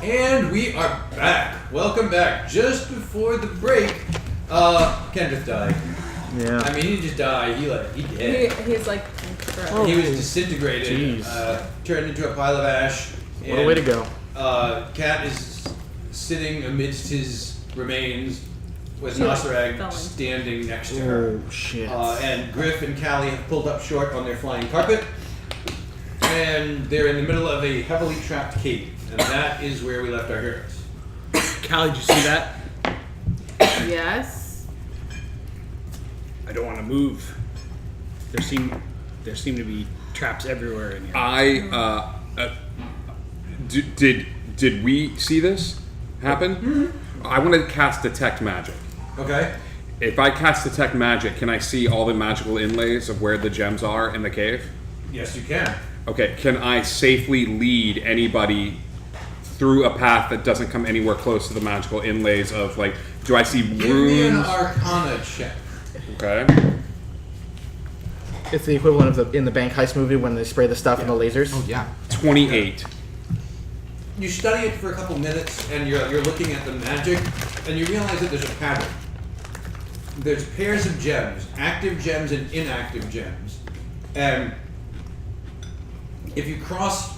And we are back. Welcome back. Just before the break, Kendrick died. Yeah. I mean, he just died. He dead. He's like, He was disintegrated, Jeez. turned into a pile of ash. What a way to go. Cat is sitting amidst his remains with She, like, fell Nosrag in. standing next to her. Oh, shit. And Griff and Callie have pulled up short on their flying carpet. And they're in the middle of a heavily trapped cave. And that is where we left our heroes. Callie, did you see that? Yes. I don't want to move. There seem to be traps everywhere in here. Did we see this happen? I want to cast Detect Magic. Okay? If I cast Detect Magic, can I see all the magical inlays of where the gems are in the cave? Yes, you can. Okay, can I safely lead anybody through a path that doesn't come anywhere close to the magical inlays of, like, do I see Give me an runes? Arcana check. Okay. It's the equivalent of in the bank heist movie when they spray the stuff and the lasers. Oh yeah. 28. You study it for a couple minutes, and you're looking at the magic, and you realize that there's a pattern. There's pairs of gems, active gems and inactive gems, and if you cross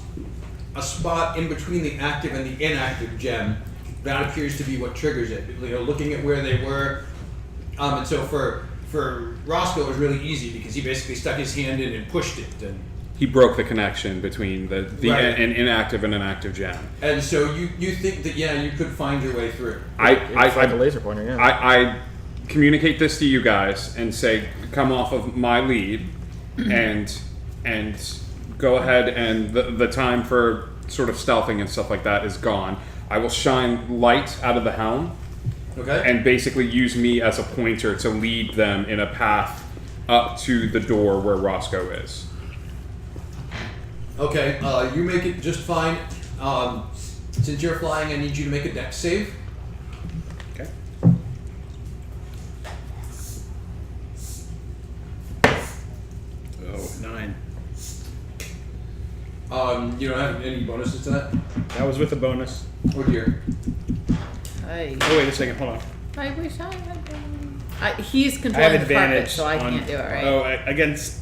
a spot in between the active and the inactive gem, that appears to be what triggers it. You know, looking at where they were, and so for Roscoe it was really easy because he basically stuck his hand in and pushed it, and He broke the connection between the Right. an inactive and an active gem. so you think that you could find your way through. It's like a laser pointer, yeah. I communicate this to you guys and say, come off of my lead, and go ahead, and the time for sort of stealthing and stuff like that is gone. I will shine light out of the helm Okay. and basically use me as a pointer to lead them in a path up to the door where Roscoe is. Okay, you make it just fine. Since you're flying, I need you to make a dex save. Okay. Oh, 9. You don't have any bonuses to that? That was with a bonus. Oh dear. I Oh, wait a second. Hold on. wish I had one. He's I controlling have the carpet, advantage. so I on, can't do it, right? Oh, against.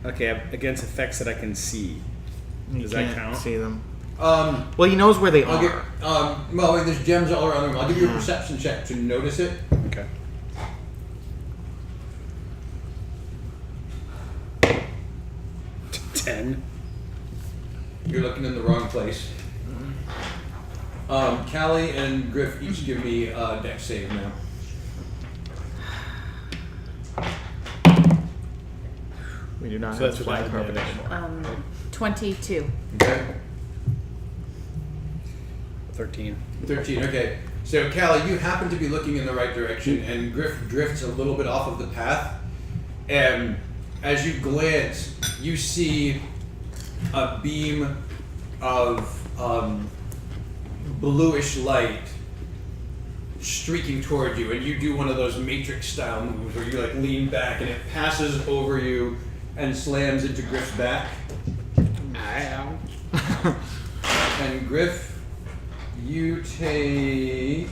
Okay, against effects that I can see. You Does that can't count? see them. Well, Well, he knows where they I'll are. give. Well, there's gems all around the room. I'll give you a perception check to notice it. Okay. Ten. You're looking in the wrong place. Callie and Griff each give me a dex save now. We do not So have that's flying without carpet advantage. anymore. 22. Okay. 13. 13. Okay. So Callie, you happen to be looking in the right direction, and Griff drifts a little bit off of the path. And as you glance, you see a beam of bluish light streaking toward you, and you do one of those Matrix style moves where you like lean back, and it passes over you and slams into Griff's back. Ow. And Griff, you take.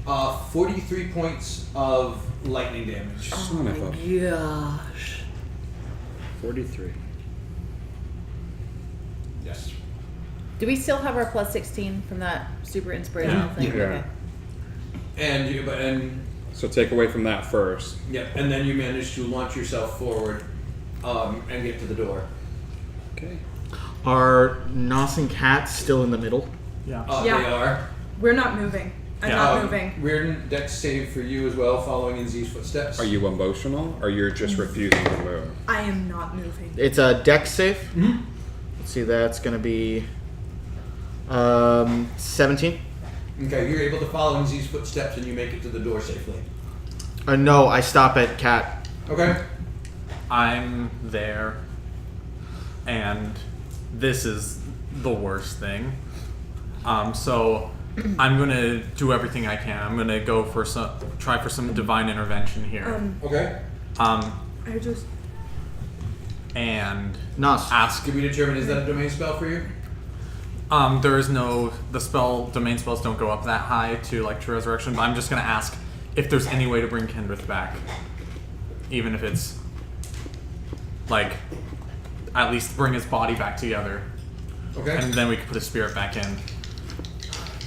Uh, 43 points of lightning damage. Son of a- Gosh. 43. Yes. Do we still have our plus 16 from that super inspirational thing? Yeah. Okay. And So take away from that first. yeah, and then you manage to launch yourself forward, and get to the door. Okay. Are Nos and Cat still in the middle? Yeah. Yeah. They are. We're not moving. I'm Yeah. not moving. Reardon, dex save for you as well, following in Z's footsteps. Are you emotional, or you're just refusing to move? I am not moving. It's a dex save. Mhm. Let's see, that's going to be 17. Okay, you're able to follow in Z's footsteps and you make it to the door safely. No, I stop at Cat. Okay. I'm there, and this is the worst thing. So I'm gonna do everything I can. I'm gonna go for try for some divine intervention here. Okay. I just And Nos. ask. Can we determine, is that a domain spell for you? There is no domain spells don't go up that high to like True Resurrection, but I'm just gonna ask if there's any way to bring Kendrith back, even if it's like at least bring his body back together, Okay. and then we can put his spirit back in.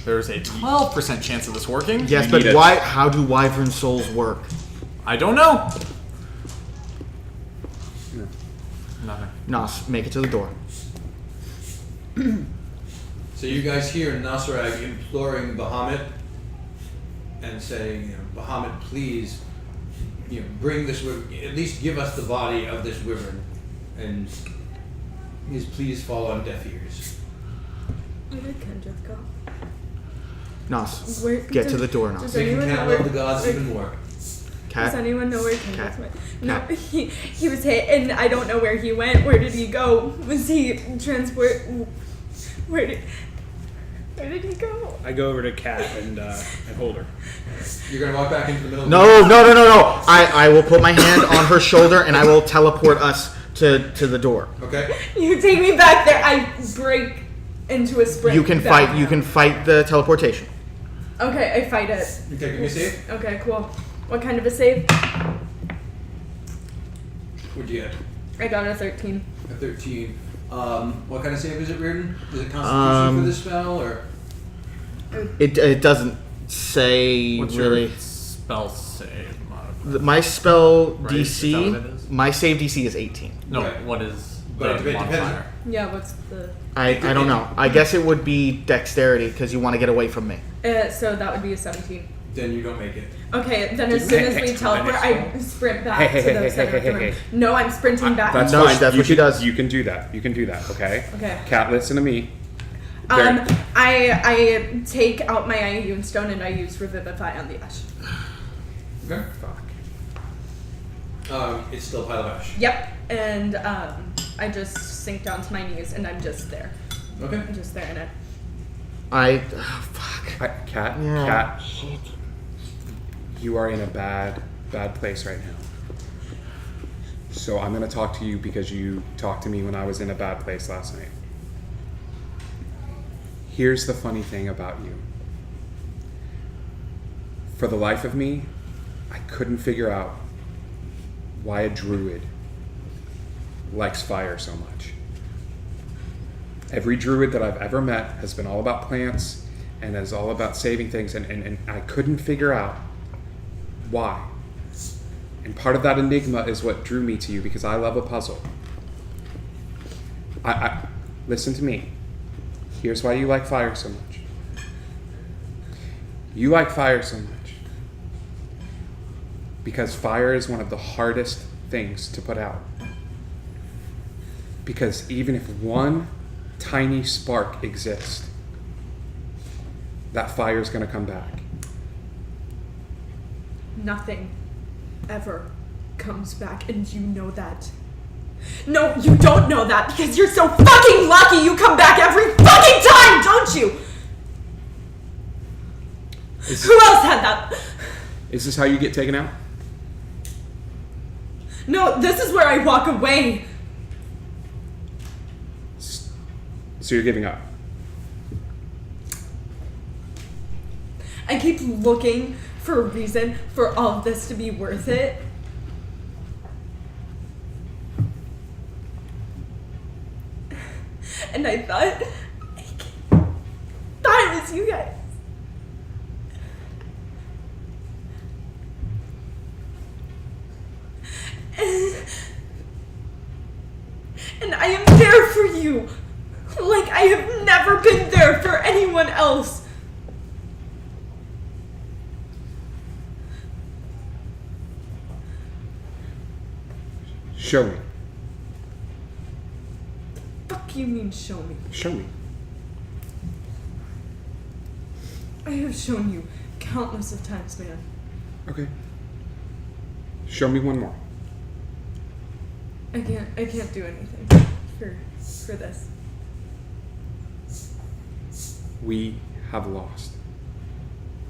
There's a 12% chance of this working. Yes, You but need it. why? How do wyvern souls work? I don't know. Nothing. Nos, make it to the door. So you guys hear Nasrag imploring Bahamut and saying, Bahamut, please, bring this wyvern, at least give us the body of this wyvern, and please fall on deaf ears. where did Kendrick go? Nos, Where, get to the door, Does Nos. They can anyone know count where? love the gods even more. Does Cat. anyone know where Kendrick Cat. went? No, Cat. he was hit, and I don't know where he went. Where did he go? Was he transport? Where did he go? I go over to Kat and hold her. You're going to walk back into the middle of No. I will put my hand on her shoulder and I will teleport us to the door. Okay. You take me back there. I break into a sprint. You can back. fight. You can fight the teleportation. Okay, I fight it. You taking me safe? Okay, cool. What kind of a save? What'd you get? I got a 13. A 13. What kind of save is it, Reardon? Is it Constitution for this spell, or? It doesn't say What's really. your spell save modifier? My spell Right, is that what it DC. is? My save DC is 18. No, Right. what is But the it depends. modifier? Yeah, what's the? I don't know. I guess it would be dexterity because you want to get away from me. So that would be a 17. Then you don't make it. Okay, then as soon as we teleport, I sprint back to the center of the room. No, I'm sprinting back. That's No, fine. that's you what she can, does. You can do that. You can do that. Okay. Okay. Cat, listen to me. I take out my Iune stone and I use Revivify on the ash. Okay. Fuck. It's still a pile of ash. Yep, and I just sink down to my knees and I'm just there. Okay. I'm just there in it. Fuck. Cat. Yeah. Cat. You are in a bad place right now. So I'm gonna talk to you because you talked to me when I was in a bad place last night. Here's the funny thing about you. For the life of me, I couldn't figure out why a druid likes fire so much. Every druid that I've ever met has been all about plants and is all about saving things, and I couldn't figure out why. And part of that enigma is what drew me to you, because I love a puzzle. I listen to me. Here's why you like fire so much. You like fire so much because fire is one of the hardest things to put out. Because even if one tiny spark exists, that fire is going to come back. Nothing ever comes back, and you know that. No, you don't know that because you're so fucking lucky you come back every fucking time, don't you? Who else had that? Is this how you get taken out? No, this is where I walk away. So you're giving up? I keep looking for a reason for all of this to be worth it. And I thought it was you guys. And I am there for you, like I have never been there for anyone else. Show me. Fuck you mean show me? Show me. I have shown you countless of times, man. Okay. Show me one more. I can't do anything for this. We have lost.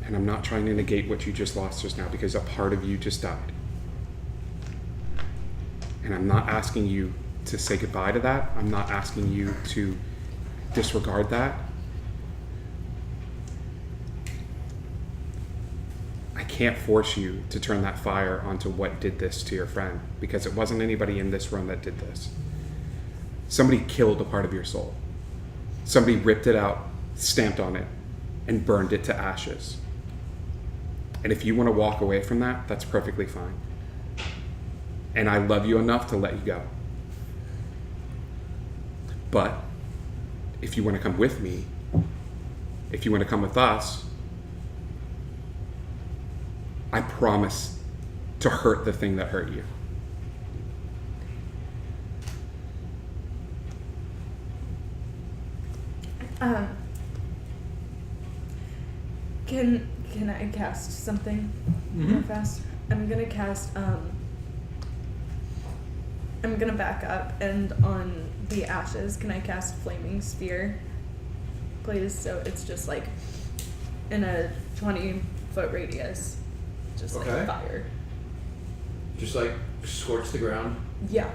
And I'm not trying to negate what you just lost just now, because a part of you just died. And I'm not asking you to say goodbye to that. I'm not asking you to disregard that. I can't force you to turn that fire onto what did this to your friend, because it wasn't anybody in this room that did this. Somebody killed a part of your soul. Somebody ripped it out, stamped on it, and burned it to ashes. And if you want to walk away from that, that's perfectly fine. And I love you enough to let you go. But if you want to come with me, if you want to come with us, I promise to hurt the thing that hurt you. Can I cast something real fast? I'm gonna cast I'm gonna back up, and on the ashes, can I cast Flaming Sphere, please? So it's just like in a 20-foot radius, just like Okay. fire. Just like scorch the ground. Yeah,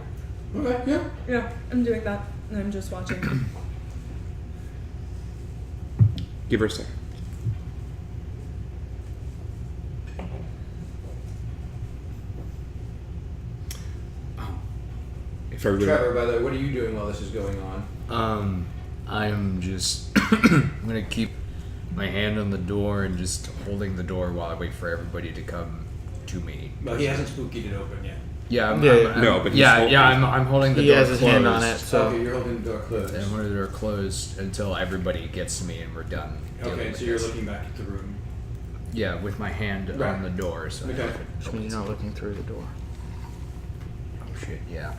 Okay, yeah. yeah, I'm doing that, and I'm just watching. Give her a second. If everybody, Trevor, by the way, what are you doing while this is going on? I'm just I'm gonna keep my hand on the door and just holding the door while I wait for everybody to come to me. Well, he hasn't spookied it open yet. Yeah, No, but he's I'm holding the He door has his closed. hand on it, so Okay, you're holding the door closed. And when the door closed until everybody gets to me and we're done. dealing Okay, with so you're this. looking back at the room. Yeah, with my hand Right. on the door. So Okay. which means you're not looking through the door. Oh shit! Yeah.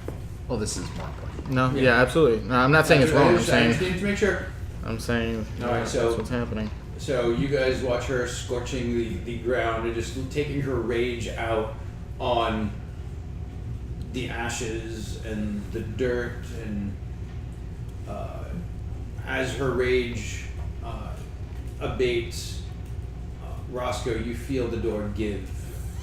Well, this is more important. No, yeah, absolutely. No, I'm not saying it's I wrong. I'm understand. saying Just need to make sure. Alright, so- that's what's happening. So you guys watch her scorching the ground and just taking her rage out on the ashes and the dirt, and as her rage abates, Roscoe, you feel the door give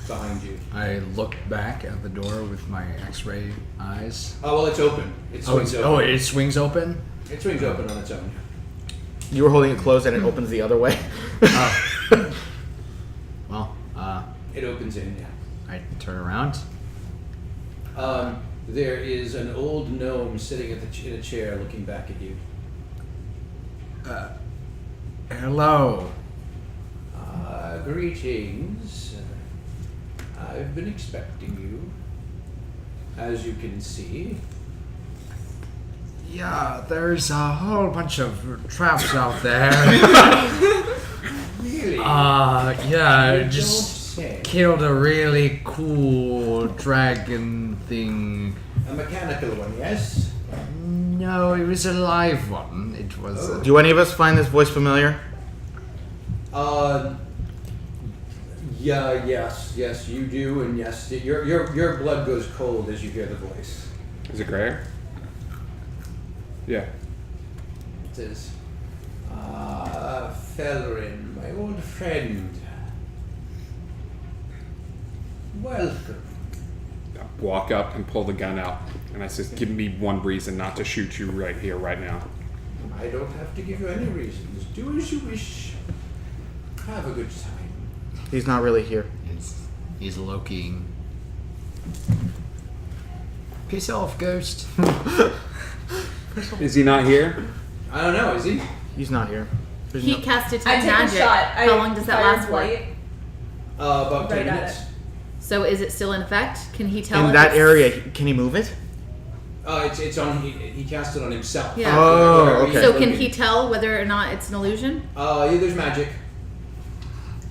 behind you. I look back at the door with my X-ray eyes. Oh well, it's open. It swings open. It swings open. It swings open on its own. You were holding it closed and it opens the other way. Well, It opens in. Yeah. I turn around. There is an old gnome sitting at in a chair, looking back at you. Hello. Greetings. I've been expecting you, as you can see. Yeah, there's a whole bunch of traps out there. Really? Yeah, You just don't say. killed a really cool dragon thing. A mechanical one, yes? No, it was a live one. It was. Oh. Do any of us find this voice familiar? Yeah, yes, you do, and yes, your blood goes cold as you hear the voice. is it Grayer? Yeah. It says, Felrin, my old friend. Welcome. I walk up and pull the gun out, and I says, "Give me one reason not to shoot you right here, right now." I don't have to give you any reasons. Do as you wish. Have a good time. He's not really here. He's Lokiing. Piss off, ghost. Is he not here? I don't know, is he? He's not here. There's He no- cast I detect take magic. a shot. How long does that last for? Light. About 10 Right at minutes. it. So is it still in effect? Can he tell? in if that it's- area, can he move it? It's on. He cast it on himself. Yeah. Oh, Wherever okay. he's So can looking. he tell whether or not it's an illusion? Yeah, there's magic.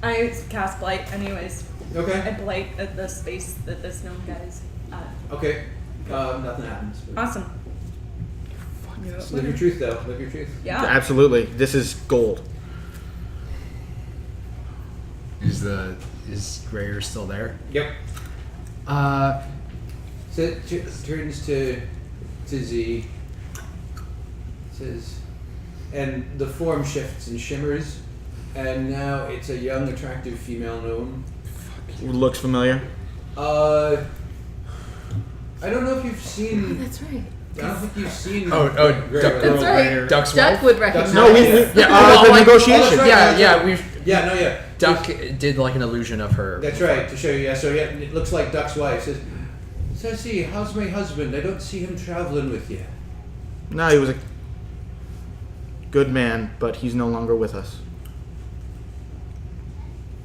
I cast Blight anyways. I Okay. blight at the space that this gnome guy's at. Okay. Nothing happens. Awesome. Live your truth, though. Live your truth. Yeah. Absolutely. This is gold. Is Grayer still there? Yep. So it turns to Z. Says, and the form shifts and shimmers and now it's a young, attractive female gnome. Looks familiar. I don't know if you've seen. That's right. I don't think you've seen. That's right. Duck's Duck wife? would recognize. No, we it. the like- negotiation. Yeah. Duck did like an illusion of her. That's right. To show you. Yeah. So yeah, it looks like Duck's wife says. Cersei, how's my husband? I don't see him traveling with you. No, he was a good man, but he's no longer with us.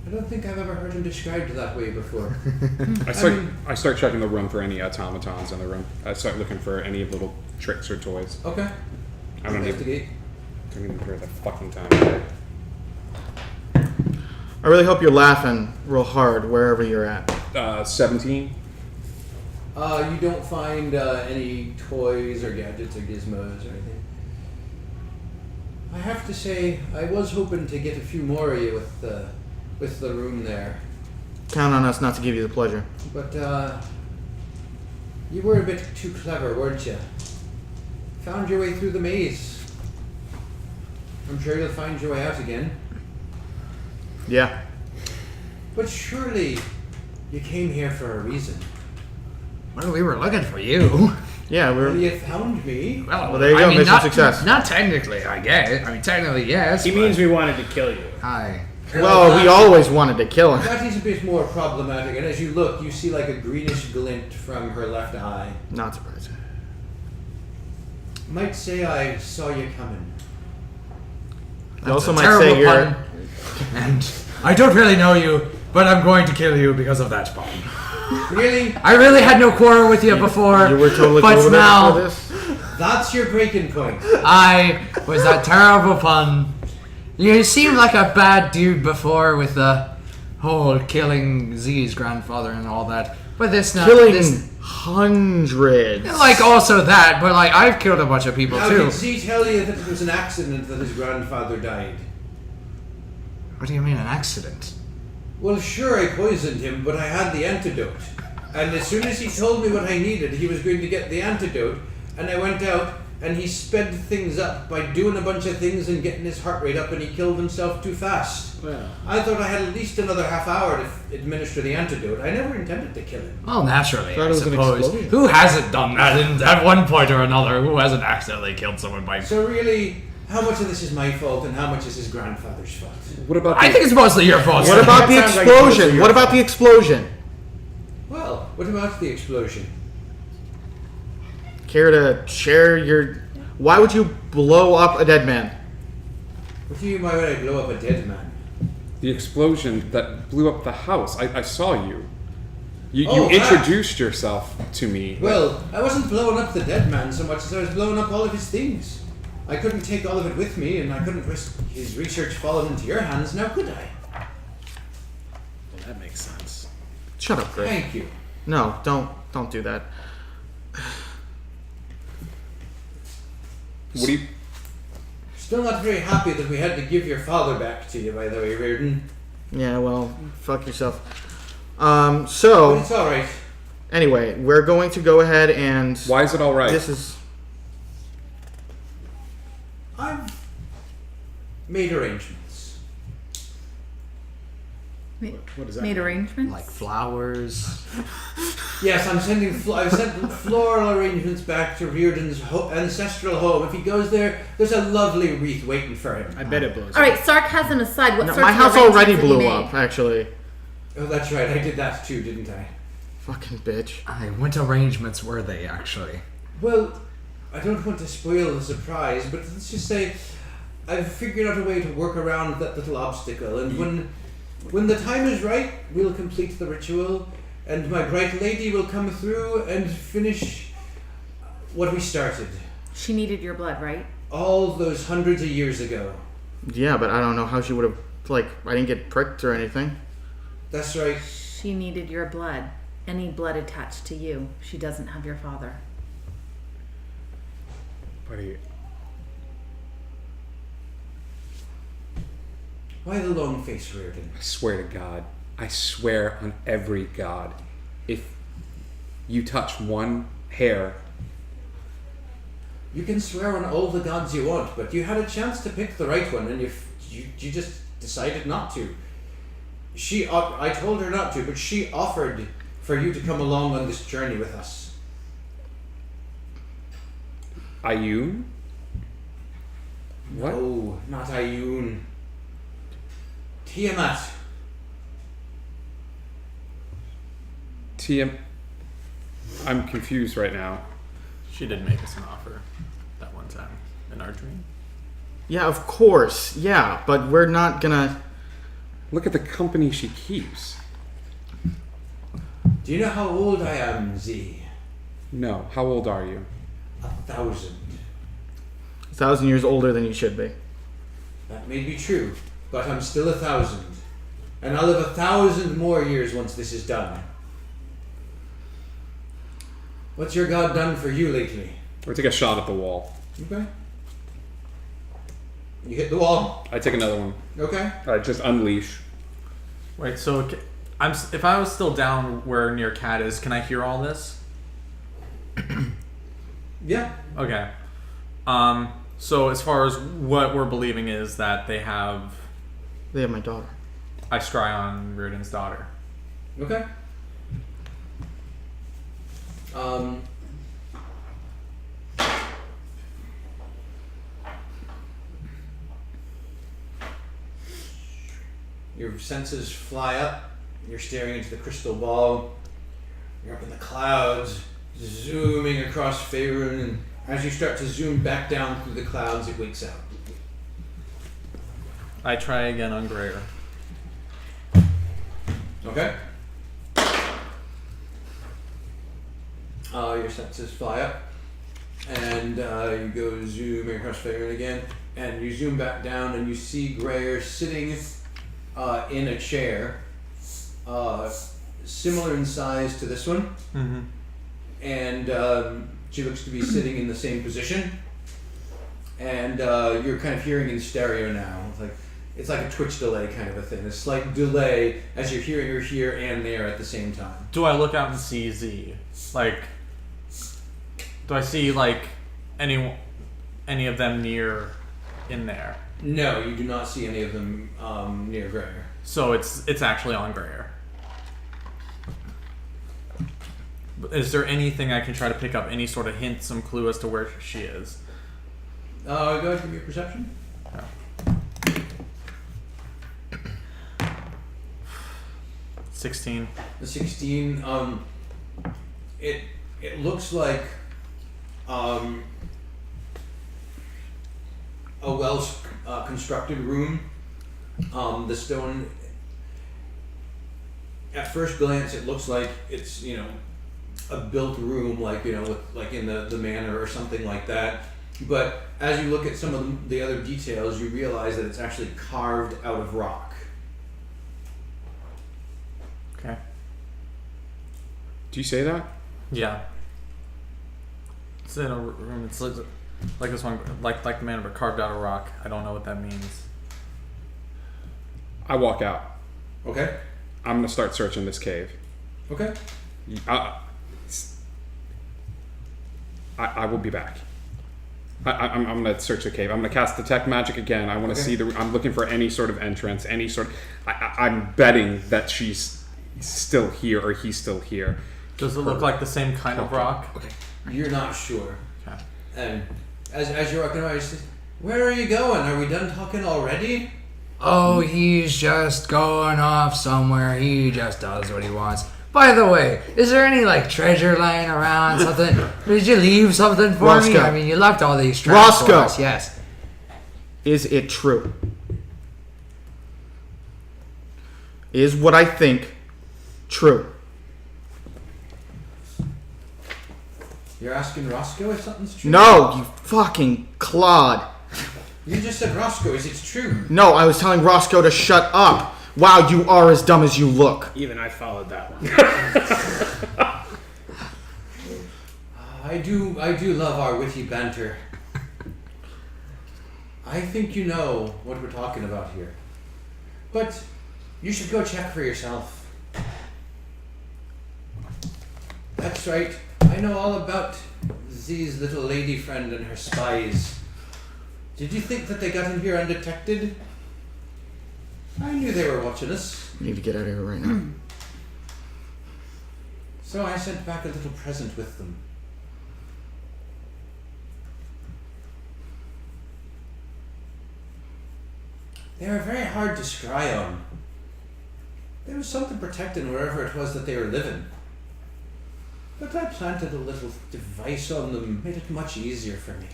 I don't think I've ever heard him described that way before. I start checking the room for any automatons in the room. I start looking for any little tricks or toys. Okay. I don't Investigate. even hear the fucking time. I really hope you're laughing real hard wherever you're at. 17. You don't find any toys or gadgets or gizmos or anything. I have to say, I was hoping to get a few more of you with the room there, Count on us not to give you the pleasure. but you were a bit too clever, weren't you? Found your way through the maze. I'm sure you'll find your way out again. Yeah. But surely you came here for a reason. Well, we were looking for you. Yeah, Well, we're. you found me. Well, there you go. Mission not, success. Not technically, I guess. I mean, technically, yes. He but- means we wanted to kill you. Hi. Well, we always wanted to kill him. That is a bit more problematic, and as you look, you see like a greenish glint from her left eye. Not surprised. Might say I saw you coming. You also a might terrible say you're. pun. And I don't really know you, but I'm going to kill you because of that pun. Really? I really had no quarrel with you before, You were totally but cool with it now before this? That's your breaking point. I was that terrible pun. You seemed like a bad dude before with the whole killing Z's grandfather and all that. But this now, Killing this, hundreds. like also that, but like I've killed a bunch of people How too. did Z tell you that it was an accident that his grandfather died? What do you mean an accident? Well, sure, I poisoned him, but I had the antidote. And as soon as he told me what I needed, he was going to get the antidote, and I went out, and he sped things up by doing a bunch of things and getting his heart rate up, and he killed himself too fast. Well, I thought I had at least another half hour to administer the antidote. I never intended to kill him. Well, naturally, Thought I it was an suppose. explosion. Who hasn't done that at one point or another? Who hasn't accidentally killed someone by... So really, how much of this is my fault and how much is his grandfather's fault? What about I think it's mostly your fault. What about the That sounds like explosion? most of What about the explosion? Well, what about the explosion? Care to share your. Why would you blow up a dead man? What do you mean by when I blow up a dead man? the explosion that blew up the house? I saw you. You Oh, that. introduced yourself to me. Well, I wasn't blowing up the dead man so much as I was blowing up all of his things. I couldn't take all of it with me, and I couldn't risk his research falling into your hands, now could I? Well, that makes sense. Shut up, Chris. Thank you. No, don't do that. What do you? Still not very happy that we had to give your father back to you, by the way, Reardon. Yeah, well, fuck yourself. But So it's alright. anyway, we're going to go ahead and Why is it all right? this is I've made arrangements. What does that Made mean? arrangements? Like flowers. Yes, I'm sending. I've sent floral arrangements back to Reardon's ancestral home. If he goes there, there's a lovely wreath waiting for him. I bet it blows. All right, sarcasm aside, what no, sorts my of house already arrangements have you blew made? up. Actually, Oh, that's right. I did that too, didn't I? fucking bitch. What arrangements were they actually? Well, I don't want to spoil the surprise, but let's just say I've figured out a way to work around that little obstacle, and when the time is right, we'll complete the ritual, and my bright lady will come through and finish what we started She needed your blood, right? all those hundreds of years ago. Yeah, but I don't know how she would have. Like, I didn't get pricked or anything. That's right. She needed your blood. Any blood attached to you. She doesn't have your father. Buddy, Why the long face, Reardon? I swear to God. I swear on every god. If you touch one hair, You can swear on all the gods you want, but you had a chance to pick the right one, and you just decided not to. I told her not to, but she offered for you to come along on this journey with us. Ayun? What? No, not Ayun. Tiamat. I'm confused right now. She did make us an offer that one time in our dream. Yeah, of course. Yeah, but we're not gonna. Look at the company she keeps. Do you know how old I am, Z? No. How old are you? 1,000. 1,000 years older than you should be. That may be true, but I'm still 1,000. And I'll live 1,000 more years once this is done. What's your god done for you lately? Or take a shot at the wall. Okay. You hit the wall. I take another one. Okay. I just unleash. Wait, so if I was still down where near Cat is, can I hear all this? Yeah. Okay. So as far as what we're believing is that they have They have my daughter. I scry on Reardon's daughter. Okay. Your senses fly up. You're staring into the crystal ball. You're up in the clouds, zooming across Faerun, and as you start to zoom back down through the clouds, it wakes out. I try again on Greyer. Okay. Your senses fly up, and you go zooming across Faerun again, and you zoom back down, and you see Greyer sitting in a chair, similar in size to this one, and she looks to be sitting in the same position, and you're kind of hearing in stereo now. It's like a Twitch delay kind of a thing. A slight delay as you're hearing her here and there at the same time. Do I look out and see Z? Like, do I see like any of them near in there? No, you do not see any of them near Greyer. So it's actually on Greyer. Is there anything I can try to pick up? Any sort of hint, some clue as to where she is? Go ahead and give me a perception. Yeah. 16. The 16, it looks like a well constructed room. The stone, at first glance, it looks like it's a built room, like with like in the manor or something like that. But as you look at some of the other details, you realize that it's actually carved out of rock. Okay. Do you say that? Yeah. It's in a room. It's like this one, like the manor, but carved out of rock. I don't know what that means. I walk out. Okay. I'm gonna start searching this cave. Okay. I will be back. I'm gonna search the cave. I'm gonna cast detect magic again. I want to see I'm looking for any sort of entrance, any sort. I'm betting that she's still here or he's still here. Does it look like the same kind of rock? Okay. You're not sure. Okay. And as you're walking away, she says, "Where are you going? Are we done talking already?" Oh, he's just going off somewhere. He just does what he wants. By the way, is there any treasure lying around? Something? Did you leave something for me? Roscoe. I mean, you left all these traps for Roscoe. us. Yes. Is it true? Is what I think true? You're asking Roscoe if something's true? No, you fucking clod. You just said Roscoe. Is it true? No, I was telling Roscoe to shut up. Wow, you are as dumb as you look. Even I followed that one. I do love our witty banter. I think you know what we're talking about here. But you should go check for yourself. That's right. I know all about Z's little lady friend and her spies. Did you think that they got in here undetected? I knew they were watching us, We need to get out of here right now. so I sent back a little present with them. They were very hard to scry on. There was something protecting wherever it was that they were living. But I planted a little device on them, made it much easier for me.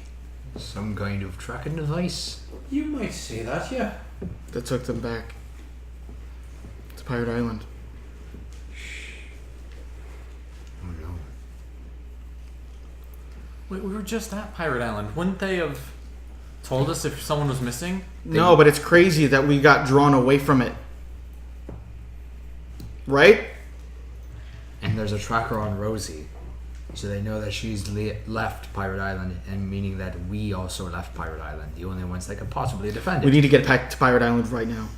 Some kind of tracking device. You might say that, yeah. That took them back to Pirate Island. Oh no. Wait, we were just at Pirate Island. Wouldn't they have told us if someone was missing? No, but it's crazy that we got drawn away from it. Right? And there's a tracker on Rosie. So they know that she's left Pirate Island, and meaning that we also left Pirate Island. The only ones that could possibly defend it. We need to get back to Pirate Island right now.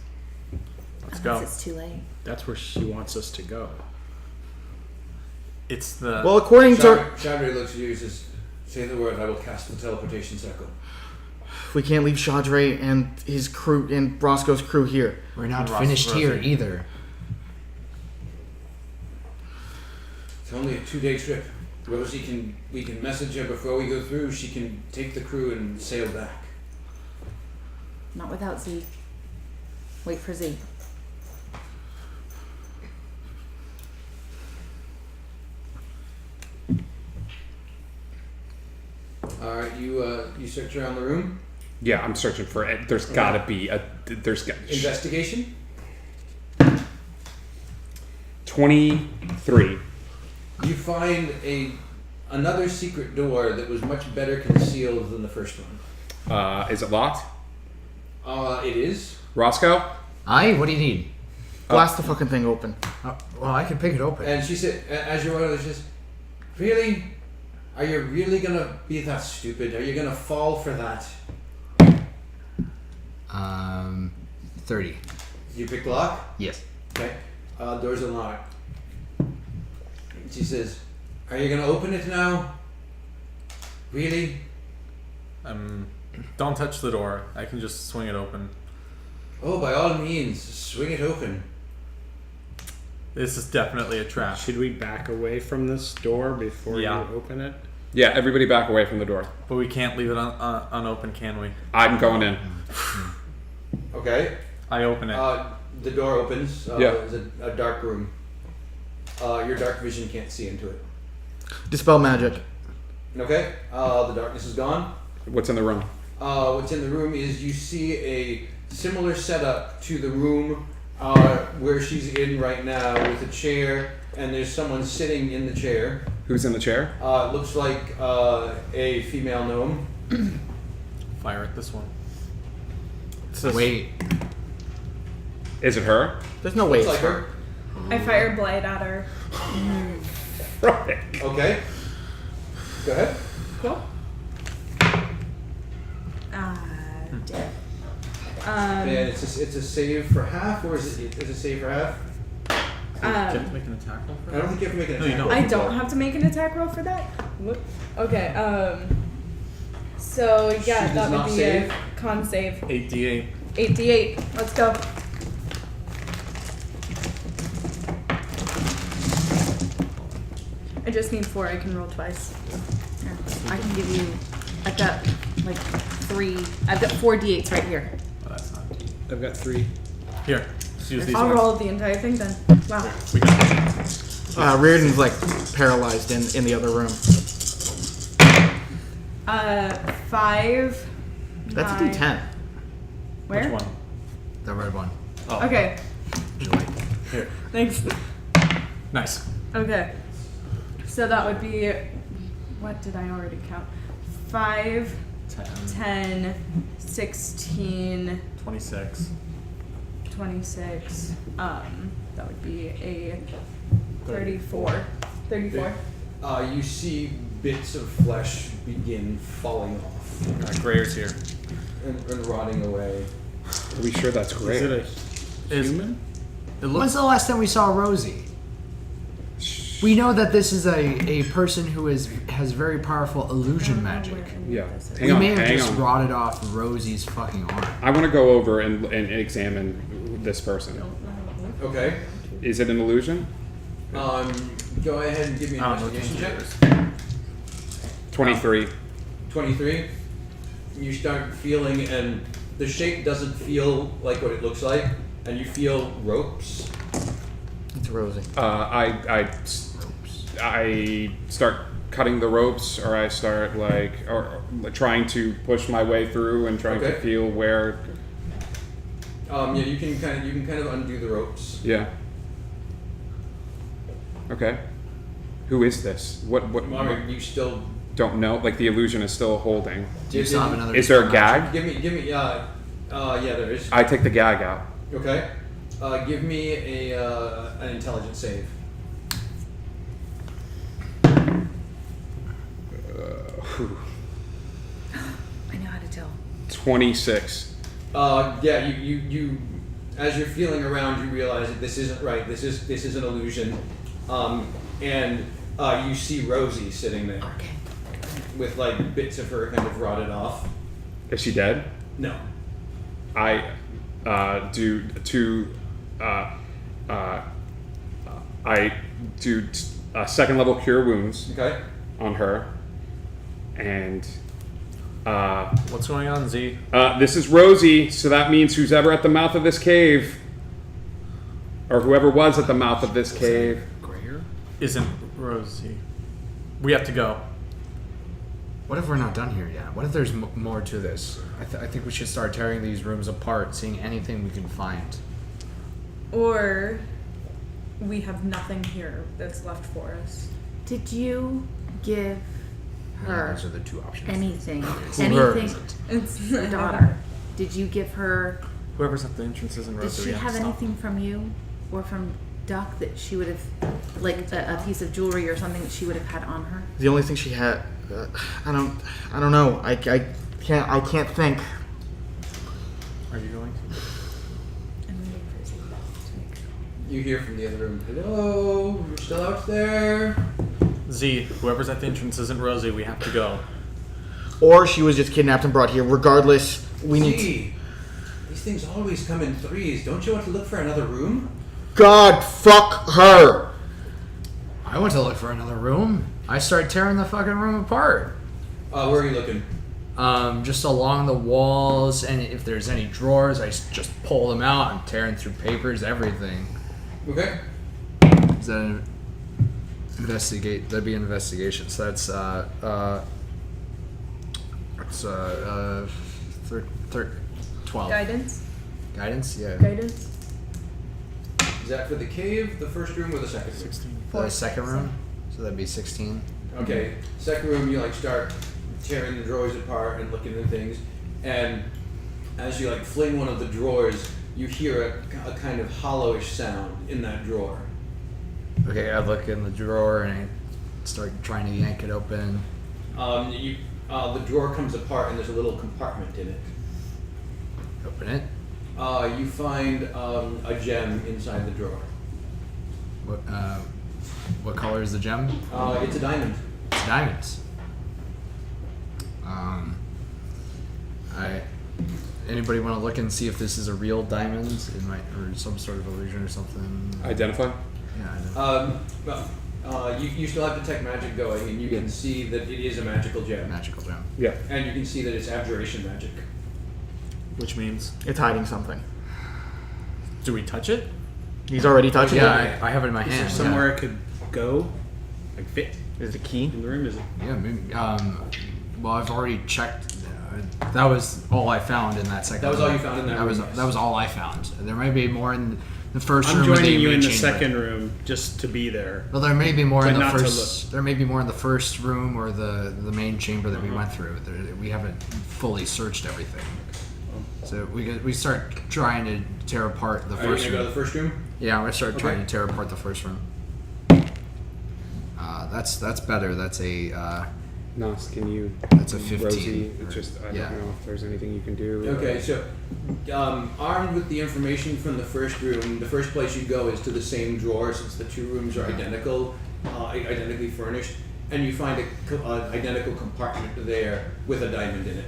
Let's go. Unless it's too late. That's where she wants us to go. It's the. Well, according to... Chandra looks at you and says, say the word, I will cast the teleportation circle. We can't leave Chaudhry and his crew and Roscoe's crew here. We're not Ross- finished here Rosie. either. It's only a 2-day trip. We can message her before we go through. She can take the crew and sail back. Not without Z. Wait for Z. Alright, you search around the room. Yeah, I'm searching for it. There's gotta be a. Investigation. 23. You find another secret door that was much better concealed than the first one. Is it locked? It is. Roscoe? Aye, what do you need? Blast the fucking thing open. Well, I can pick it open. And she said, as you're one of those, really? Are you really gonna be that stupid? Are you gonna fall for that? 30. You pick the lock? Yes. Okay. Door's unlocked. She says, are you gonna open it now? Really? Don't touch the door. I can just swing it open. Oh, by all means, swing it open. This is definitely a trap. Should we back away from this door before Yeah. you open it? Yeah, everybody back away from the door. But we can't leave it unopened, can we? I'm going in. Okay. I open it. The door opens. Yeah. It's a dark room. Your dark vision can't see into it. Dispel magic. Okay. The darkness is gone. What's in the room? What's in the room is you see a similar setup to the room where she's in right now with a chair, and there's someone sitting in the chair. Who's in the chair? Looks like a female gnome. Fire at this one. Wait. Is it her? There's no way Looks it's like her. her. I fire blight at her. Right. Okay. Go ahead. Cool. Dead. And it's a save for half, or is it a save for half? Do you have to make an attack roll for I don't think you have to make an No, you attack don't. roll. I don't have to make an attack roll for that? Whoop. Okay, so yeah, She does that not would be save? a con save. 8d8. 8d8. Let's go. I just need 4. I can roll twice. Here, I can give you. I've got like 3. I've got 4 d8s right here. Oh, that's not. I've got 3. Here, just use these I'll ones. roll the entire thing then. Wow. We can. Reardon's like paralyzed in the other room. 5. That's a 9. D10. Where? Which one? The red one. Oh. Okay. Joy. Here. Thanks. Nice. Okay. So that would be. What did I already count? 5, 10, 16, 26. 26. That would be a 34. 34. You see bits of flesh begin falling off Grayer's here. and rotting away. Are we sure that's great? Is it a human? It When's looks. the last time we saw Rosie? We know that this is a person who has very powerful illusion magic. Yeah. We may have just rotted off Rosie's fucking arm. I want to go over and examine this person. Okay. Is it an illusion? Go ahead and give me an I don't know, investigation check. 23. 23. You start feeling, and the shape doesn't feel like what it looks like, and you feel ropes. It's Rosie. I start cutting the ropes, or I start or trying to push my way through and trying to Okay. feel where. Yeah, you can kind of undo the ropes. Yeah. Okay. Who is this? What You still don't know? Like the illusion is still holding. Do you still have another? Is there a dimension? gag? give me yeah there is. I take the gag out. Okay. Give me an intelligence save. Whew. I know how to tell. 26. Yeah, you as you're feeling around, you realize that this isn't right. This is an illusion, and you see Rosie sitting there Okay. with like bits of her kind of rotted off. Is she dead? No. I do second level cure wounds Okay. on her, and What's going on, Z? this is Rosie, so that means who's ever at the mouth of this cave, or whoever was at the mouth of this cave. Greer? Isn't Rosie? We have to go. What if we're not done here yet? What if there's more to this? I think we should start tearing these rooms apart, seeing anything we can find. Or we have nothing here that's left for us. Did you give her Those are the two options. anything? her Anything? is it? It's Your daughter. Did you give her? Whoever's at the entrance isn't Rosie. Did she we have to stop. anything from you or from Duck that she would have, like a piece of jewelry or something that she would have had on her? The only thing she had, I don't know. I can't think. Are you going to? I'm waiting for Z to make sure. You hear from the other room. Hello, you're still out there. Z, whoever's at the entrance isn't Rosie. We have to go. Or she was just kidnapped and brought here. Regardless, we need. See, these things always come in threes. Don't you want to look for another room? God, fuck her. I went to look for another room. I started tearing the fucking room apart. Where are you looking? Just along the walls, and if there's any drawers, I just pull them out. I'm tearing through papers, everything. Okay. Is that an investigate? That'd be an investigation. So that's 12. Guidance? Guidance, yeah. Guidance? Is that for the cave, the first room, or the second room? 16. The second room, so that'd be 16. Okay. Second room, you like start tearing the drawers apart and looking at things, and as you like fling one of the drawers, you hear a kind of hollowish sound in that drawer. Okay, I look in the drawer and I start trying to yank it open. The drawer comes apart and there's a little compartment in it. Open it. You find a gem inside the drawer. What color is the gem? It's a diamond. It's diamonds. Anybody want to look and see if this is a real diamond? It might, or some sort of illusion or something. Identify. Yeah, I know. You still have detect magic going, and you can see that it is a magical gem, Magical gem. Yeah. and you can see that it's abjuration magic. Which means, It's hiding something. do we touch it? He's already touching it. Yeah, I have it in my Is there hand. somewhere it could go? Like fit Is it a key? in the room? Is it? Yeah, maybe. Well, I've already checked. That was all I found in that second. That was room. all you found in that room, yes. That was all I found. There may be more in the first I'm room. or joining you in the chamber. second room just to be there. Well, there may be more in But the not to first. There may be more in the first room or the main chamber that we went through. We haven't fully searched everything, so we start trying to tear apart the Are you first gonna go to room. the first room? Yeah, I'm gonna start Okay. trying to tear apart the first room. That's better. That's a Nos, can you? That's a 15. Rosie, it's just I Yeah. don't know if there's anything you can do. Okay, so armed with the information from the first room, the first place you go is to the same drawer since the two rooms are identical, identically furnished, and you find an identical compartment there with a diamond in it.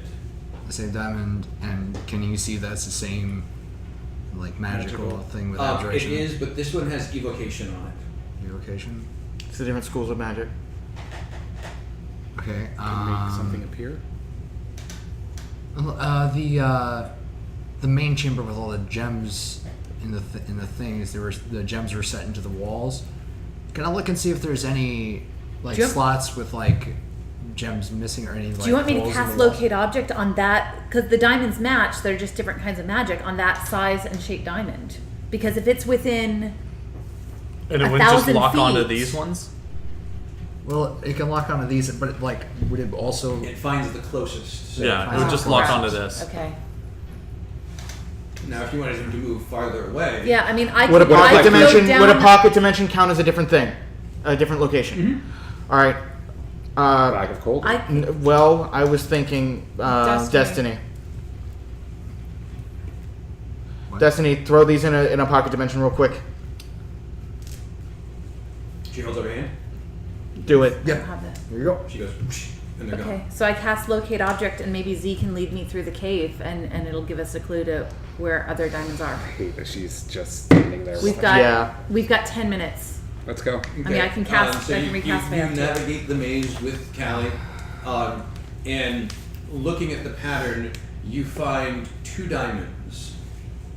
the same diamond, and can you see that's the same like magical thing with It abjuration? is, but this one has evocation on it. Evocation. It's the different schools of magic. Okay. Make something appear. The main chamber with all the gems in the things. The gems were set into the walls. Can I look and see if there's any like Do you have- slots with like gems missing or any? Like, Do you want me to holes in cast the walls? locate object on that? Because the diamonds match. They're just different kinds of magic on that size and shape diamond. Because if it's within, And it 1,000 wouldn't just lock onto feet. these ones? Well, it can lock onto these, but like, would it also? It finds the closest. So Yeah, it would just lock onto this. Okay. Now, if you wanted him to move farther away, Yeah, I mean, I Would a could, I pocket could go dimension? down. Would a pocket dimension count as a different thing, a different location? All right. Bag of cold. Well, I was thinking Destiny. What? Destiny, throw these in a pocket dimension real quick. she holds up her hand. Do it. I don't have that. There you go. She goes, whoosh, and they're Okay, gone. so I cast locate object, and maybe Z can lead me through the cave, and it'll give us a clue to where other diamonds are. I hate that she's just standing there. We've with got Yeah. 10 minutes. Let's go. I mean, I can cast. So I can you recast my activity. navigate the maze with Callie, and looking at the pattern, you find 2 diamonds.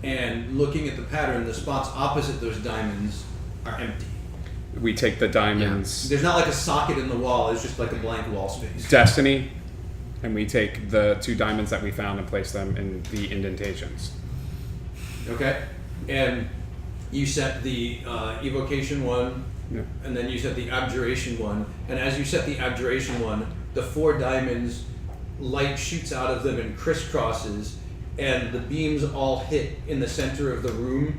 And looking at the pattern, the spots opposite those diamonds are empty. We take the diamonds. There's not like a socket in the wall. It's just like a blank wall space. Destiny, and we take the 2 diamonds that we found and place them in the indentations. Okay, and you set the evocation one, Yeah. and then you set the abjuration one. And as you set the abjuration one, the 4 diamonds, light shoots out of them and crisscrosses, and the beams all hit in the center of the room,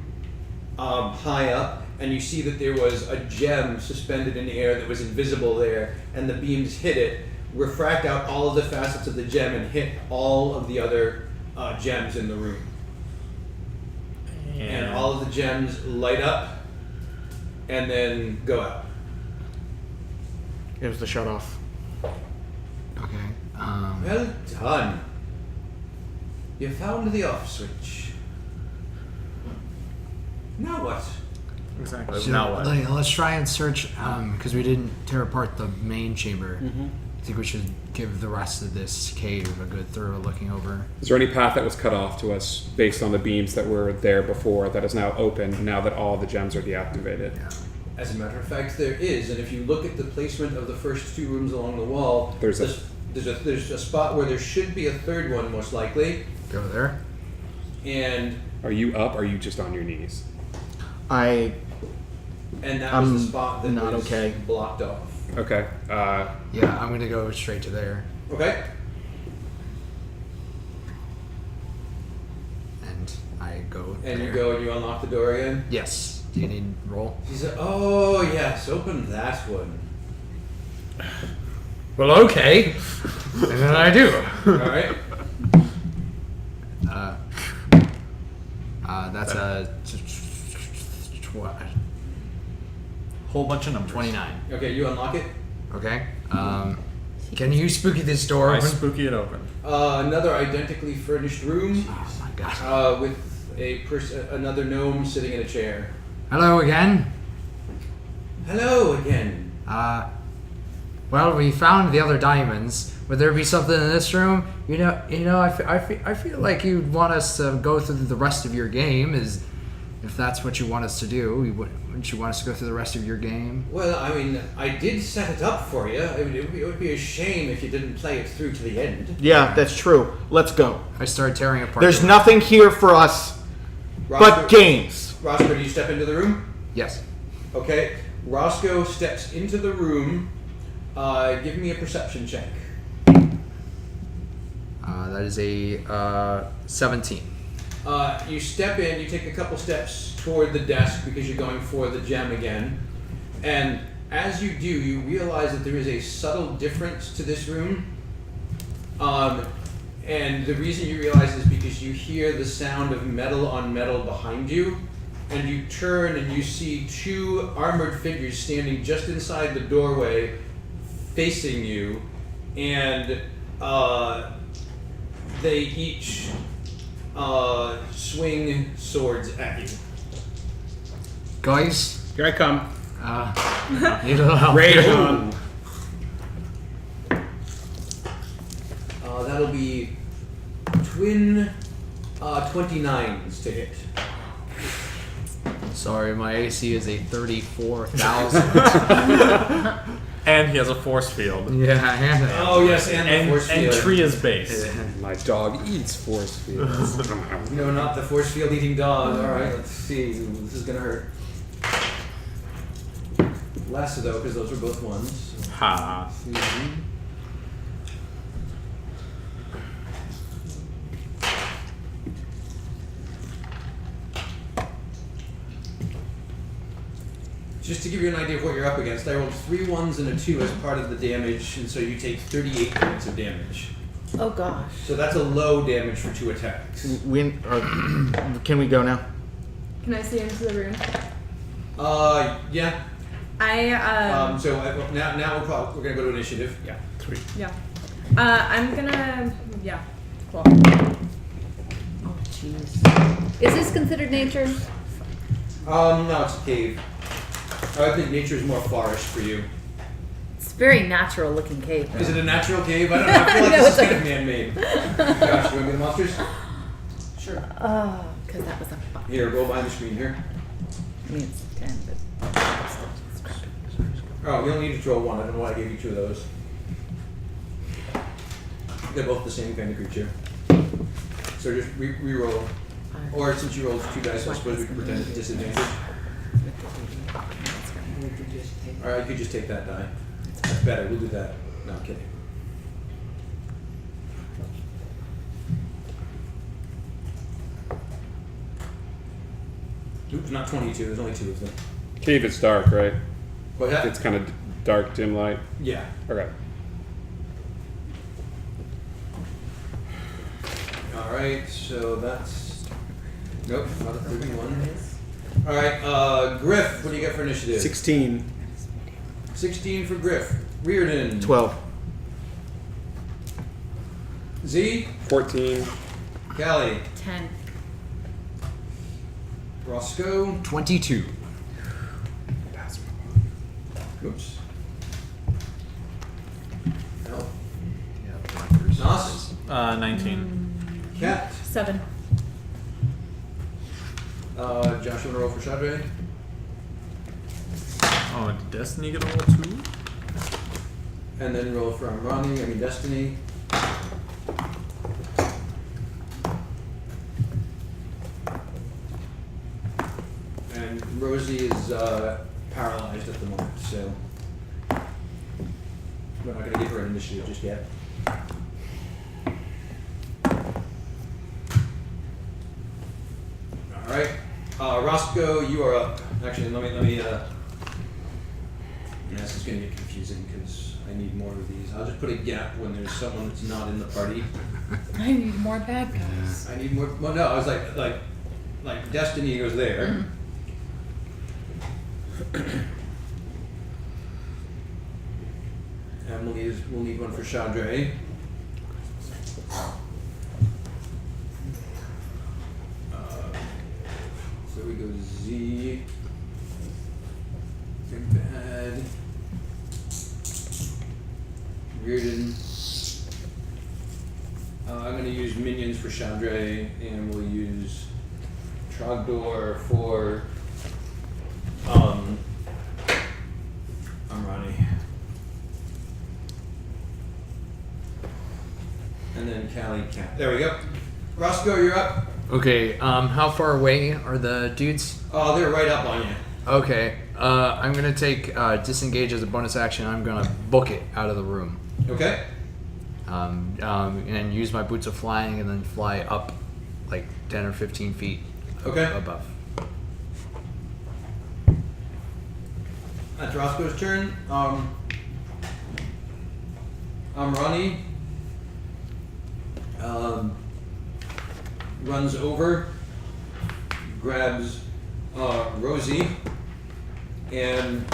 high up. And you see that there was a gem suspended in the air that was invisible there, and the beams hit it, refract out all of the facets of the gem, and hit all of the other gems in the room. And all of the gems light up and then go out. It was the shut off. Okay. Well done. You found the off switch. Now what? Exactly. So, Now what? let's try and search because we didn't tear apart the main chamber. I think we should give the rest of this cave a good thorough looking over. Is there any path that was cut off to us based on the beams that were there before that is now open now that all the gems are deactivated? Yeah. As a matter of fact, there is, and if you look at the placement of the first 2 rooms along the wall, There's a- there's a spot where there should be a third one, most likely, Go there. and Are you up? Or are you just on your knees? I that I'm was the spot that not was okay. blocked off. Okay. Yeah, I'm gonna go straight to there, Okay. and I go. And there. you go and you unlock the door again. Yes. Do you need roll? He said, "Oh yes, open that one." Well, okay. And then I do. All right. That's a Whole bunch of numbers. 29. Okay, you unlock it. Okay. Can you spooky this door I open? spooky it open. Another identically furnished room Oh my god. with another gnome sitting in a chair. Hello again. Hello again. Well, we found the other diamonds. Would there be something in this room? You know. I feel like you'd want us to go through the rest of your game. If that's what you want us to do, wouldn't you want us to go through the rest of your game? Well, I mean, I did set it up for you. It would be a shame if you didn't play it through to the end. Yeah, that's true. Let's go. I started tearing apart. There's the- nothing here for us but games. Roscoe, do you step into the room? Yes. Okay. Roscoe steps into the room. Give me a perception check. That is a 17. You step in, you take a couple steps toward the desk because you're going for the gem again. And as you do, you realize that there is a subtle difference to this room. And the reason you realize is because you hear the sound of metal on metal behind you. And you turn and you see 2 armored figures standing just inside the doorway facing you. And they each swing swords at you. Guys, Here I come. need a little help. Rage on. That'll be twin 29s to hit. Sorry, my AC is a 34,000. And he has a force field. Yeah. Oh yes, and the force And field. tree is base. My dog eats force fields. No, not the force field eating dog. All right, let's see. This is gonna hurt. Less though, because those are both ones. Ha. Just to give you an idea of what you're up against, I rolled 3 1s and a 2 as part of the damage, and so you take 38 points of damage. Oh gosh. So that's a low damage for 2 attacks. Can we go now? Can I see into the room? Yeah. Now we're gonna go to initiative. Yeah. Yeah. I'm gonna. Yeah. Cool. Oh jeez. Is this considered nature? No, it's a cave. I think nature is more forest for you. It's a very natural looking cave. Is it a natural cave? I don't know. I feel like No, this it's is kind like- of man-made. Josh, you want me the monsters? Sure. Oh, because that was a fuck. Here, go behind the screen here. I mean, it's 10, but. Oh, you only need to throw 1. I don't know why I gave you 2 of those. They're both the same kind of creature. So just re-roll. Or since you rolled 2 dice, I suppose we can pretend it's disadvantage. Alright, you could just take that die. That's better, we'll do that. No, I'm kidding. Oops, not 22, there's only 2 of them. Cave, it's dark, right? What's that? It's kind of dark, dim light. Yeah. Okay. Alright, so that's... Nope, not a 31. Alright, Griff, what do you get for initiative? 16. 16 for Griff. Reardon. 12. Z. 14. Callie. 10. Roscoe. 22. Oops. Hell. Yeah, Nos. 19. Cat. 7. Josh, you want to roll for Shadre? Oh, did Destiny get a roll 2? And then roll for Destiny. And Rosie is paralyzed at the moment, so we're not going to give her an initiative just yet. Alright. Roscoe, you are up. Actually, let me this is going to get confusing because I need more of these. I'll just put a gap when there's someone that's not in the party. I need more bad guys. I need more. Well, no, I was like Destiny goes there. Emily will need one for Chandre. So we go Z. Big Bad. Reardon. I'm going to use minions for Chandre, and we'll use Trogdor for Amrani. And then Callie Cat. There we go. Roscoe, you're up. Okay, how far away are the dudes? Oh, they're right up on you. Okay, I'm gonna take disengage as a bonus action. I'm gonna book it out of the room. Okay. And use my boots of flying and then fly up like 10 or 15 feet Okay. above. That's Roscoe's turn. Amrani runs over, grabs Rosie, and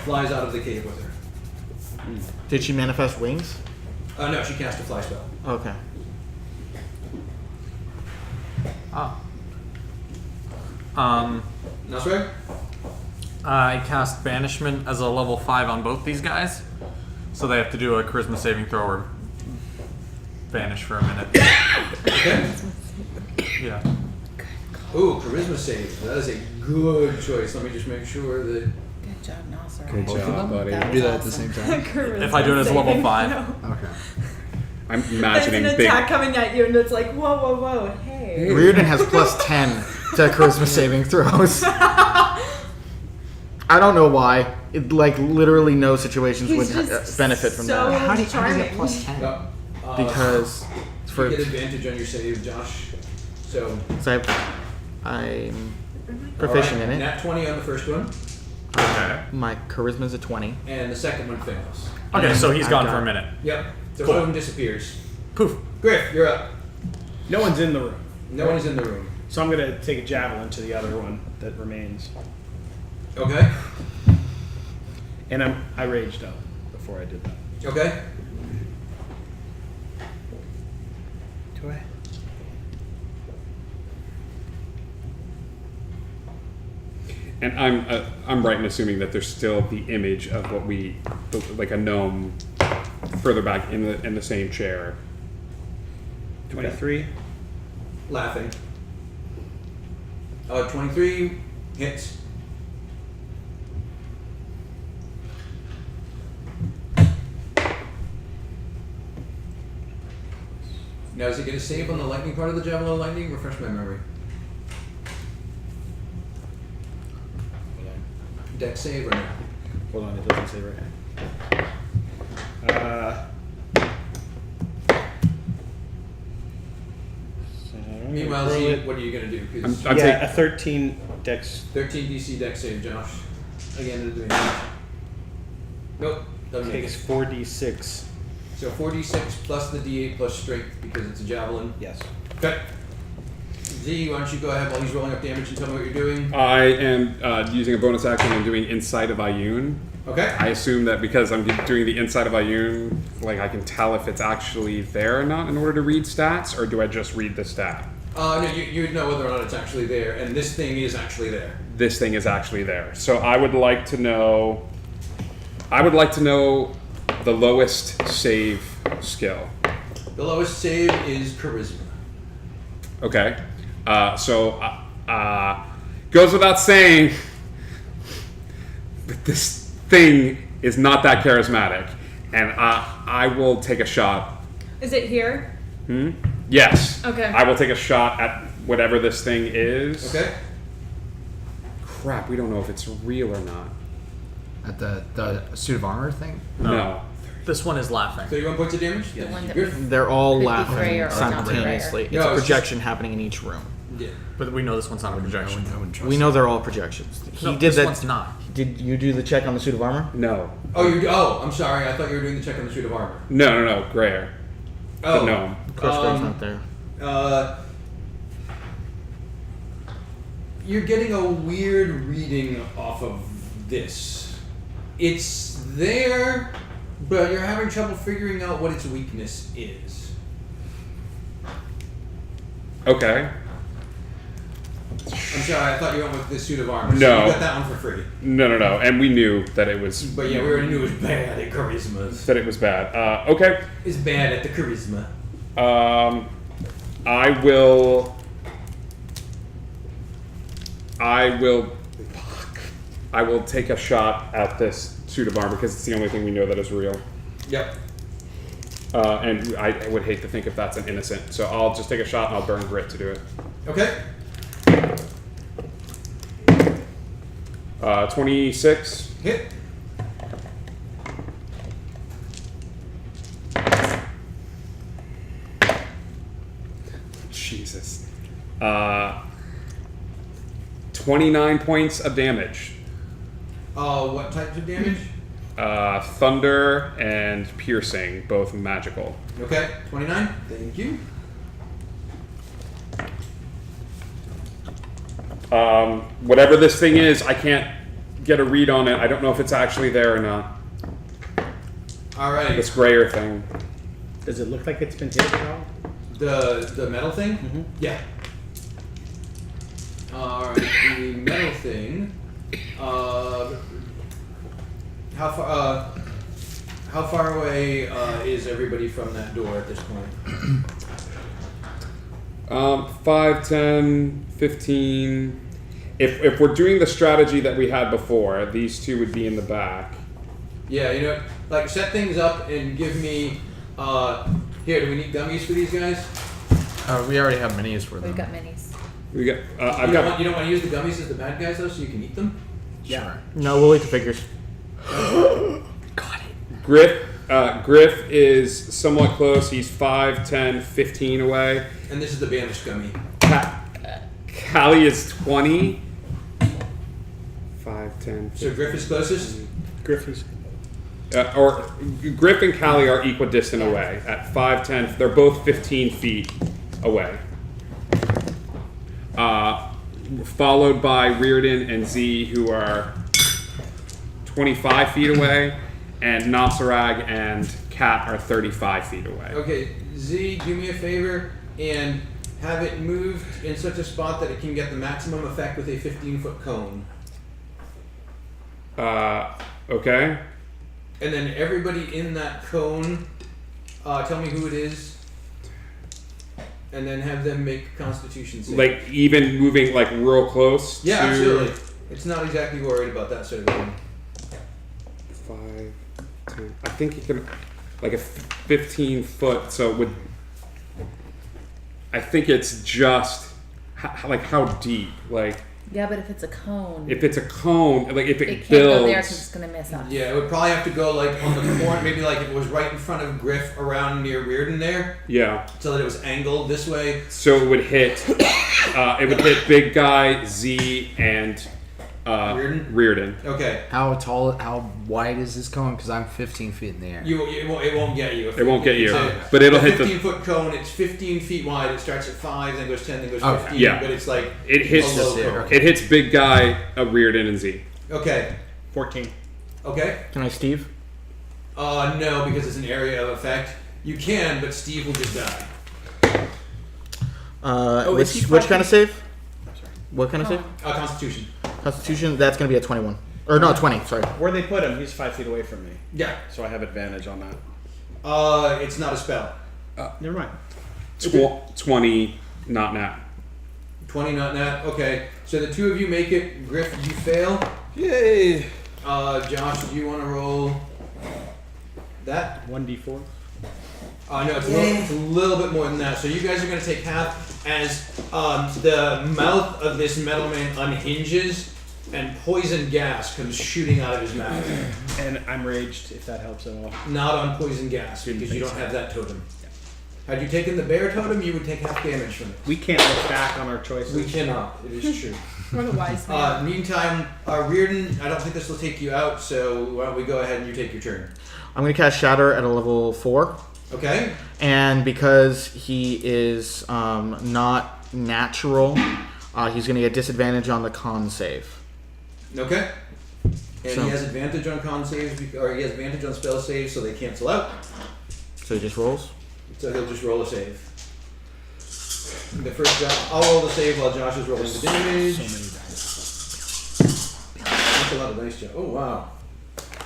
flies out of the cave with her. Did she manifest wings? No, she cast a fly spell. Okay. That's right. I cast Banishment as a level 5 on both these guys, so they have to do a Charisma saving throw or vanish for a minute. Okay. Yeah. Ooh, charisma save. That is a good choice. Let me just make sure that. Good job, Nasser. Good job, buddy. That Do was that at the awesome. same time. If I do it as level 5. Okay. I'm There's imagining an big. attack coming at you, and it's like, whoa, whoa, whoa, hey. Reardon has plus 10 to charisma saving throws. I don't know why. It, like, literally no situations He's would just benefit from so- that. How do you get Charming. plus 10? Because for you get advantage on your save, Josh. So. so I'm proficient alright, in it. Nat 20 on the first one, Okay. My charisma's a 20. and the second one fails. Okay, so he's I gone got- for a minute. Yep. So Cool. one of them disappears. Poof. Griff, you're up. No one's in the room. No one's in the room. So I'm gonna take a javelin to the other one that remains. Okay. And I raged up before I did that. Okay. Do I? And I'm right in assuming that there's still the image of what we like a gnome further back in the same chair. 23. Laughing. 23 hits. Now, is he going to save on the lightning part of the Javelin of Lightning? Refresh my memory. Dex save or no? Hold on, it doesn't say right now. Meanwhile, Z, what are you going to do? 'Cause I'm a 13 dex. 13 DC Dex save, Josh. Again, it'll do it. Nope, doesn't make Takes it. 4d6. So 4d6 plus the d8 plus strength because it's a javelin. Yes. Okay. Z, why don't you go ahead while he's rolling up damage and tell me what you're doing? I am using a bonus action and doing Inside of Ioun. Okay. I assume that because I'm doing the Inside of Ioun, like I can tell if it's actually there or not in order to read stats, or do I just read the stat? No, you'd know whether or not it's actually there, and this thing is actually there. This thing is actually there. So I would like to know. I would like to know the lowest save skill. The lowest save is charisma. Okay. Goes without saying that this thing is not that charismatic, and I will take a shot. Is it here? Yes. Okay. I will take a shot at whatever this thing is. Okay. Crap, we don't know if it's real or not. At the suit of armor thing? No. This one is laughing. 31 points of damage? The one that Griff? They're all Could be laughing prayer or not simultaneously. prayer. It's No, a it's projection happening in each room. Yeah. But we know this one's not a projection. We know they're all projections. He No, did this that. one's not. Did you do the check on the suit of armor? No. Oh, I'm sorry. I thought you were doing the check on the suit of armor. No. Grayer. Oh. The gnome. Of course, Greg's not there. You're getting a weird reading off of this. It's there, but you're having trouble figuring out what its weakness is. Okay. I'm sorry, I thought you went with the suit of armor. So No. you got that one for free. No. And we knew that it was But yeah, we already knew it was bad at charisma. that it was bad. Okay. It's bad at the charisma. I will. I will take a shot at this suit of armor because it's the only thing we know that is real. Yep. And I would hate to think if that's an innocent. So I'll just take a shot and I'll burn grit to do it. Okay. 26. Hit. Jesus. 29 points of damage. What types of damage? Thunder and piercing, both magical. Okay. 29. Thank you. Whatever this thing is, I can't get a read on it. I don't know if it's actually there or not. Alright. This grayer thing. Does it look like it's been hit at all? The metal thing? Mhm. Yeah. Alright, the metal thing. How far away is everybody from that door at this point? 5, 10, 15. If we're doing the strategy that we had before, these two would be in the back. Yeah, you know, like set things up and give me. Here, do we need gummies for these guys? We already have minis for them. We've got minis. We got. I've You got. don't want to use the gummies as the bad guys though, so you can eat them. Yeah. No, we'll eat the figures. Griff is somewhat close. He's 5, 10, 15 away. And this is the banished gummy. Callie is 20. 5, 10. So Griff is closest. Griffey's. Or Griff and Callie are equidistant away at 5, 10. They're both 15 feet away. Followed by Reardon and Z, who are 25 feet away, and Nasarag and Kat are 35 feet away. Okay, Z, do me a favor and have it moved in such a spot that it can get the maximum effect with a 15-foot cone. Okay. And then everybody in that cone, tell me who it is. And then have them make Constitution save. Like even moving like real close. Yeah, to absolutely. It's not exactly worried about that sort of thing. 5, 10. I think you can, like a 15-foot. So would I think it's just like how deep? Like Yeah, but if it's a cone, if it's a cone, like if it it can't builds. go there because it's going to miss us. Yeah, it would probably have to go like on the corner, maybe like if it was right in front of Griff around near Reardon there, Yeah. so that it was angled this way. So it would hit. It would hit big guy Z and Reardon. Okay. How wide is this cone? Because I'm 15 feet in the air. It won't get you. It won't get you, It's but it'll a hit the. 15-foot cone. It's 15 feet wide. It starts at 5, then goes 10, then goes Okay. 15. Yeah. But it's like It hits. a low cone. It hits big guy, Reardon and Z. Okay. 14. Okay. Can I, Steve? No, because it's an area of effect. You can, but Steve will just die. is he Which kind 5 of save? What kind of save? Constitution. Constitution. That's gonna be a 21. Or no, 20. Sorry. Where they put him, he's 5 feet away from me. Yeah. So I have advantage on that. It's not a spell. Never mind. 20, not nat. 20, not nat. Okay. So the two of you make it. Griff, you fail. Yay! Josh, do you want to roll that? 1d4. No, it's a little bit more than that. So you guys are going to take half as the mouth of this metal man unhinges and poison gas comes shooting out of his mouth. And I'm raged, if that helps at all. Not on poison gas because you don't have that totem. Had you taken the bear totem, you would take half damage from it. We can't look back on our choices. We cannot. It is true. We're the wise man. Meantime, Reardon, I don't think this will take you out, so why don't we go ahead and you take your turn. I'm gonna cast Shatter at a level 4. Okay? And because he is not natural, he's going to get disadvantage on the con save. Okay. And So- he has advantage on con saves, or he has advantage on spell saves, so they cancel out. So he just rolls. So he'll just roll a save. The first Josh, I'll roll the save while Josh is rolling the damage. So many dice. That's a lot of dice, Josh. Oh wow.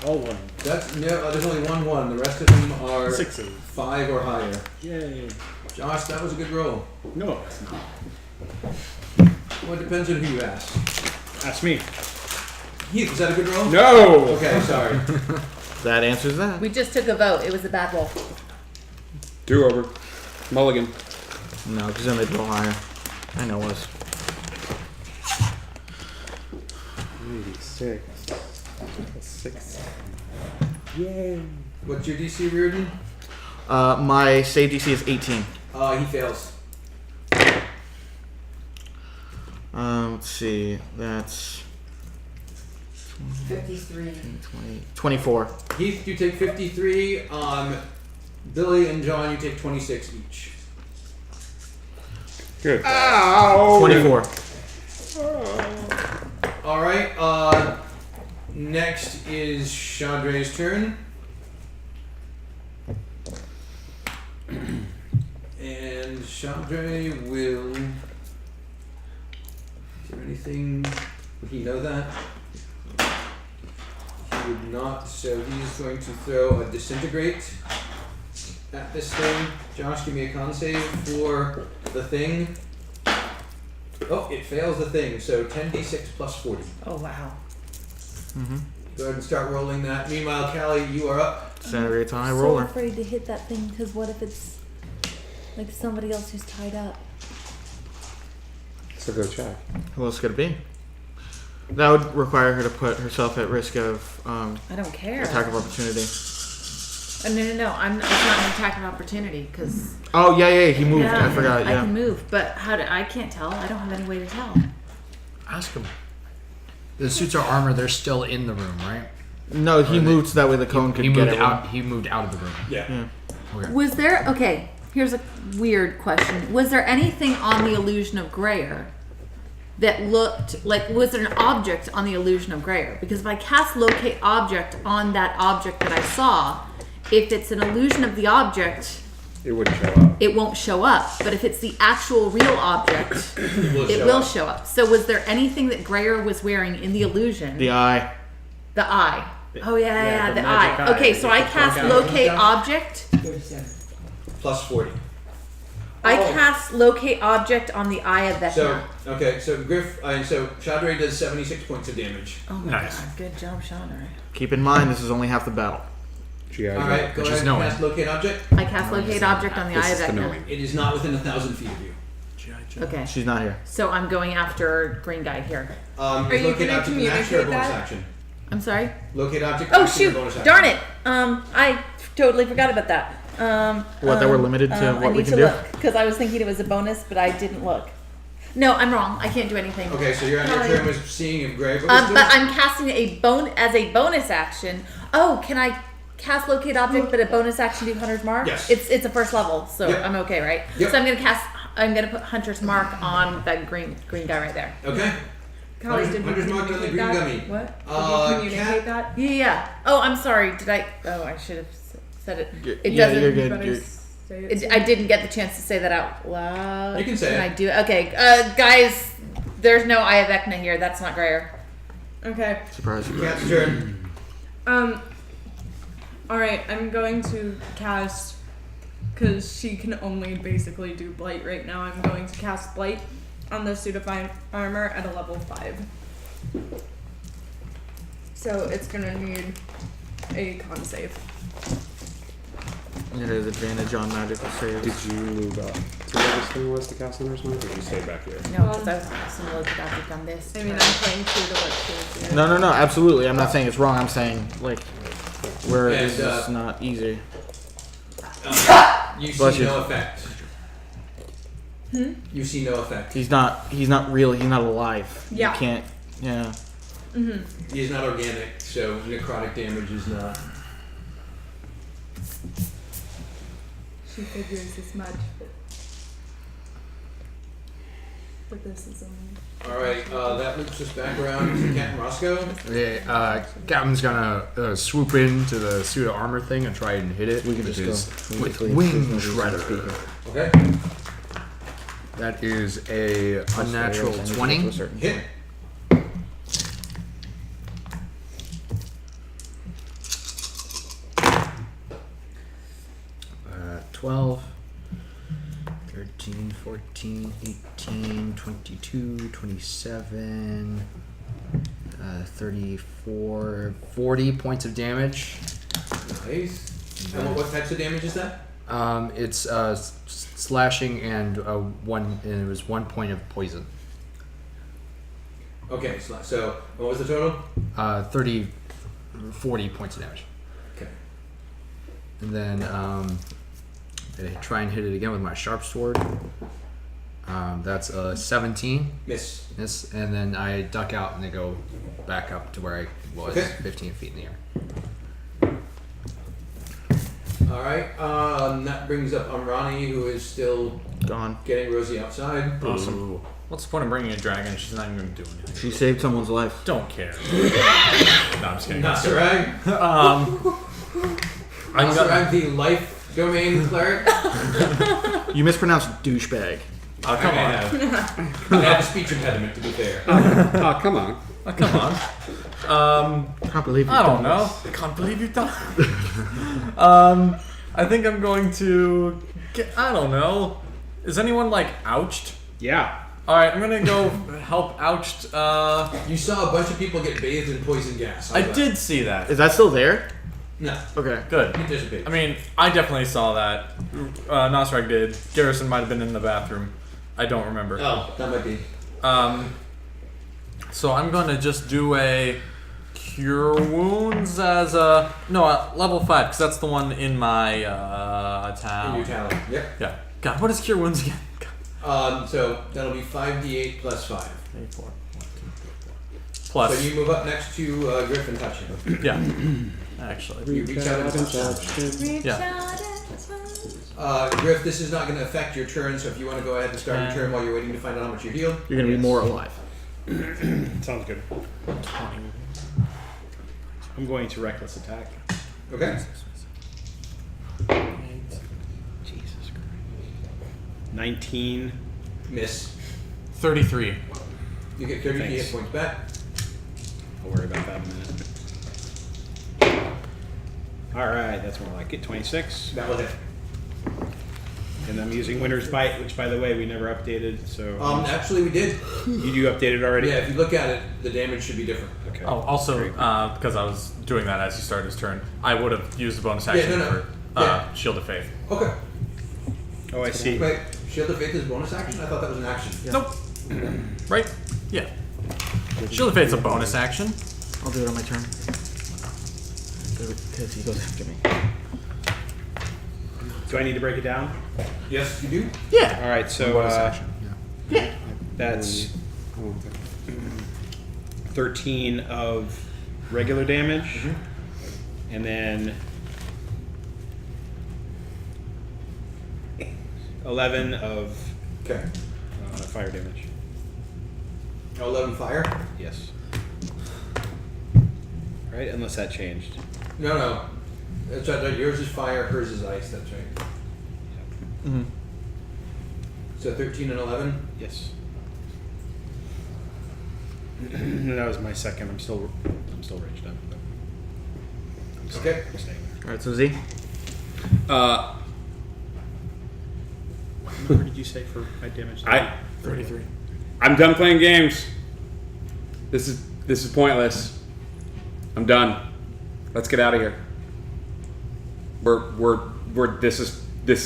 All one. That's no. There's only 1-1. The rest of them are 6. 5 or higher. Yay. Josh, that was a good roll. No, it's not. Well, it depends on who you ask. Ask me. Heath, was that a good roll? No! Okay, sorry. That answers that. We just took a vote. It was a bad roll. Do over. Mulligan. No, because then they'd roll higher. I know it was. 96. 6. Yay. What's your DC, Reardon? My save DC is 18. He fails. Let's see. That's 53. 20, 24. Heath, you take 53. Billy and John, you take 26 each. Good. 24. All right. Next is Chandre's turn. And Chandre will... Is there anything? Would he know that? He would not. So he's going to throw a disintegrate at this thing. Josh, give me a con save for the thing. Oh, it fails the thing. So 10d6 plus 40. Oh wow. Go ahead and start rolling that. Meanwhile, Callie, you are up. Disintegrate's on high so roller. afraid to hit that thing because what if it's like somebody else who's tied up? So go check. Who else could it be? That would require her to put herself at risk of I don't care. attack of opportunity. No. It's not an attack of opportunity because. Oh yeah, he moved. I forgot. I Yeah. can move, but I can't tell. I don't have any way to tell. Ask him. The suits of armor, they're still in the room, right? No, he moved so that way the cone could He get moved it. out. He moved out of the room. Yeah. Okay. Was there okay? Here's a weird question. Was there anything on the illusion of Greyer that looked like? Was there an object on the illusion of Greyer? Because if I cast locate object on that object that I saw, if it's an illusion of the object, It wouldn't show up. it won't show up. But if it's the actual real object, it will show up. So was there anything that Greyer was wearing in the illusion? The eye. The eye. Oh yeah, the the magic eye. eye. Okay, so I It's a cast plug out. locate object. Plus 40. I cast locate object on the eye of Vecna. So Griff, so Chandra does 76 points of damage. Oh my Nice. god, good job, Chandra. Keep in mind, this is only half the battle. G.I. Joe. All right, go Which ahead is and knowing. cast locate object. I cast locate object on the eye This of is the Vecna. knowing. It is not within 1,000 feet of you. Okay, She's not here. so I'm going after green guy here. Are Is you locate gonna object an action or a communicate bonus that? action? I'm sorry. Locate object. Oh action or shoot! bonus action? Darn it! I totally forgot about that. What, that we're limited to I what we need can to do? look because I was thinking it was a bonus, but I didn't look. No, I'm wrong. I can't do anything. Okay, so you're on your turn was seeing if Greg was But I'm casting as a bonus action. Oh, can I cast locate object, but a bonus action do Hunter's Mark? Yes. It's a first level, so Yep. I'm okay, right? Yep. So I'm gonna put Hunter's Mark on that green guy right there. Okay. Callie, did you Hunter's mark on the communicate green that? gummy. What? Did Uh, you communicate Cat- that? Yeah. Oh, I'm sorry. Did I? Oh, I should have said it. It Yeah, doesn't. you're good. Better You're- say it I didn't get the chance to say that out loud. You can say Can it. I do it? Okay, guys. There's no Eye of Vecna here. That's not Greyer. Okay. Surprise. Cat's turn. Alright, I'm going to cast, because she can only basically do Blight right now, I'm going to cast Blight on the suit of armor at a level 5. So it's gonna need a con save. It has advantage on magical saves. Did you move up to where this thing was to cast Hunter's Mark, or did you stay back here? No, because I was casting locate object on this. I mean, I'm turn. playing true to what she was doing. No, absolutely. I'm not saying it's wrong. I'm saying, like, where And, this is not easy. You Bless see you. no effect. You see no effect. He's not real. He's not alive. Yeah. You can't, yeah. He is not organic, so necrotic damage is not. She figures as much. But this is only. Alright, that loops us back around to Captain Roscoe. Okay, Captain's gonna swoop into the suit of armor thing and try and hit it. We can with just his- go. with Wait, Wing please, Shredder. Okay. That is a unnatural 20. Hit. 12, 13, 14, 18, 22, 27, 34, 40 points of damage. Nice. And what types of damage is that? It's slashing and it was 1 point of poison. Okay, so what was the total? 40 points of damage. Okay. And then I try and hit it again with my sharp sword. That's a 17. Miss. Miss, and then I duck out and they go back up to where I was, Okay. 15 feet in the air. Alright, that brings up Amrani, who is still Gone. getting Rosie outside. Awesome. What's the point of bringing a dragon? She's not even going to do anything. She saved someone's life. Don't care. No, I'm just kidding. Nasarag. I'm gonna, Nasarag, the life domain cleric. You mispronounced douchebag. Oh, come I on. have a speech impediment, to be fair. Oh, come on. Oh, come on. I can't believe you I don't know. I can't believe you've done. I think I'm going to get. I don't know. Is anyone like ouched? Yeah. All right, I'm gonna go help ouched. You saw a bunch of people get bathed in poison gas. I did see that. Is that still there? No. Okay. Good. It dissipates. I mean, I definitely saw that. Nosrag did. Garrison might have been in the bathroom. I don't remember. Oh, that might be. So I'm gonna just do a cure wounds as a level 5 because that's the one in my town. In your talent. Yep. Yeah. God, what is cure wounds again? So that'll be 5d8 plus 5. 8, 4, 1, 2, 3, 4. Plus. So you move up next to Griff and touch him. Yeah. Actually. You reach out and touch him. Reach Yeah. out and touch. Griff, this is not going to affect your turn, so if you want to go ahead and start your turn while you're waiting to find out how much you're healed. You're gonna be more alive. Sounds good. I'm going to reckless attack. Okay. Jesus Christ. 19. Miss. 33. You get 30 Thanks. hit points back. I'll worry about that in a minute. Alright, that's more like it. 26. That will hit. And I'm using Winter's Bite, which, by the way, we never updated, so... Actually, we did. you do update it already? Yeah, if you look at it, the damage should be different. Okay. Oh, also, Great. because I was doing that as he started his turn, I would have used the bonus action no. for Yeah. Shield of Faith. Okay. Oh, I see. Wait, Shield of Faith is bonus action? I thought that was an action. Nope. Right? Yeah. Shield of Faith's a bonus action. I'll do it on my turn. Because he goes after me. Do I need to break it down? Yes, you do. Yeah. Alright, so Bonus action. Yeah. that's 13 of regular damage, and then 11 of Okay. fire damage. 11 fire? Yes. Right, unless that changed. No. That's right. Yours is fire, hers is ice. That's right. Mm-hmm. So 13 and 11? Yes. That was my second. I'm still raged up. But Okay. I'm staying there. Alright, so Z? What did you say for my damage? 33. I'm done playing games. This is pointless. I'm done. Let's get out of here. This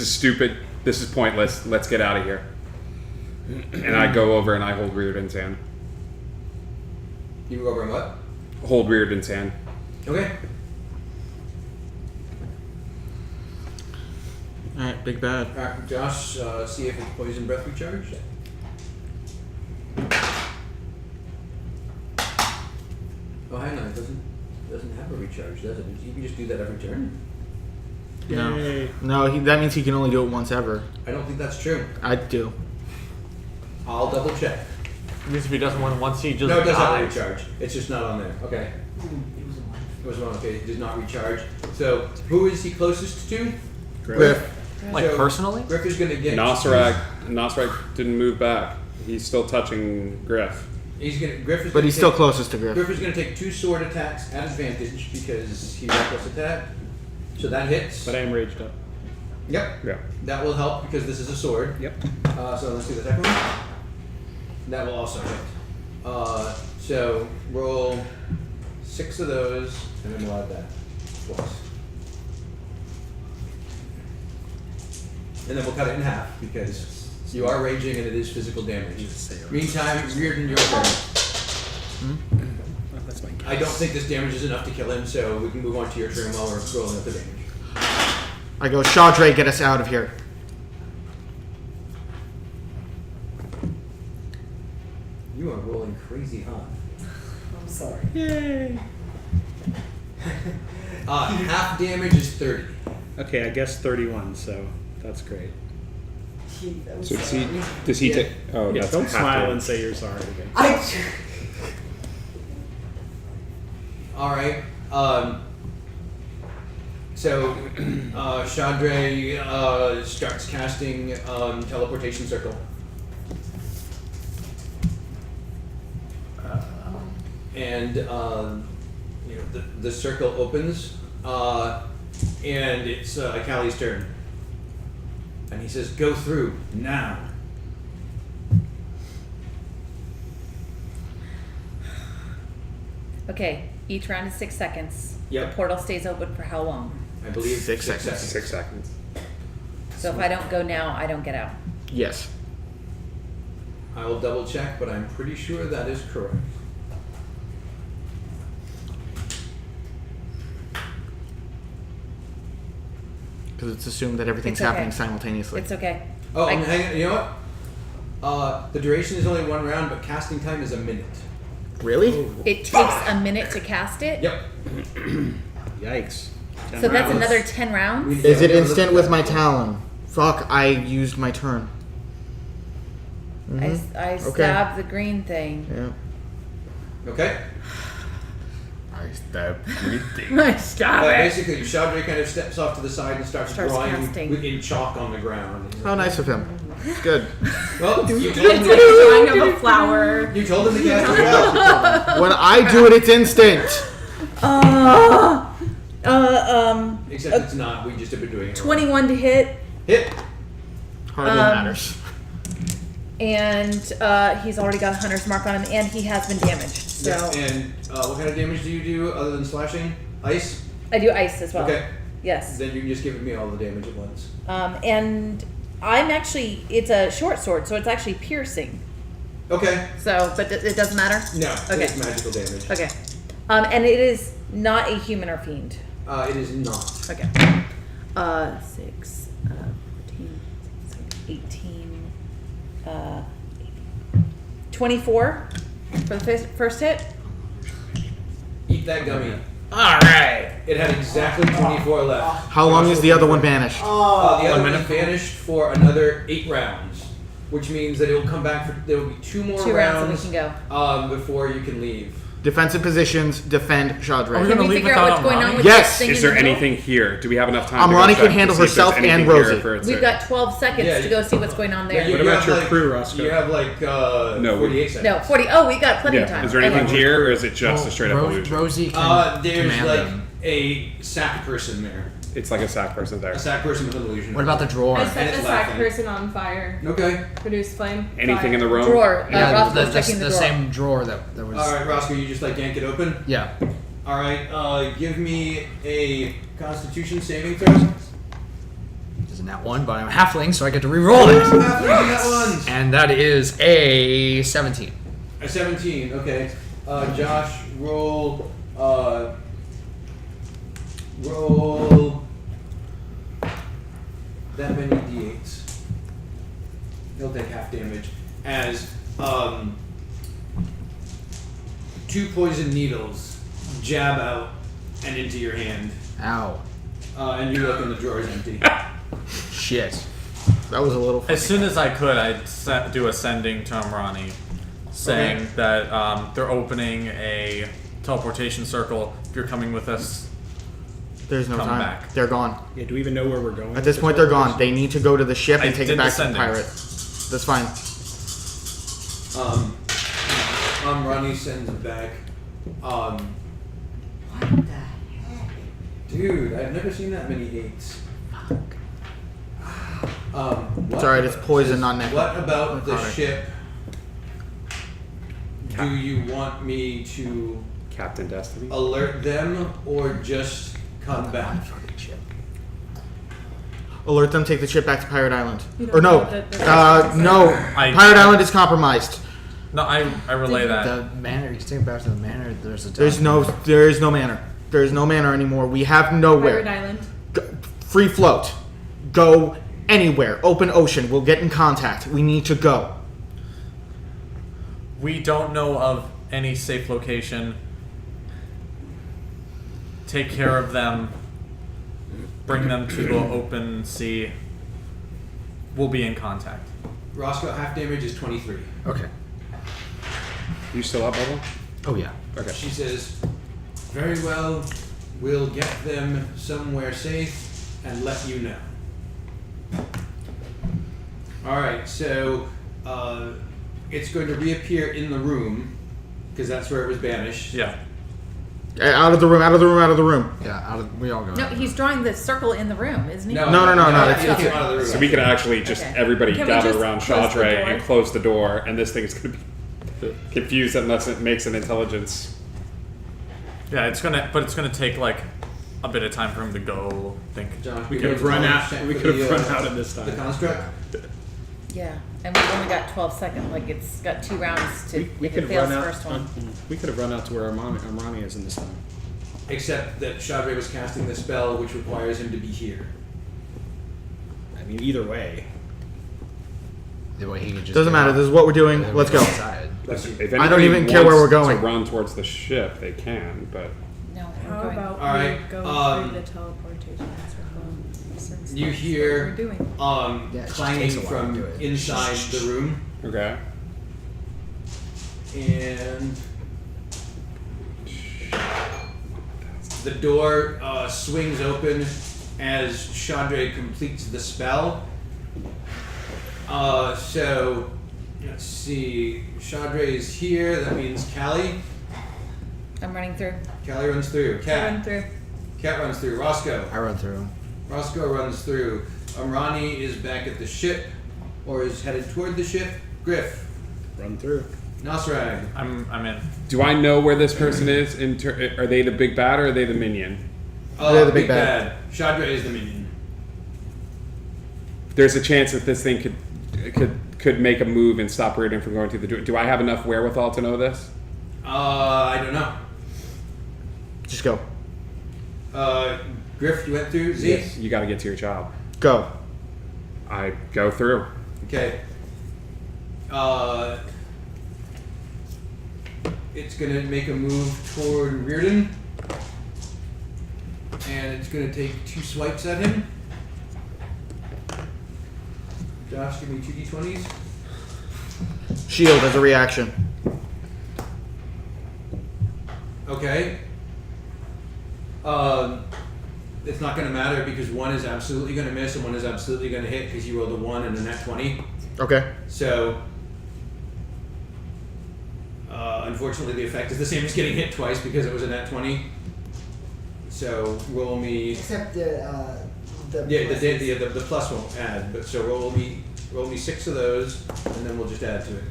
is stupid. This is pointless. Let's get out of here. And I go over and I hold Reardon's hand. You move over and what? Hold Reardon's hand. Okay. Alright, big bad. Alright, Josh, see if it's poison breath recharge. Oh, hang on. It doesn't have a recharge, does it? You can just do that every turn. No. No, that means he can only do it once ever. I don't think that's true. I do. I'll double check. It means if he doesn't want it once, he just No, it does have a dies. recharge. It's just not on there. Okay. It was one. Okay, it does not recharge. So, who is he closest to? Griff. Like So, personally? Griff is going to get. Nosrag didn't move back. He's still touching Griff. Griff is But he's still closest to Griff. Griff is going to take 2 sword attacks at advantage because he reckless attack. So that hits. But I am raged up. Yep. Yeah. That will help because this is a sword. Yep. So let's do the second one. That will also hit. So roll 6 of those, and then we'll add that twice. And then we'll cut it in half because you are raging and it is physical damage. Meantime, Reardon, your turn. That's my guess. I don't think this damage is enough to kill him, so we can move on to your turn while we're rolling up the damage. I go, Chaudre, get us out of here. You are rolling crazy hot. I'm sorry. Yay! Half damage is 30. Okay, I guess 31, so that's great. So does he Yeah. take? Oh, Yeah, that's don't half smile damage. and say you're sorry again. Alright. So, Chaudre starts casting teleportation circle. and the circle opens, and it's Callie's turn. And he says, "Go through now." Okay, each round is 6 seconds. Yep. The portal stays open for how long? I believe 6 seconds. 6 seconds. So if I don't go now, I don't get out. Yes. I will double check, but I'm pretty sure that is correct. Because it's assumed that everything's It's okay. happening simultaneously. It's okay. Oh, I- hang on. You know what? The duration is only 1 round, but casting time is a minute. Really? It takes a minute to cast it. Yep. Yikes. 10 So that's rounds. another 10 rounds. Is it instant with my talon? Fuck, I used my turn. I stabbed the green thing. Yeah. Okay. I stab everything. I stabbed it. Basically, your Chandra kind of steps off to the side and starts drawing casting. in chalk on the ground. How nice of him. It's good. Well, you It's told him like a drawing of a flower. You told him to cast it well. When I do it, it's instant. Except it's not. We just have been doing it. 21 to hit, Hit. Hardly matters. and he's already got a hunter's mark on him, and he has been damaged. So Yeah. And what kind of damage do you do other than slashing? Ice? I do ice as well. Okay. Yes. Then you can just give me all the damage at once. And I'm actually, it's a short sword, so it's actually piercing. Okay. So, but it doesn't matter? No. Okay. It's magical damage. Okay. And it is not a human or fiend. It is not. Okay. 6, 14, 18, 24 for the first hit. Eat that gummy. All right. It had exactly 24 left. How long is the other one banished? The other one is banished for another 8 rounds, which means that it will come back for. There will be 2 more 2 rounds and we can go. Before you can leave. Defensive positions, defend Shadre. Are we Can gonna we leave figure out without what's going on Amrani? with Yes. this thing Is in there the middle? anything here? Do we have enough time? Amrani to go can check handle to see if there's herself and anything Rosie. here for it We've to- got 12 seconds Yeah, to go see what's going on there. You What about have your like- crew, Roscoe? You have like No, 48 seconds. No, 40. Oh, we got plenty of Yeah. time. Is there anything Okay. here, or is it just a straight up illusion? Rosie can There's command like them. a sack person there. It's like a sack person there. A sack person with an illusion. What about the drawer? I And set it's the sack laughing. person on fire. Okay. Produce flame. Anything fire. in the room? Drawer. Yeah, Roscoe's the checking the drawer. same drawer that was. All right, Roscoe, you just like yank it open. Yeah. All right. Give me a Constitution saving throw. Isn't that one? But I'm a halfling, so I get to re-roll it. That one. And that is a 17. A 17. Okay. Josh, roll. Roll that many d8s. He'll take half damage as 2 poison needles jab out and into your hand. Ow. And you look and the drawer is empty. Shit. That was a little funny. As soon as I could, I'd do a sending to Amrani, saying Okay. that they're opening a teleportation circle. If you're coming with us, There's no Come time. back. They're gone. Yeah, do we even know where we're going? At this point, they're gone. They need to go to the ship and I take did it back the to the sending. pirate. That's fine. Ronnie sends it back. What the heck? Dude, I've never seen that many 8s. It's alright, it's poison, not nectar. What about the Necrotic. ship? Do you want me to Captain Destiny. alert them or just come back? Alert them, take the ship back to Pirate Island. You don't Or no, know that- no. I- Pirate Island is compromised. no, I relay that. The manor. You can take it back to the manor. There's a. There is no manor. There is no manor anymore. We have Pirate nowhere. Island. Free float. Go anywhere. Open ocean. We'll get in contact. We need to go. We don't know of any safe location. Take care of them. Bring them to the open sea. We'll be in contact. Roscoe, half damage is 23. Okay. You still up, Bubble? Oh yeah. Okay. She says, very well, we'll get them somewhere safe and let you know. Alright, so it's going to reappear in the room because that's where it was banished. Yeah. Out of the room, out of the room, out of the room. Yeah, we all go. No, he's drawing the circle in the room, isn't he? No, He it's- came out of the room. So we could actually just Okay. everybody Can we gather just around close the Shadre door? and close the door, and this thing is going to be confused unless it makes an intelligence. Yeah, it's gonna take like a bit of time for him to go think. Josh, We you could have made run the out. check We for could have the, run out of this The time. construct. Yeah, and we've only got 12 seconds. Like it's got 2 rounds to. We if could it have fails run the out. first one. We could have run out to where Armani is in this time. Except that Shadre was casting the spell, which requires him to be here. I mean, either way. The way he could just Doesn't get matter. out. This is what we're doing. Then Let's we go. outside. Bless you. If I don't anybody even care where wants we're going. To run towards the ship, they can, but No, we're How going. about All right, we go through the teleportation circle? Since You that's hear what we're doing. Yeah, it just clanging takes a while to from do it. inside the room, okay. and the door swings open as Shadre completes the spell. So let's see. Shadre is here. That means Callie. I'm running through. Callie runs through. Run Cat. through. Cat runs through. Roscoe. I run through. Roscoe runs through. Amrani is back at the ship, or is headed toward the ship. Griff. Run through. Nasrag. I'm in. Do I know where this person is? Are they the big bad or are they the minion? They're the big bad. Shadre is the minion. There's a chance that this thing could make a move and stop Reardon from going through the door. Do I have enough wherewithal to know this? I don't know. Just go. Griff, you went through. Z. Yes. You got to get to your child. Go. I go through. Okay. It's gonna make a move toward Reardon, and it's gonna take 2 swipes at him. Josh, give me 2 d20s. Shield as a reaction. Okay. It's not going to matter because 1 is absolutely going to miss and 1 is absolutely going to hit because you rolled a 1 and a nat 20. Okay. So, unfortunately, the effect is the same as getting hit twice because it was a nat 20. So roll me. Except the The plus won't add, but so roll me 6 of those, and then we'll just add to it.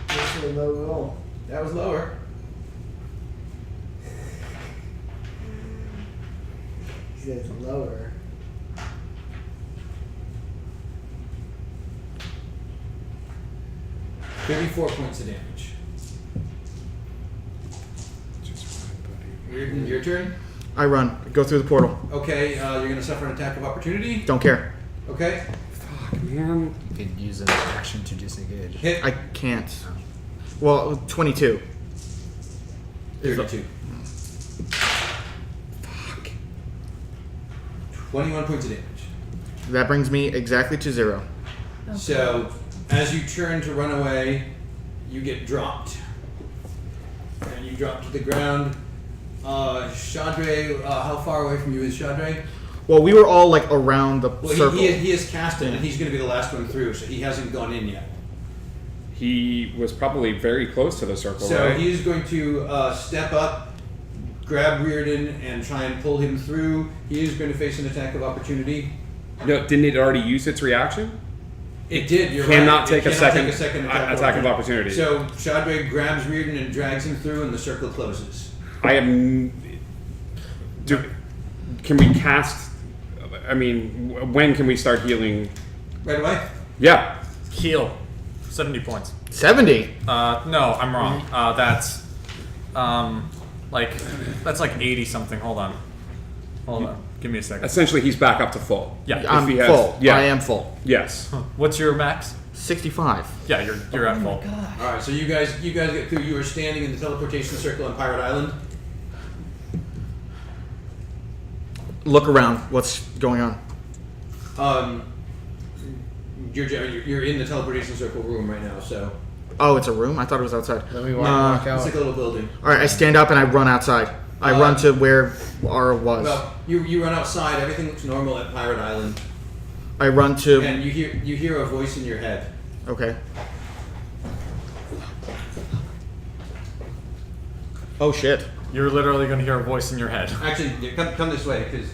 That's a low roll. That was lower. He says lower. $34 points of damage. Reardon, your turn. I run. Go through the portal. Okay, you're going to suffer an attack of opportunity. Don't care. Okay, Fuck, man. You could use an action to disengage. hit. I can't. Well, 22. 32. Fuck. 21 points of damage. That brings me exactly to 0. So, as you turn to run away, you get dropped. And you drop to the ground. Shadre, how far away from you is Shadre? Well, we were all like around the Well, circle. he is cast it, and he's going to be the last one through, so he hasn't gone in yet. He was probably very close to the circle, So right? he's going to step up, grab Reardon, and try and pull him through. He is going to face an attack of opportunity. No, didn't it already use its reaction? It did. You're Cannot right. take It a cannot second attack of opportunity. So Shadre grabs Reardon and drags him through, and the circle closes. I am. Can we cast? I mean, when can we start healing? Right away. Yeah. Heal. 70 points. 70. No, I'm wrong. That's like 80 something. Hold on. Give me a second. Essentially, he's back up to full. Yeah. I'm he has- full. yeah. I am full. Yes. What's your max? 65. Yeah, you're at full. All right. So you guys get through. You are standing in the teleportation circle on Pirate Island. Look around. What's going on? You're in the teleportation circle room right now. So Oh, it's a room? I thought it was outside. Then we walk it's out. like a little building. Alright, I stand up and I run outside. I run to where Ara was. Well, you run outside. Everything looks normal at Pirate Island. I run to. and you hear a voice in your head. Okay. Oh shit. You're literally going to hear a voice in your head. Actually, come this way, because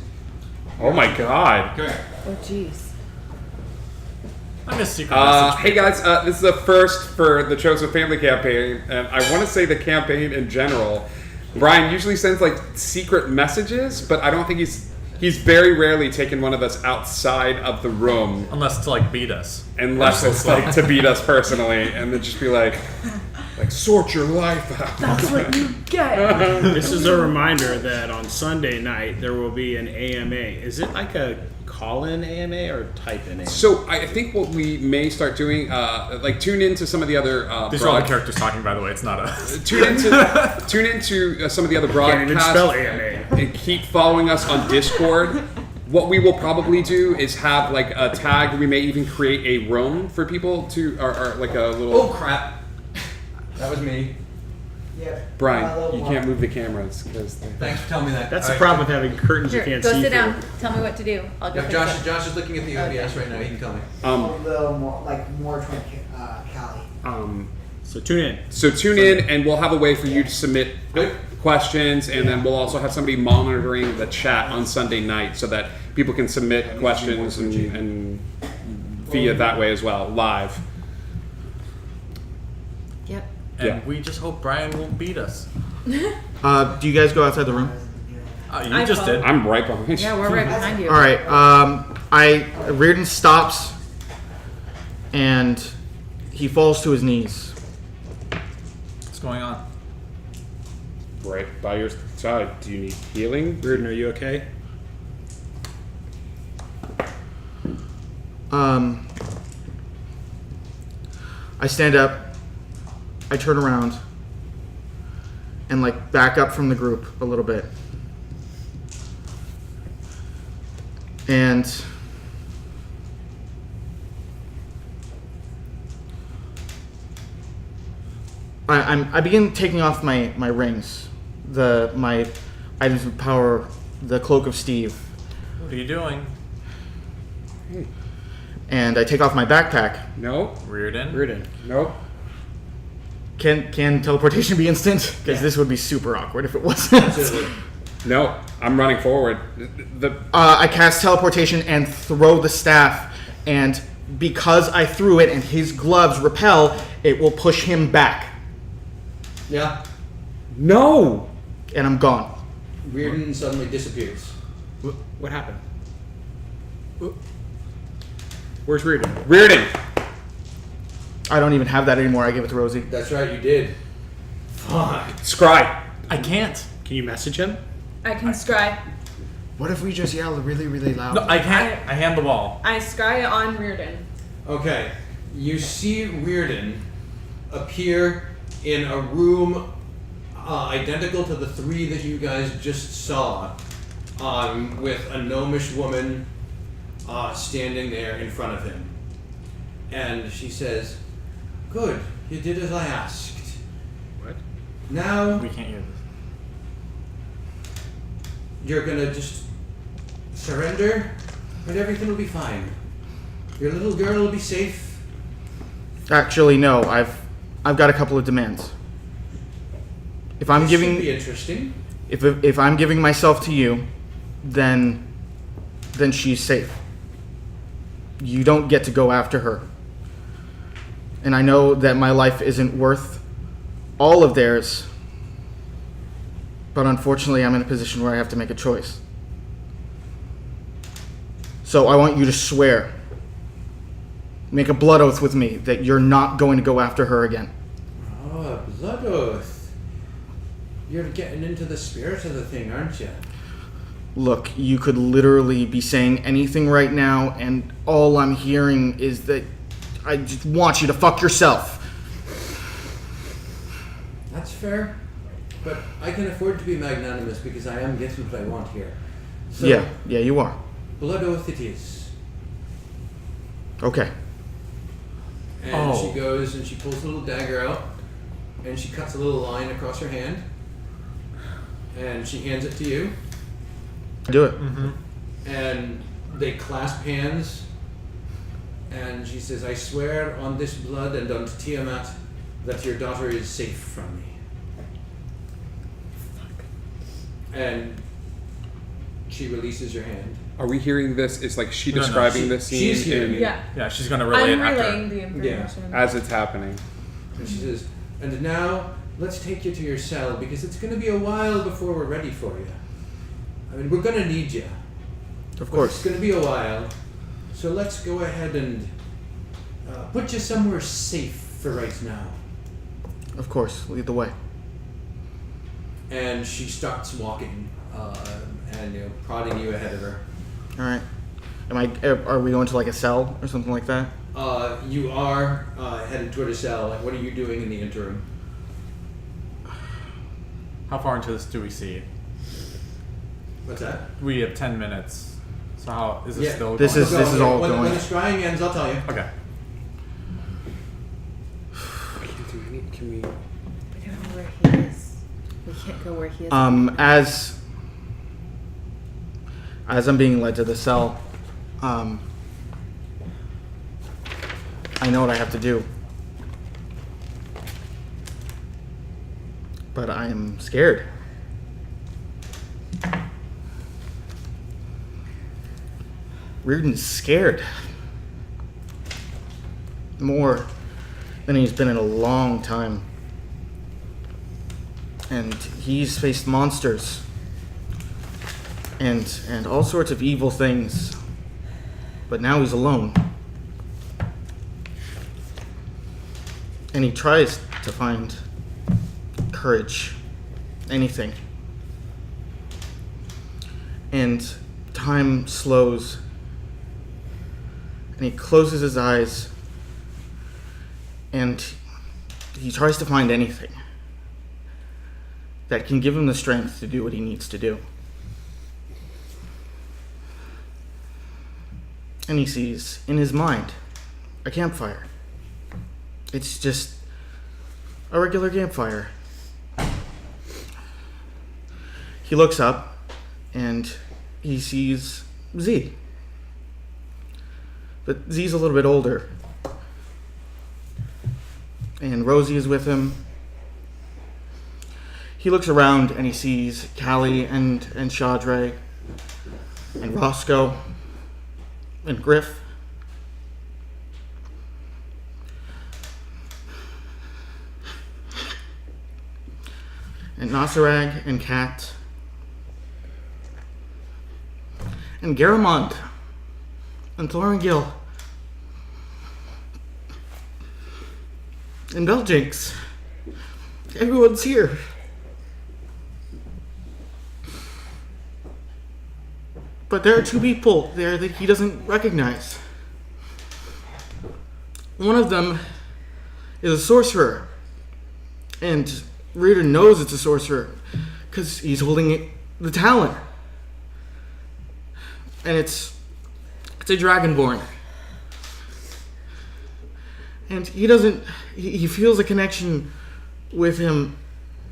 Oh my god. come here. Oh, jeez. I miss secret message. Hey guys, this is the first for the Chosen Family campaign, and I want to say the campaign in general. Brian usually sends like secret messages, but I don't think he's very rarely taken one of us outside of the room, Unless to like beat us. unless it's like to beat us personally, and then just be like sort your life out. That's what you get. This is a reminder that on Sunday night there will be an AMA. Is it like a call-in AMA or type-in AMA? So I think what we may start doing, like tune into some of the other These are all the characters talking, by the way. It's not us. tune into some of the other Can't even broadcasts spell AMA. and keep following us on Discord. What we will probably do is have like a tag. We may even create a room for people to, or like a little. Oh crap! That was me. Yeah. Brian, you can't move the cameras because. Thanks for telling me that. That's All the right. problem with having curtains Sure, you can't go see sit through. down. Tell me what to do. I'll go Yeah, fix it. Josh is looking at the OBS right now. He can tell me. A little more, like more toward Cali. So tune in. So tune in, and we'll have a way for you to submit questions, and then we'll also have somebody monitoring the chat on Sunday night so that people can submit questions and via that way as well, live. Yep. And Yeah. we just hope Brian won't beat us. Do you guys go outside the room? You I just follow. did. I'm right behind you. Yeah, we're right behind you. All right. Reardon stops, and he falls to his knees. What's going on? Right by your side. Do you need healing? Reardon, are you okay? I stand up. I turn around, and like back up from the group a little bit, and I begin taking off my rings, my items of power, the cloak of Steve, What are you doing? and I take off my backpack. No. Reardon. No. Can teleportation be instant? Because this would be super awkward if it wasn't. Absolutely. No. I'm running forward. I cast teleportation and throw the staff, and because I threw it and his gloves repel, it will push him back, Yeah. No. and I'm gone. Reardon suddenly disappears. What happened? Where's Reardon? Reardon. I don't even have that anymore. I gave it to Rosie. That's right, you did. Fuck. Scry. I can't. Can you message him? I can scry. What if we just yell really, really loud? No, I can't. I hand the ball. I scry on Reardon. Okay. You see Reardon appear in a room identical to the three that you guys just saw, with a gnomish woman standing there in front of him. And she says, "Good, you did as I asked. What? Now We can't hear this. you're gonna just surrender, and everything will be fine. Your little girl will be safe." Actually, no. I've got a couple of demands. If I'm This giving should be interesting. if I'm giving myself to you, then she's safe. You don't get to go after her. And I know that my life isn't worth all of theirs, but unfortunately I'm in a position where I have to make a choice. So I want you to swear, make a blood oath with me that you're not going to go after her again. Oh, a blood oath. You're getting into the spirit of the thing, aren't you? Look, you could literally be saying anything right now, and all I'm hearing is that I just want you to fuck yourself. That's fair. But I can afford to be magnanimous because I am getting what I want here. So, Yeah, you are. blood oath it is. Okay. And Oh. she goes and she pulls a little dagger out and she cuts a little line across her hand and she hands it to you. Do it. And they clasp hands And she says, I swear on this blood and on Tiamat that your daughter is safe from me. And she releases your hand. Are we hearing this? Is like she No, no, describing this scene she's hearing it. Yeah. Yeah, she's gonna relay I'm it after. relaying the information. as it's happening? And she says, and now let's take you to your cell because it's going to be a while before we're ready for you. I mean, we're going to need you. Of It's course. going to be a while. So let's go ahead and put you somewhere safe for right now. Of course. Lead the way. And she starts walking and prodding you ahead of her. All right. Are we going to like a cell or something like that? You are headed toward a cell. Like, what are you doing in the interim? How far into this do we see? What's that? We have 10 minutes. So how is this still This going? is this is all when going. the scrying ends, I'll tell you. Okay. Can we? We don't know where he is. We can't go where he is. As I'm being led to the cell, I know what I have to do. But I am scared. Reardon is scared. More than he's been in a long time. And he's faced monsters. And all sorts of evil things. But now he's alone. And he tries to find courage. Anything. And time slows. And he closes his eyes. And he tries to find anything that can give him the strength to do what he needs to do. And he sees, in his mind, a campfire. It's just a regular campfire. He looks up, and he sees Z. But Z's a little bit older. And Rosie is with him. He looks around, and he sees Callie and Shadre, and Roscoe, and Griff. And Nasarag and Kat. And Garamond. And Thorngil. And Beljinx. Everyone's here. But there are two people there that he doesn't recognize. One of them is a sorcerer. And Reardon knows it's a sorcerer because he's holding the talon. And it's a dragonborn. And he feels a connection with him,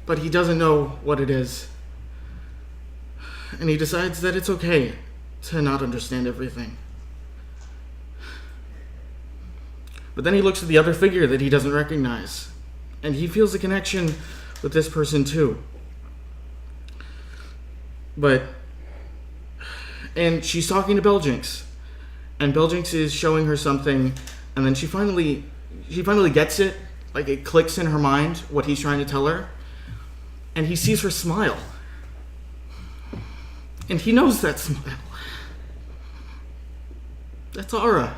but he doesn't know what it is. And he decides that it's okay to not understand everything. But then he looks at the other figure that he doesn't recognize, and he feels a connection with this person too. And she's talking to Beljinx, and Beljinx is showing her something, and then she finally gets it, like it clicks in her mind what he's trying to tell her, and he sees her smile. And he knows that smile. That's Aura.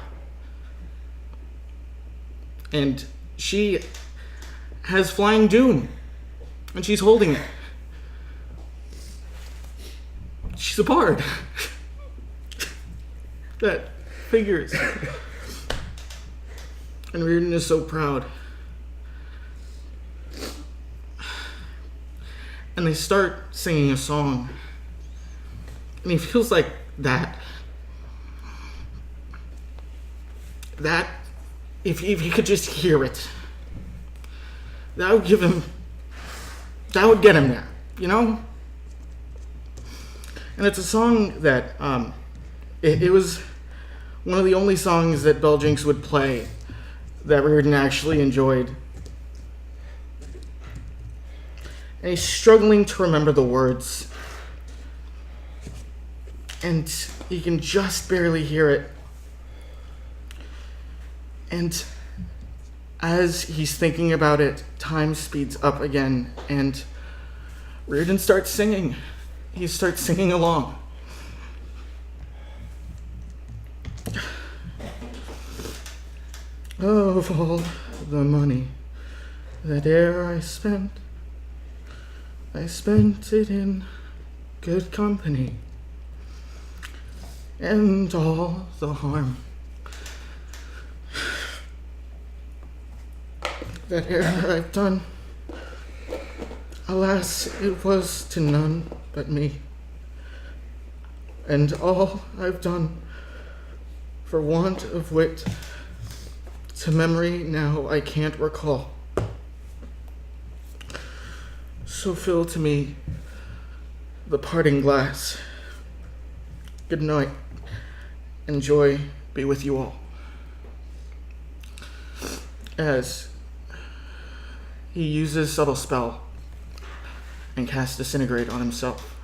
And she has Flying Doom. And she's holding it. She's a bard. That figures. And Reardon is so proud. And they start singing a song. And he feels like that if he could just hear it, that would get him there, you know? And it's a song that it was one of the only songs that Beljinx would play that Reardon actually enjoyed. And he's struggling to remember the words. And he can just barely hear it. And as he's thinking about it, time speeds up again, and Reardon starts singing. He starts singing along. Of all the money that e'er I spent it in good company, and all the harm that e'er I've done, alas, it was to none but me. And all I've done for want of wit, to memory now I can't recall. So fill to me the parting glass. Good night, and joy be with you all. As he uses subtle spell and casts Disintegrate on himself.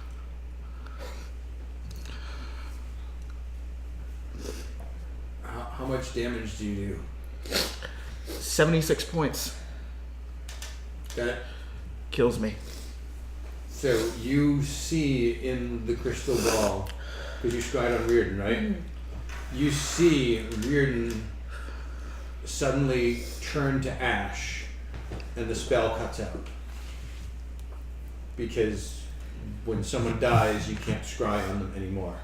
How much damage do you do? 76 points. Got it? Kills me. So you see in the crystal ball, because you scryed on Reardon, right? You see Reardon suddenly turn to ash, and the spell cuts out. Because when someone dies, you can't scry on them anymore.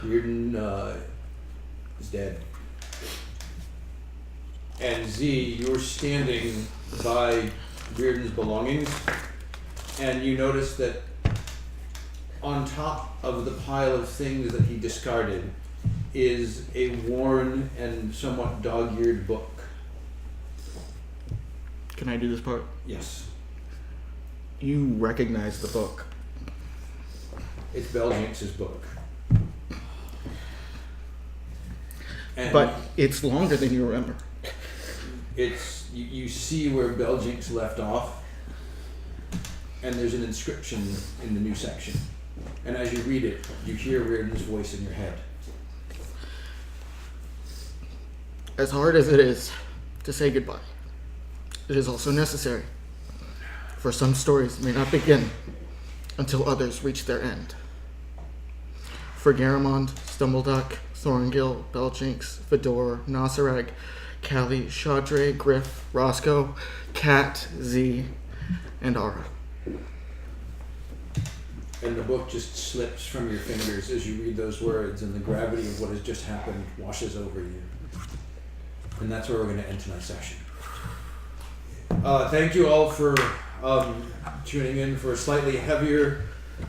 Reardon is dead. And Z, you're standing by Reardon's belongings, and you notice that on top of the pile of things that he discarded is a worn and somewhat dog-eared book. Can I do this part? Yes. You recognize the book. It's Beljinx's book. And But it's longer than you remember. it's you see where Beljinx left off, and there's an inscription in the new section. And as you read it, you hear Reardon's voice in your head. As hard as it is to say goodbye, it is also necessary. For some stories may not begin until others reach their end. For Garamond, Stumbleduck, Thorngill, Beljinx, Fedor, Nosarag, Callie, Chaudre, Griff, Roscoe, Kat, Z, and Ara. And the book just slips from your fingers as you read those words, and the gravity of what has just happened washes over you. And that's where we're going to end tonight's session. Thank you all for tuning in for a slightly heavier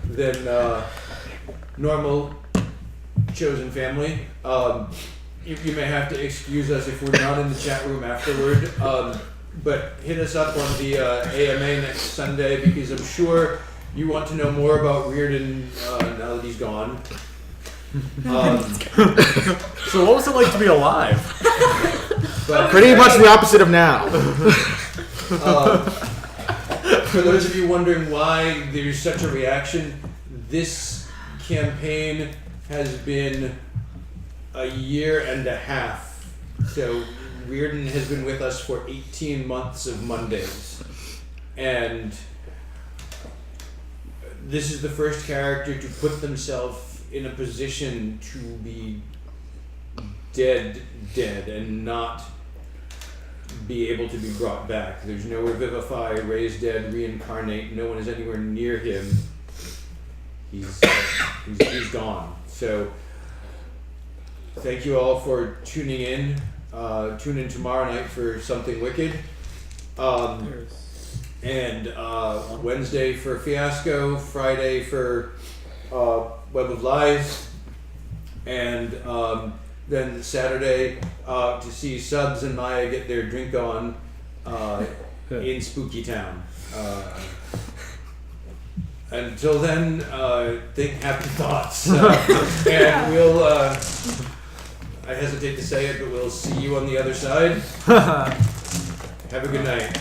than normal Chosen Family. You may have to excuse us if we're not in the chat room afterward, but hit us up on the AMA next Sunday, because I'm sure you want to know more about Reardon now that he's gone. So what was it like to be alive? But Pretty much the opposite of now. For those of you wondering why there's such a reaction, this campaign has been a year and a half. So Reardon has been with us for 18 months of Mondays. And this is the first character to put themselves in a position to be dead, and not be able to be brought back. There's no revivify, raise dead, reincarnate. No one is anywhere near him. He's gone. So thank you all for tuning in. Tune in tomorrow night for Something Wicked. And Wednesday for Fiasco, Friday for Web of Lies, and then Saturday to see Subs and Maya get their drink on in Spooky Town. Until then, think happy thoughts, and we'll I hesitate to say it, but we'll see you on the other side. Have a good night.